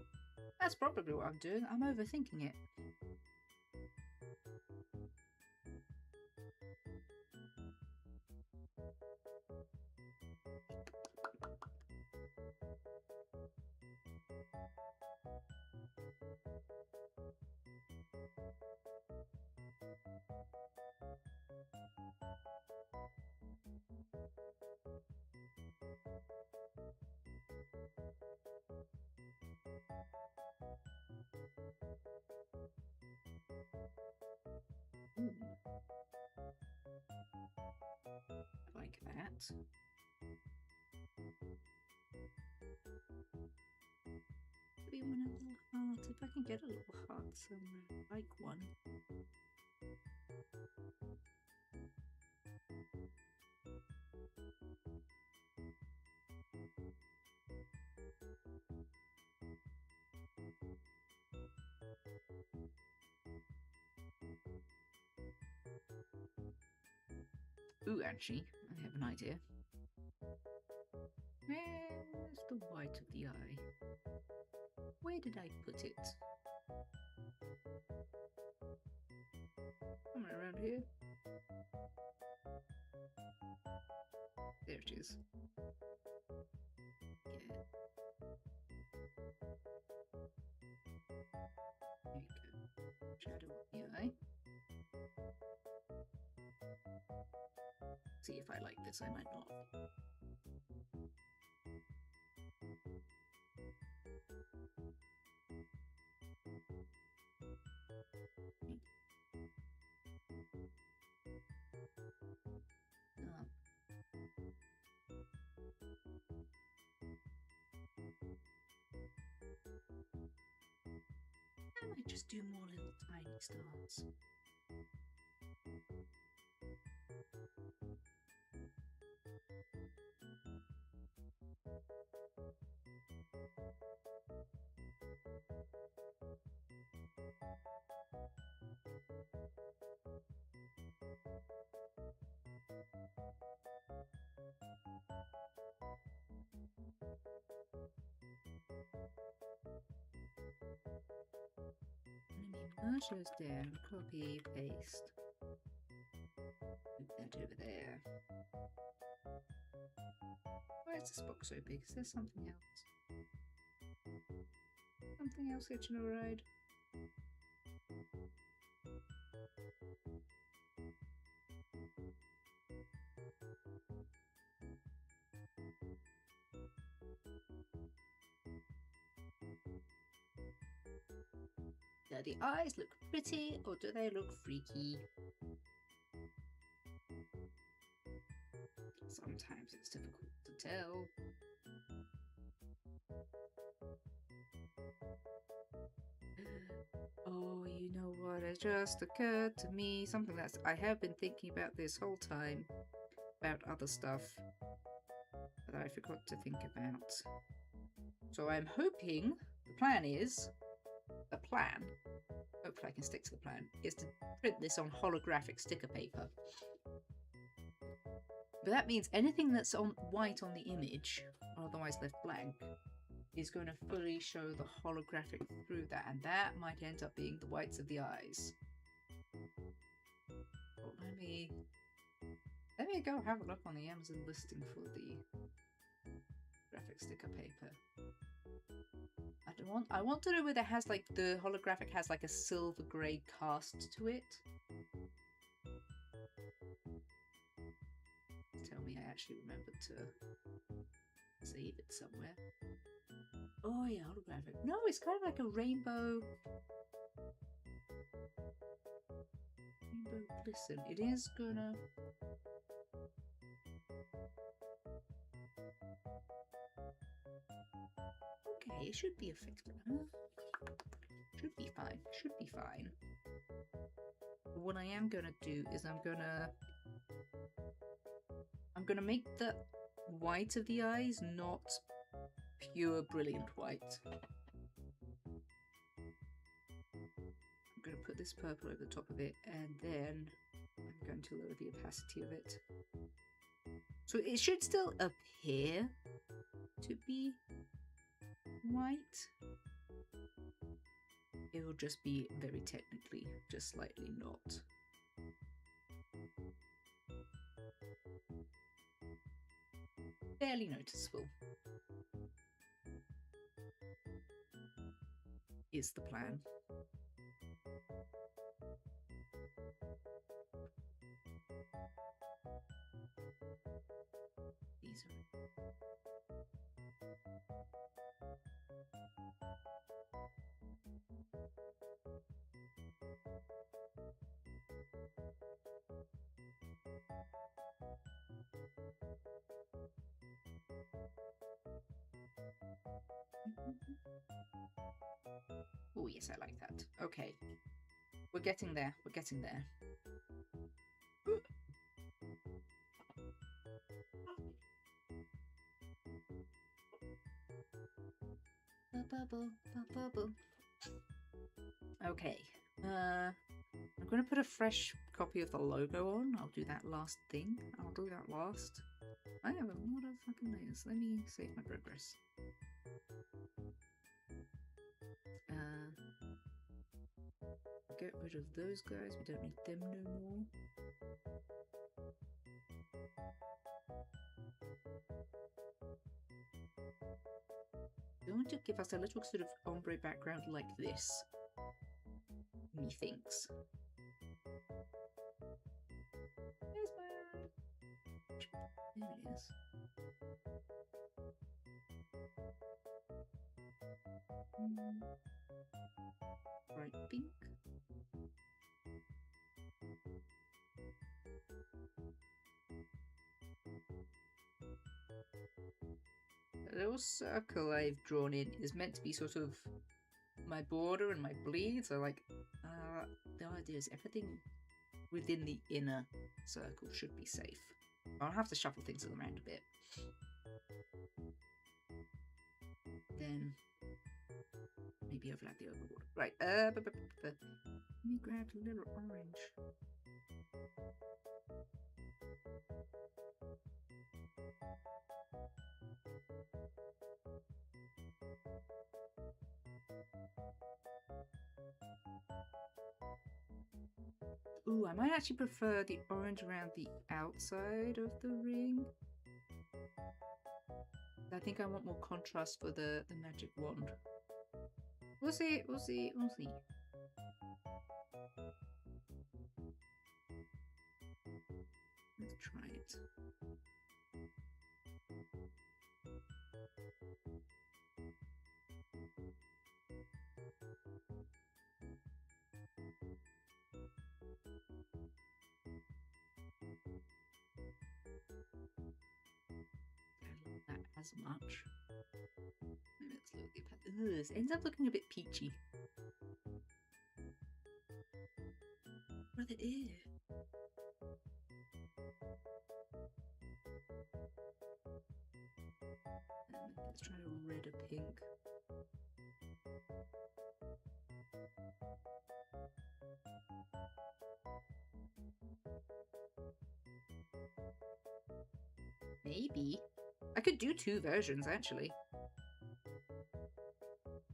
That's probably what I'm doing. I'm overthinking it. that. Maybe one a little heart. If I can get a little heart somewhere, like one. Ooh, actually, I have an idea. Where's the white of the eye? Where did I put it? Somewhere around here. There it is. Yeah. There you go. Shadow of the eye. See if I like this, I might not. I might just do more little tiny stars. Merge those down, copy, paste. Move that over there. Why is this box so big? Is there something else? Something else hitching a ride? Do the eyes look pretty or do they look freaky? Sometimes it's difficult to tell. Oh, you know what? It just occurred to me something that I have been thinking about this whole time about other stuff that I forgot to think about. So I'm hoping the plan, hopefully I can stick to the plan, is to print this on holographic sticker paper. But that means anything that's on white on the image, or otherwise left blank, is going to fully show the holographic through that, and that might end up being the whites of the eyes. Well, let me go have a look on the Amazon listing for the graphic sticker paper. I want to know whether it has like the holographic has like a silver grey cast to it. Tell me I actually remembered to save it somewhere. Oh yeah, holographic. No, it's kind of like a rainbow glisten. It is gonna. Okay, it should be effective. Should be fine. Should be fine. What I am gonna do is I'm gonna make the white of the eyes not pure brilliant white. I'm going to put this purple over the top of it, and then I'm going to lower the opacity of it. So it should still appear to be white. It will just be very technically, just slightly not. Barely noticeable. Is the plan. These are... Oh, yes, I like that. Okay. We're getting there. We're getting there. Okay. I'm going to put a fresh copy of the logo on. I'll do that last thing. I'll do that last. I have a lot of fucking layers. Let me save my progress. Get rid of those guys. We don't need them no more. Going to give us a little sort of ombre background like this. Methinks. There's my... There it is. Bright pink. The little circle I've drawn in is meant to be sort of my border and my bleeds. So like, the idea is everything within the inner circle should be safe. I'll have to shuffle things around a bit. Then maybe overlap the overboard. Right, let me grab a little orange. Ooh, I might actually prefer the orange around the outside of the ring. I think I want more contrast for the magic wand. We'll see, we'll see, we'll see. Let's try it. Not as much. Maybe it's a little bit. This ends up looking a bit peachy. What it is? Let's try a red or pink. Maybe. I could do two versions, actually.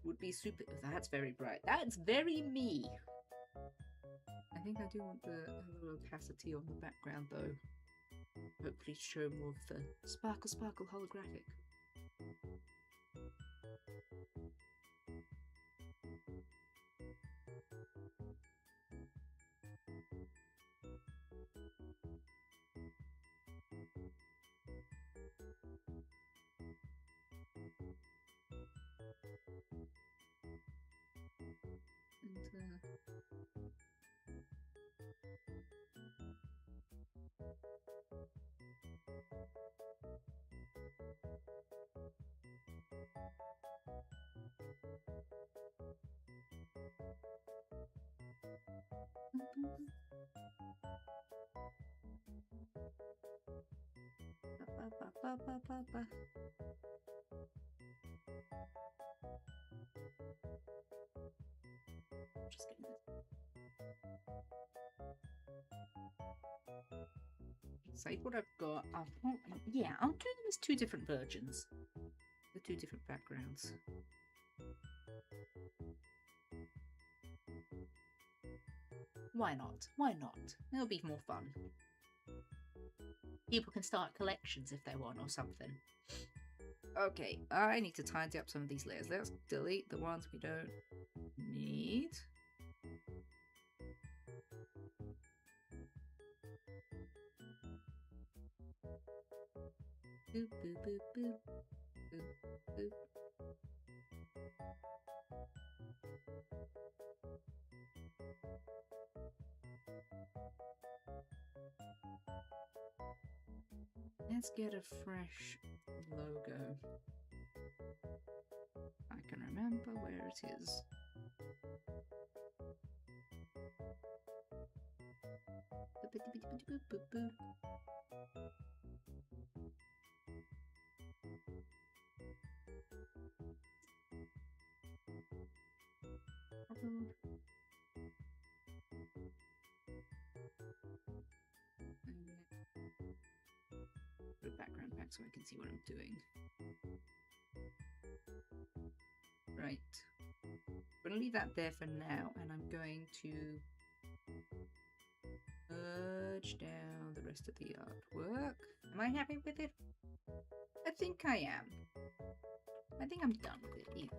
Would be super... That's very bright. That's very me. I think I do want the little opacity on the background, though. Hopefully show more of the sparkle, sparkle holographic. Just getting this. Save what I've got. Yeah, I'll do them as two different versions. The two different backgrounds. Why not? Why not? It'll be more fun. People can start collections if they want or something. Okay, I need to tidy up some of these layers. Let's delete the ones we don't need. Boop, boop, boop, boop. Boop, boop. Let's get a fresh logo. I remember where it is. Put a background back so I can see what I'm doing. Right. I'm going to leave that there for now, and I'm going to merge down the rest of the artwork. Am I happy with it? I think I am. I think I'm done with it.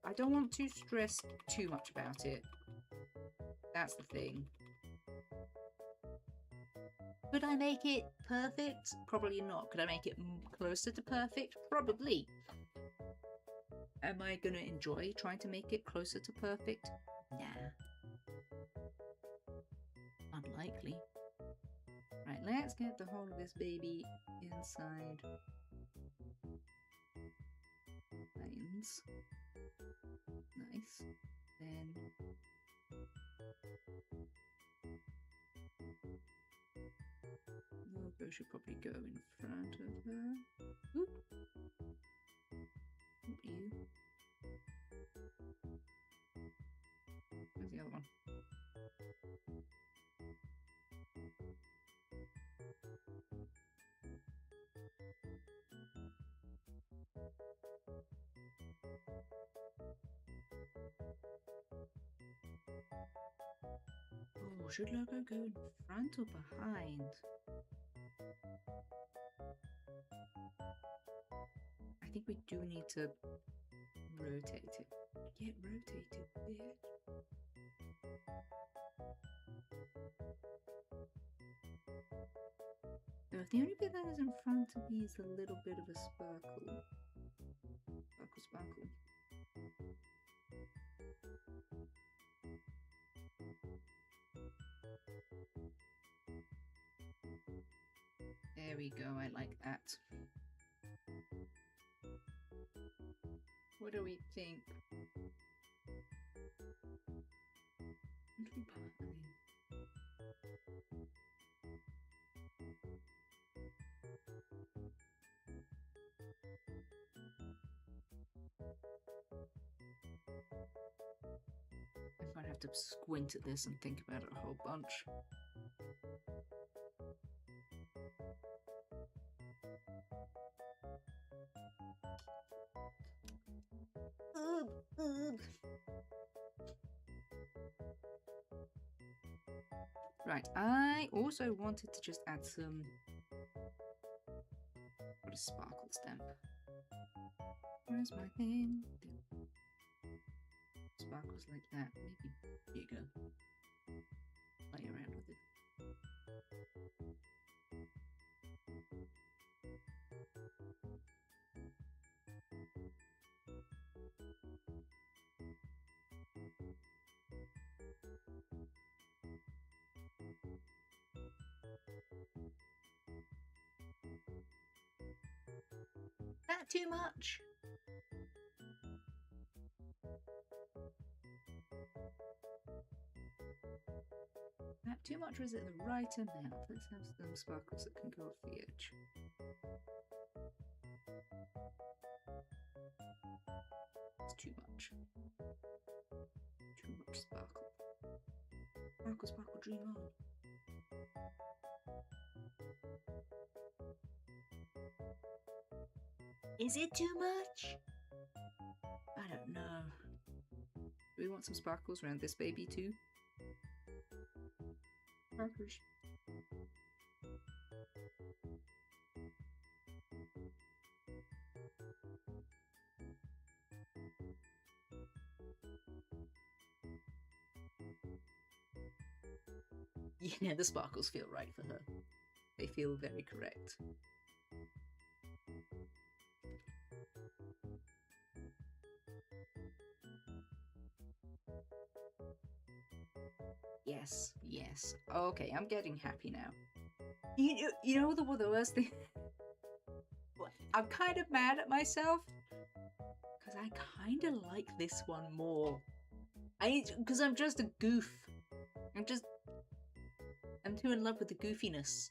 I don't want to stress too much about it. That's the thing. Could I make it perfect? Probably not. Could I make it closer to perfect? Probably. Am I going to enjoy trying to make it closer to perfect? Nah. Unlikely. Right, let's get the whole of this baby inside lines. Nice. Then the logo should probably go in front of her. Oop. Not you. Where's the other one? Oh, should logo go in front or behind? I think we do need to rotate it. Get rotated, bitch. No, the only bit that is in front of me is a little bit of a sparkle. Sparkle, sparkle. There we go, I like that. What do we think? I might have to squint at this and think about it a whole bunch. Right, I also wanted to just add some... What a sparkle stamp. Where's my thing? Sparkles like that, maybe bigger. Play around with it. That too much? That too much, or is it the right amount? Let's have some sparkles that can go off the edge. It's too much. Too much sparkle. Sparkle, sparkle, dream on. Is it too much? I don't know. Do we want some sparkles around this baby too? Sparkles. Yeah, the sparkles feel right for her. They feel very correct. Yes, yes. Okay, I'm getting happy now. You know the worst thing? I'm kind of mad at myself because Because I kind of like this one more. Because I'm just a goof. I'm too in love with the goofiness.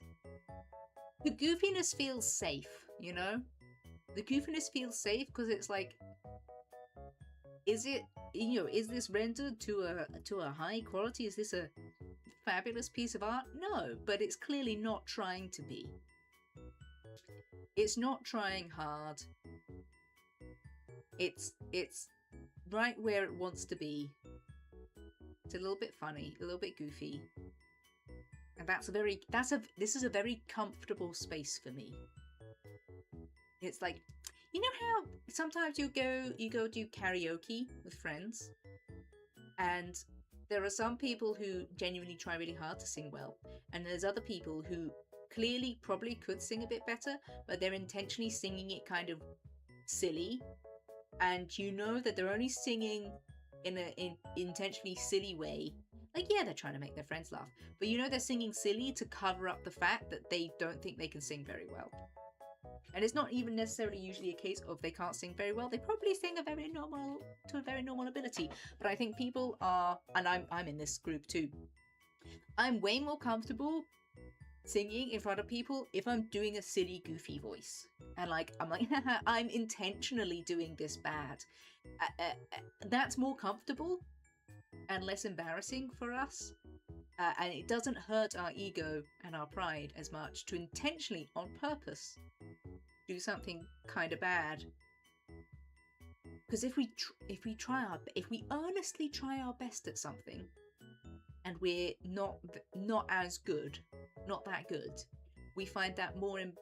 The goofiness feels safe, you know? The goofiness feels safe because it's like, is it, is this rendered to a high quality? Is this a fabulous piece of art? No, but it's clearly not trying to be. It's not trying hard. It's right where it wants to be. It's a little bit funny, a little bit goofy. And this is a very comfortable space for me. It's like, you know how sometimes you go do karaoke with friends, and there are some people who genuinely try really hard to sing well, and there's other people who clearly probably could sing a bit better, but they're intentionally singing it kind of silly, and you know that they're only singing in an intentionally silly way. Like, yeah, they're trying to make their friends laugh, but you know they're singing silly to cover up the fact that they don't think they can sing very well. And it's not even necessarily usually a case of they can't sing very well. They probably sing to a very normal ability. But I think people are, and I'm in this group too, I'm way more comfortable singing in front of people if I'm doing a silly, goofy voice. And I'm like, I'm intentionally doing this bad. That's more comfortable and less embarrassing for us. And it doesn't hurt our ego and our pride as much to intentionally, on purpose, do something kind of bad. Because if we earnestly try our best at something, and we're not as good, not that good, we find that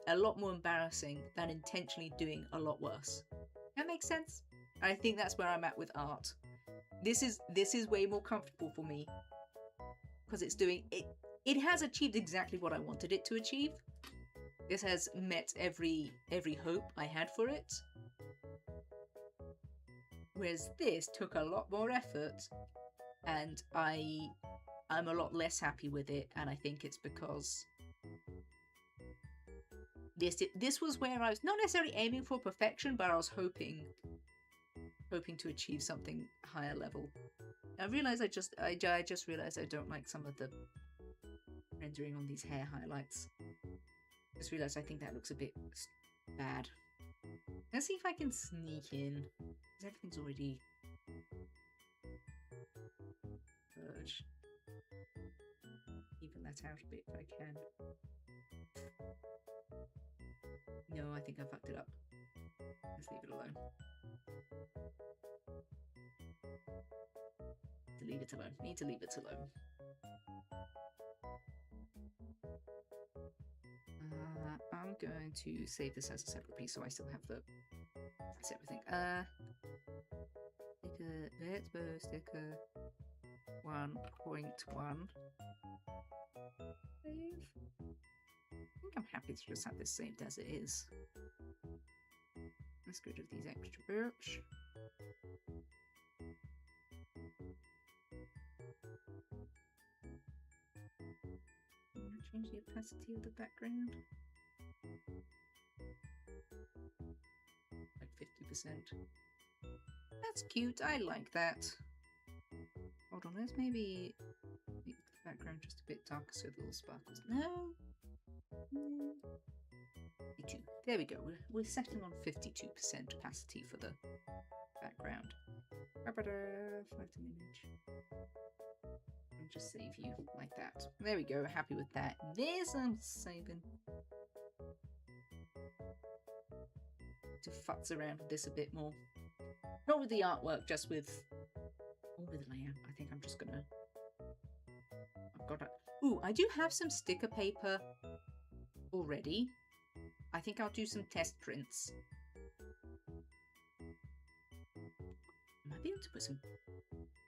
a lot more embarrassing than intentionally doing a lot worse. That makes sense? And I think that's where I'm at with art. This is way more comfortable for me because it's doing it. It has achieved exactly what I wanted it to achieve. This has met every hope I had for it. Whereas this took a lot more effort, and I'm a lot less happy with it, and I think it's because this was where I was not necessarily aiming for perfection, but I was hoping to achieve something higher level. I realized I just realized I don't like some of the rendering on these hair highlights. Just realized I think that looks a bit bad. Let's see if I can sneak in, because everything's already purged. Even that out a bit if I can. No, I think I fucked it up. Let's leave it alone. Need to leave it alone. I'm going to save this as a separate piece so I still have that's everything. Vexpo sticker 1.1. Save. I think I'm happy to just have this saved as it is. Let's get rid of these extra birch. Change the opacity of the background. Like 50%. That's cute, I like that. Hold on, let's maybe make the background just a bit darker so the little sparkles. No. 52. There we go. We're setting on 52% opacity for the background. Select an image. And just save you like that. There we go. Happy with that. There's I'm saving. To futz around with this a bit more. Not with the artwork, just with the layout. I think I'm just gonna. I've got a. Ooh, I do have some sticker paper already. I think I'll do some test prints. I might be able to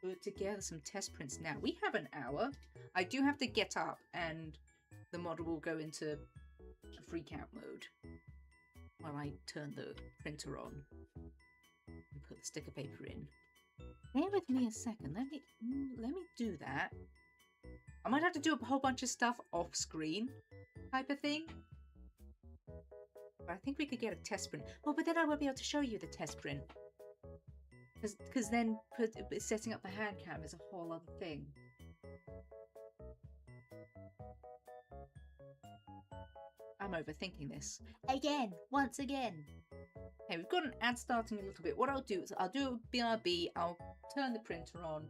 put together some test prints now. We have an hour. I do have to get up and the model will go into freak out mode while I turn the printer on and put the sticker paper in. Bear with me a second. Let me do that. I might have to do a whole bunch of stuff off screen type of thing. But I think we could get a test print. Well, but then I won't be able to show you the test print. Because then setting up the hand cam is a whole other thing. I'm overthinking this. Again, once again. Okay, we've got an ad starting a little bit. What I'll do is I'll do a BRB, I'll turn the printer on.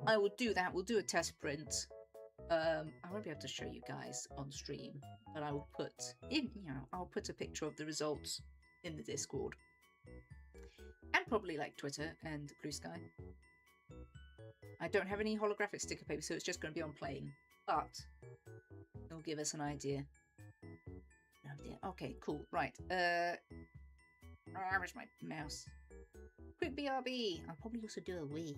I will do that, we'll do a test print. I won't be able to show you guys on stream, but I will put I'll put a picture of the results in the Discord. And probably like Twitter and Blue Sky. I don't have any holographic sticker paper, so it's just going to be on plain. But it'll give us an idea. Okay, cool. Right. Where's my mouse? Quick BRB. I'll probably also do a Wii.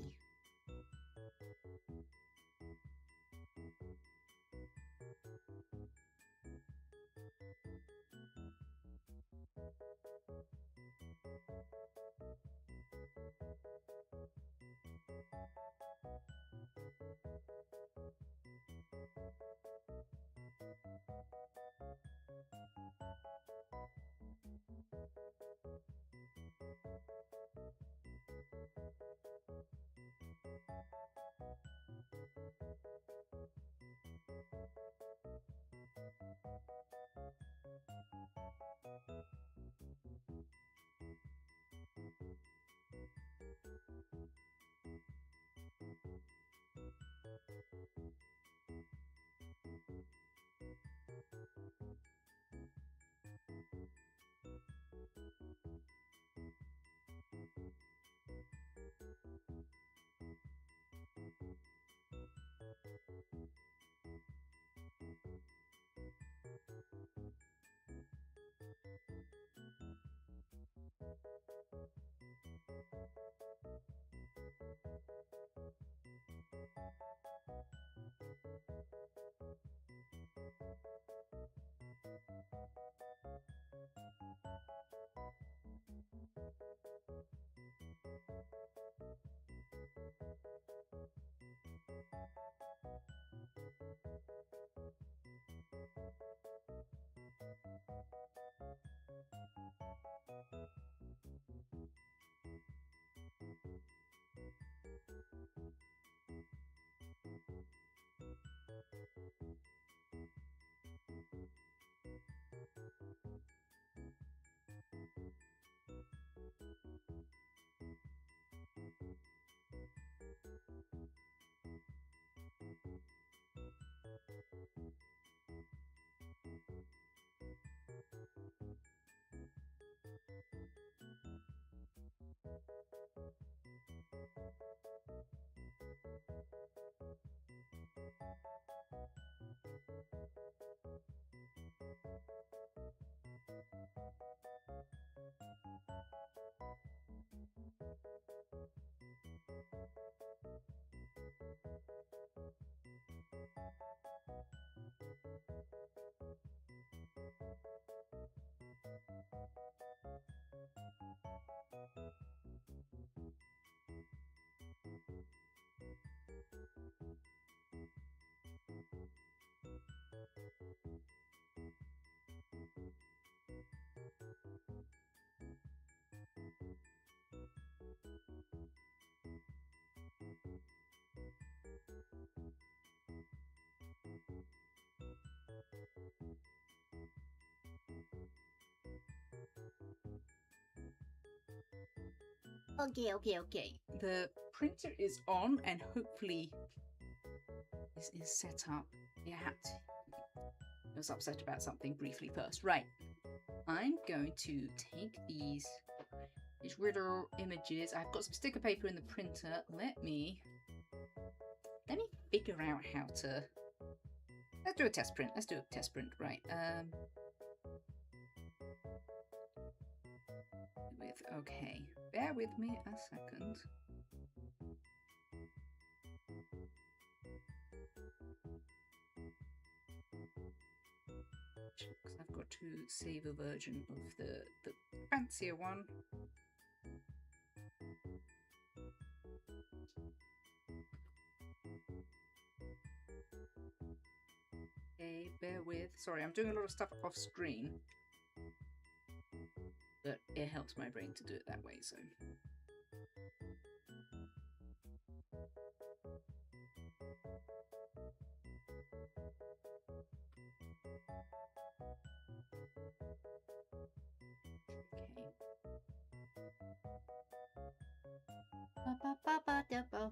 Okay. The printer is on and hopefully this is set up. I was upset about something briefly first. Right. I'm going to take these Ritter images. I've got some sticker paper in the printer. Let me figure out how to. Let's do a test print. Right. Okay. Bear with me a second. Because I've got to save a version of the fancier one. Okay, bear with. Sorry, I'm doing a lot of stuff off screen. But it helps my brain to do it that way, so. Ba-ba-ba-ba-da-bo.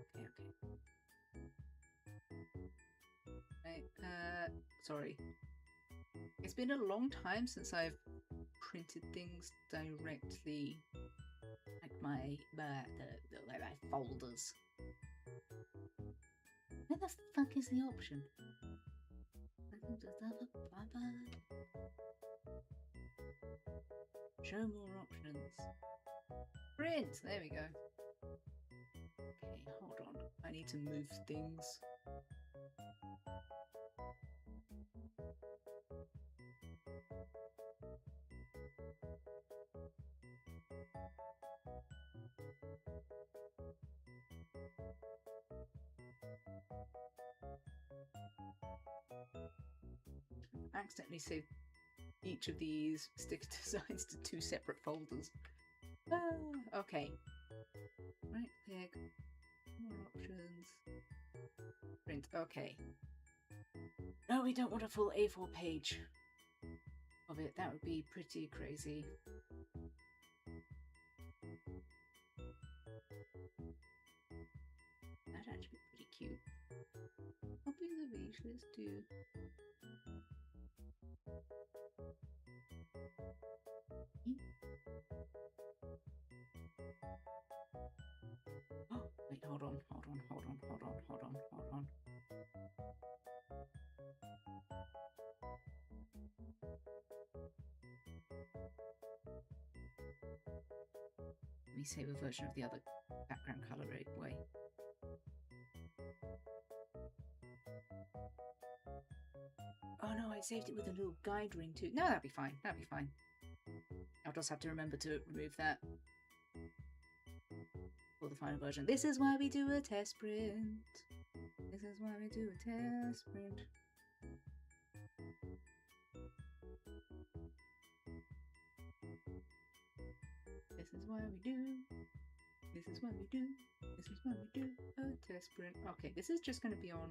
Okay, okay. Right, sorry. It's been a long time since I've printed things directly, like my folders. Where the fuck is the option? Show more options. Print! There we go. Okay, hold on. I need to move things. I accidentally saved each of these sticker designs to 2 separate folders. Okay. Right click. More options. Print. Okay. No, we don't want a full A4 page of it. That would be pretty crazy. That'd actually be pretty cute. Copy the beach, let's do. Oh, wait, hold on. Let me save a version of the other background color way. Oh no, I saved it with a little guide ring too. No, that'd be fine. I'll just have to remember to remove that for the final version. This is why we do a test print. This is why we do a test print. This is why we do. This is why we do. This is why we do a test print. Okay, this is just going to be on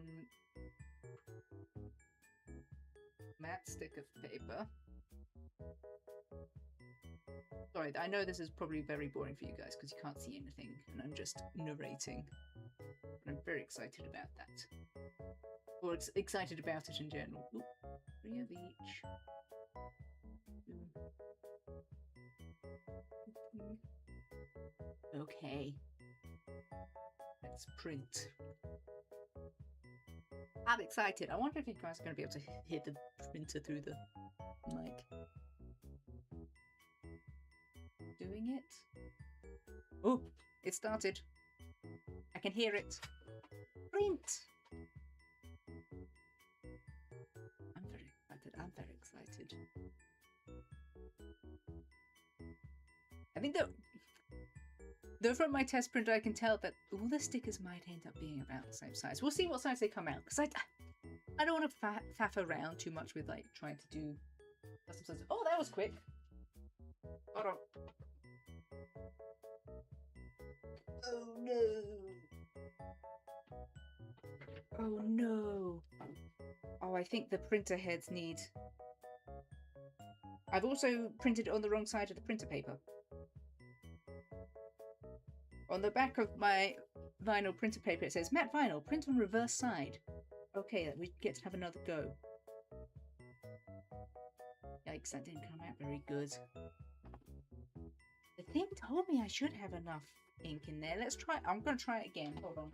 matte stick of paper. Sorry, I know this is probably very boring for you guys because you can't see anything and I'm just narrating. But I'm very excited about that. Or excited about it in general. Ooh, 3 of each. Okay. Let's print. I'm excited. I wonder if you guys are going to be able to hear the printer through the mic. Doing it. Oh, it started. I can hear it. Print! I'm very excited. I think that though from my test printer I can tell that all the stickers might end up being about the same size. We'll see what size they come out because I don't want to faff around too much with like trying to do custom sizes. Oh, that was quick. Hold on. Oh no. Oh no. Oh, I think the printer heads need... I've also printed it on the wrong side of the printer paper. On the back of my vinyl printer paper it says matte vinyl, print on reverse side. Okay, we get to have another go. Yikes, that didn't come out very good. The thing told me I should have enough ink in there. Let's try. I'm going to try it again. Hold on.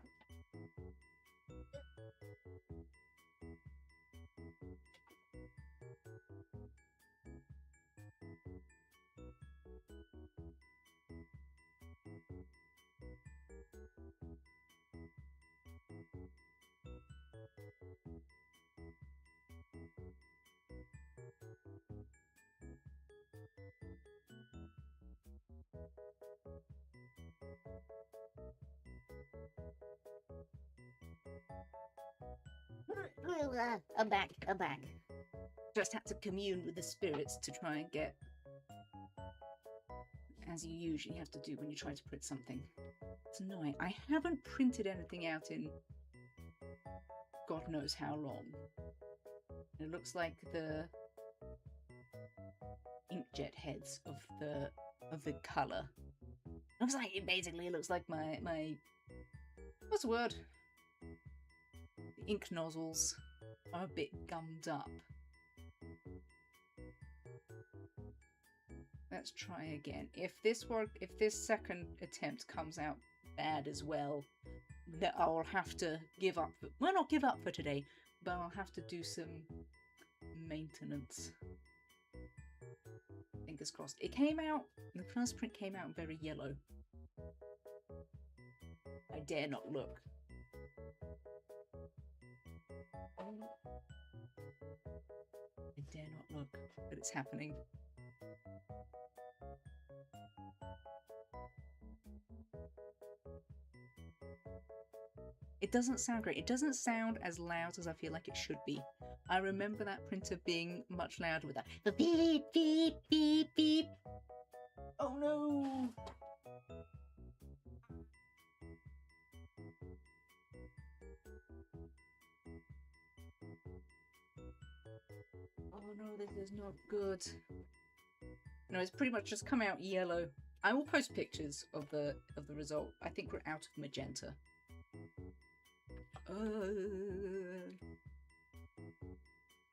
I'm back. I'm back. Just had to commune with the spirits to try and get, as you usually have to do when you try to print something. It's annoying. I haven't printed anything out in God knows how long. It looks like the inkjet heads of the color. Looks like it basically looks like my what's the word? The ink nozzles are a bit gummed up. Let's try again. If this second attempt comes out bad as well, that I'll have to give up. Well, not give up for today, but I'll have to do some maintenance. Fingers crossed. It came out, the first print came out very yellow. I dare not look. I dare not look, but it's happening. It doesn't sound great. It doesn't sound as loud as I feel like it should be. I remember that printer being much louder with that beep, beep, beep, beep. Oh no! Oh no, this is not good. No, it's pretty much just come out yellow. I will post pictures of the result. I think we're out of magenta.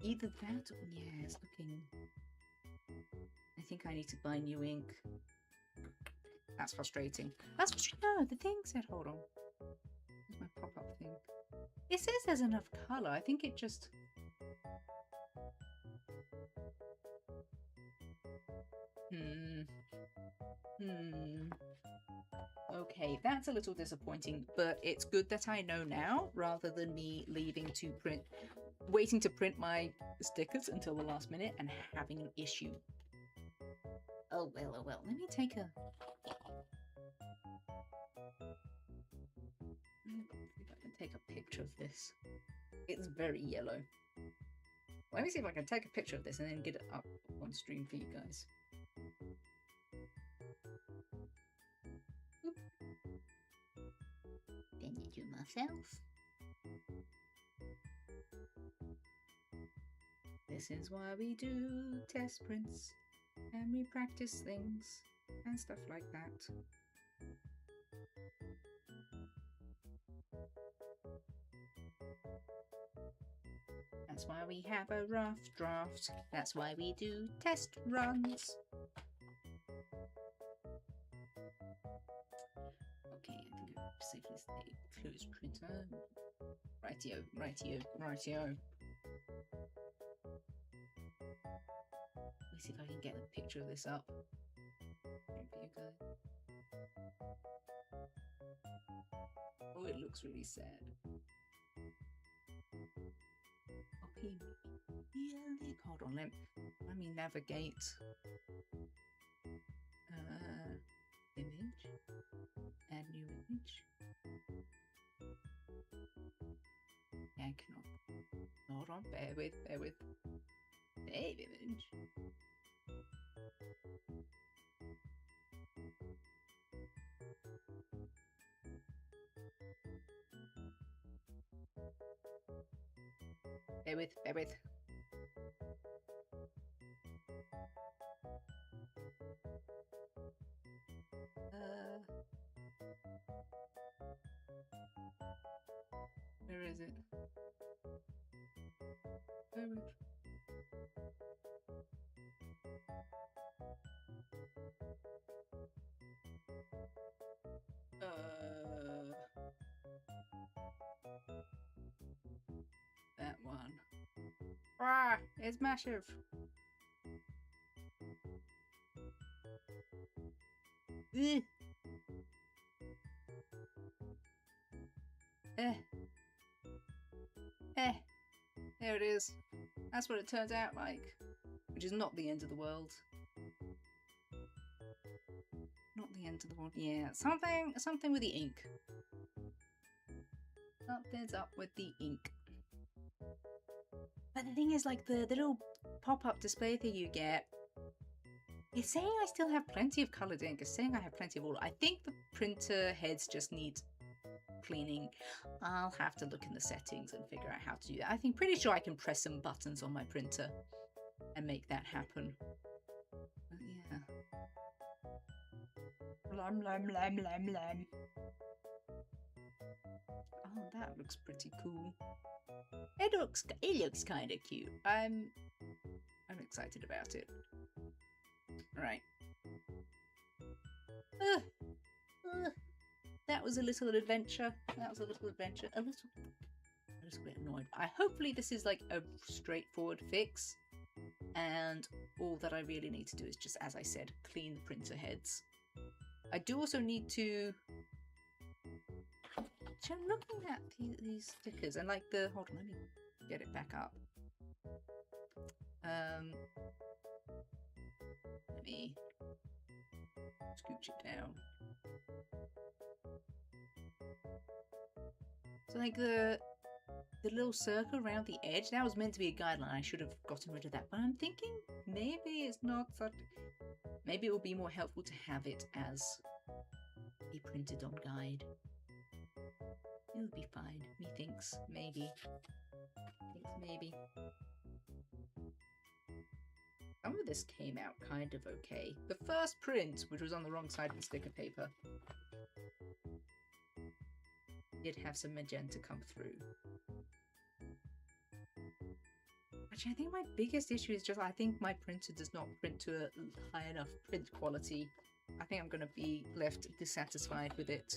Either that or yeah, it's looking. I think I need to buy new ink. That's frustrating. That's frustrating. No, the thing said, hold on. Where's my pop-up thing? It says there's enough colour. I think it just. Okay, that's a little disappointing, but it's good that I know now, rather than me waiting to print my stickers until the last minute and having an issue. Oh well, oh well. Let me take a... see if I can take a picture of this. It's very yellow. Let me see if I can take a picture of this and then get it up on stream for you guys. Then you do myself. This is why we do test prints and we practice things and stuff like that. That's why we have a rough draft. That's why we do test runs. Okay, I think I'll safely say close printer. Rightio, rightio, rightio. Let me see if I can get a picture of this up for you guys. Oh, it looks really sad. Okay, yeah, hold on, let me navigate. Image, add new image. Yeah, I cannot. Hold on, bear with. Save image. Bear with. Where is it? That one. Ah, it's massive. There it is. That's what it turns out like. Which is not the end of the world. Not the end of the world. Yeah, something with the ink. Something's up with the ink. But the thing is, like, the little pop-up display thing you get, it's saying I still have plenty of colored ink. It's saying I have plenty of all. I think the printer heads just need cleaning. I'll have to look in the settings and figure out how to do that. I think pretty sure I can press some buttons on my printer and make that happen. But yeah. Lam lam lam lam lam. Oh, that looks pretty cool. It looks kind of cute. I'm excited about it. Right. That was a little adventure. I was a little bit annoyed. Hopefully this is like a straightforward fix, and all that I really need to do is just, as I said, clean the printer heads. I do also need to. So I'm looking at these stickers and like the. Hold on, let me get it back up. Let me scooch it down. So like the little circle around the edge, that was meant to be a guideline. I should have gotten rid of that. But I'm thinking maybe it's not such. Maybe it will be more helpful to have it as a printed on guide. It would be fine. Methinks maybe. Maybe. Some of this came out kind of okay. The first print, which was on the wrong side of the sticker paper, did have some magenta come through. Actually, I think my biggest issue is just I think my printer does not print to a high enough print quality. I think I'm going to be left dissatisfied with it.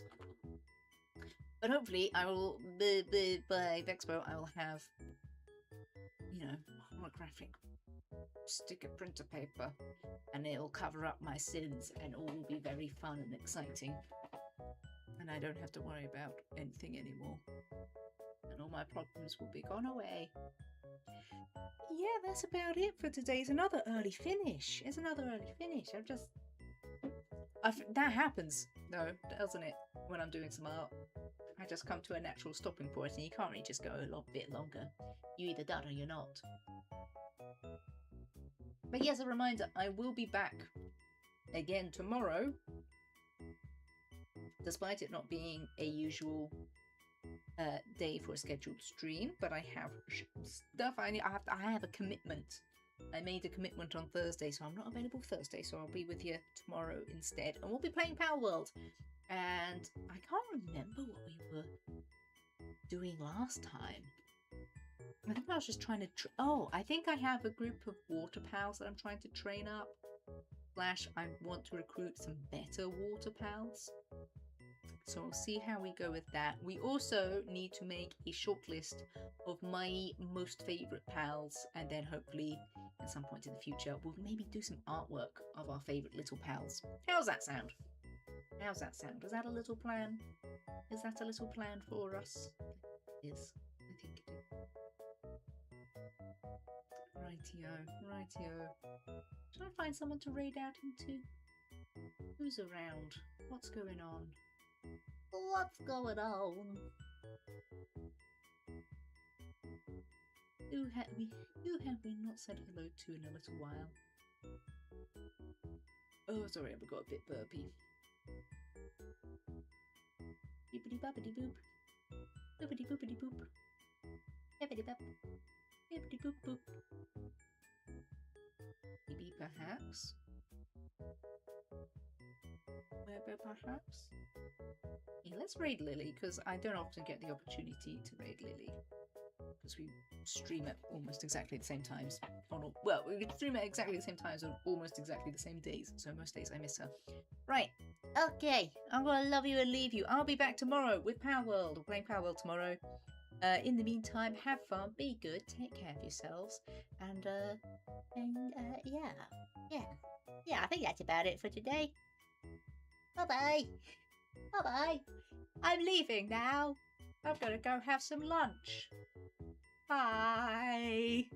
But hopefully, I will, by Vexpo, I will have, you know, holographic sticker printer paper, and it'll cover up my sins, and all will be very fun and exciting. And I don't have to worry about anything anymore. And all my problems will be gone away. Yeah, that's about it for today. It's another early finish. That happens, though, doesn't it? When I'm doing some art, I just come to a natural stopping point, and you can't really just go a bit longer. You're either done or you're not. But yes, a reminder, I will be back again tomorrow, despite it not being a usual day for a scheduled stream. But I have stuff I have a commitment. I made a commitment on Thursday, so I'm not available Thursday, so I'll be with you tomorrow instead. And we'll be playing Power World. And I can't remember what we were doing last time. I think I was just trying to... I think I have a group of water pals that I'm trying to train up. / I want to recruit some better water pals. So we'll see how we go with that. We also need to make a shortlist of my most favourite pals, and then hopefully at some point in the future we'll maybe do some artwork of our favourite little pals. How's that sound? Is that a little plan? Is that a little plan for us? It is. I think it is. Rightio. Should I find someone to raid out into? Who's around? What's going on? Who have we not said hello to in a little while? Oh, sorry, I got a bit burpy. Bippity boppity boop. Boopity boopity boop. Bippity bop. Bippity boop boop. Maybe perhaps? Maybe perhaps? Yeah, let's raid Lily, because I don't often get the opportunity to raid Lily. Because we stream at almost exactly the same times. Well, we stream at exactly the same times on almost exactly the same days, so most days I miss her. Right, okay, I'm gonna love you and leave you. I'll be back tomorrow with Power World. We're playing Power World tomorrow. In the meantime, have fun, be good, take care of yourselves, and yeah, I think that's about it for today. Bye-bye. I'm leaving now. I'm gonna go have some lunch. Bye.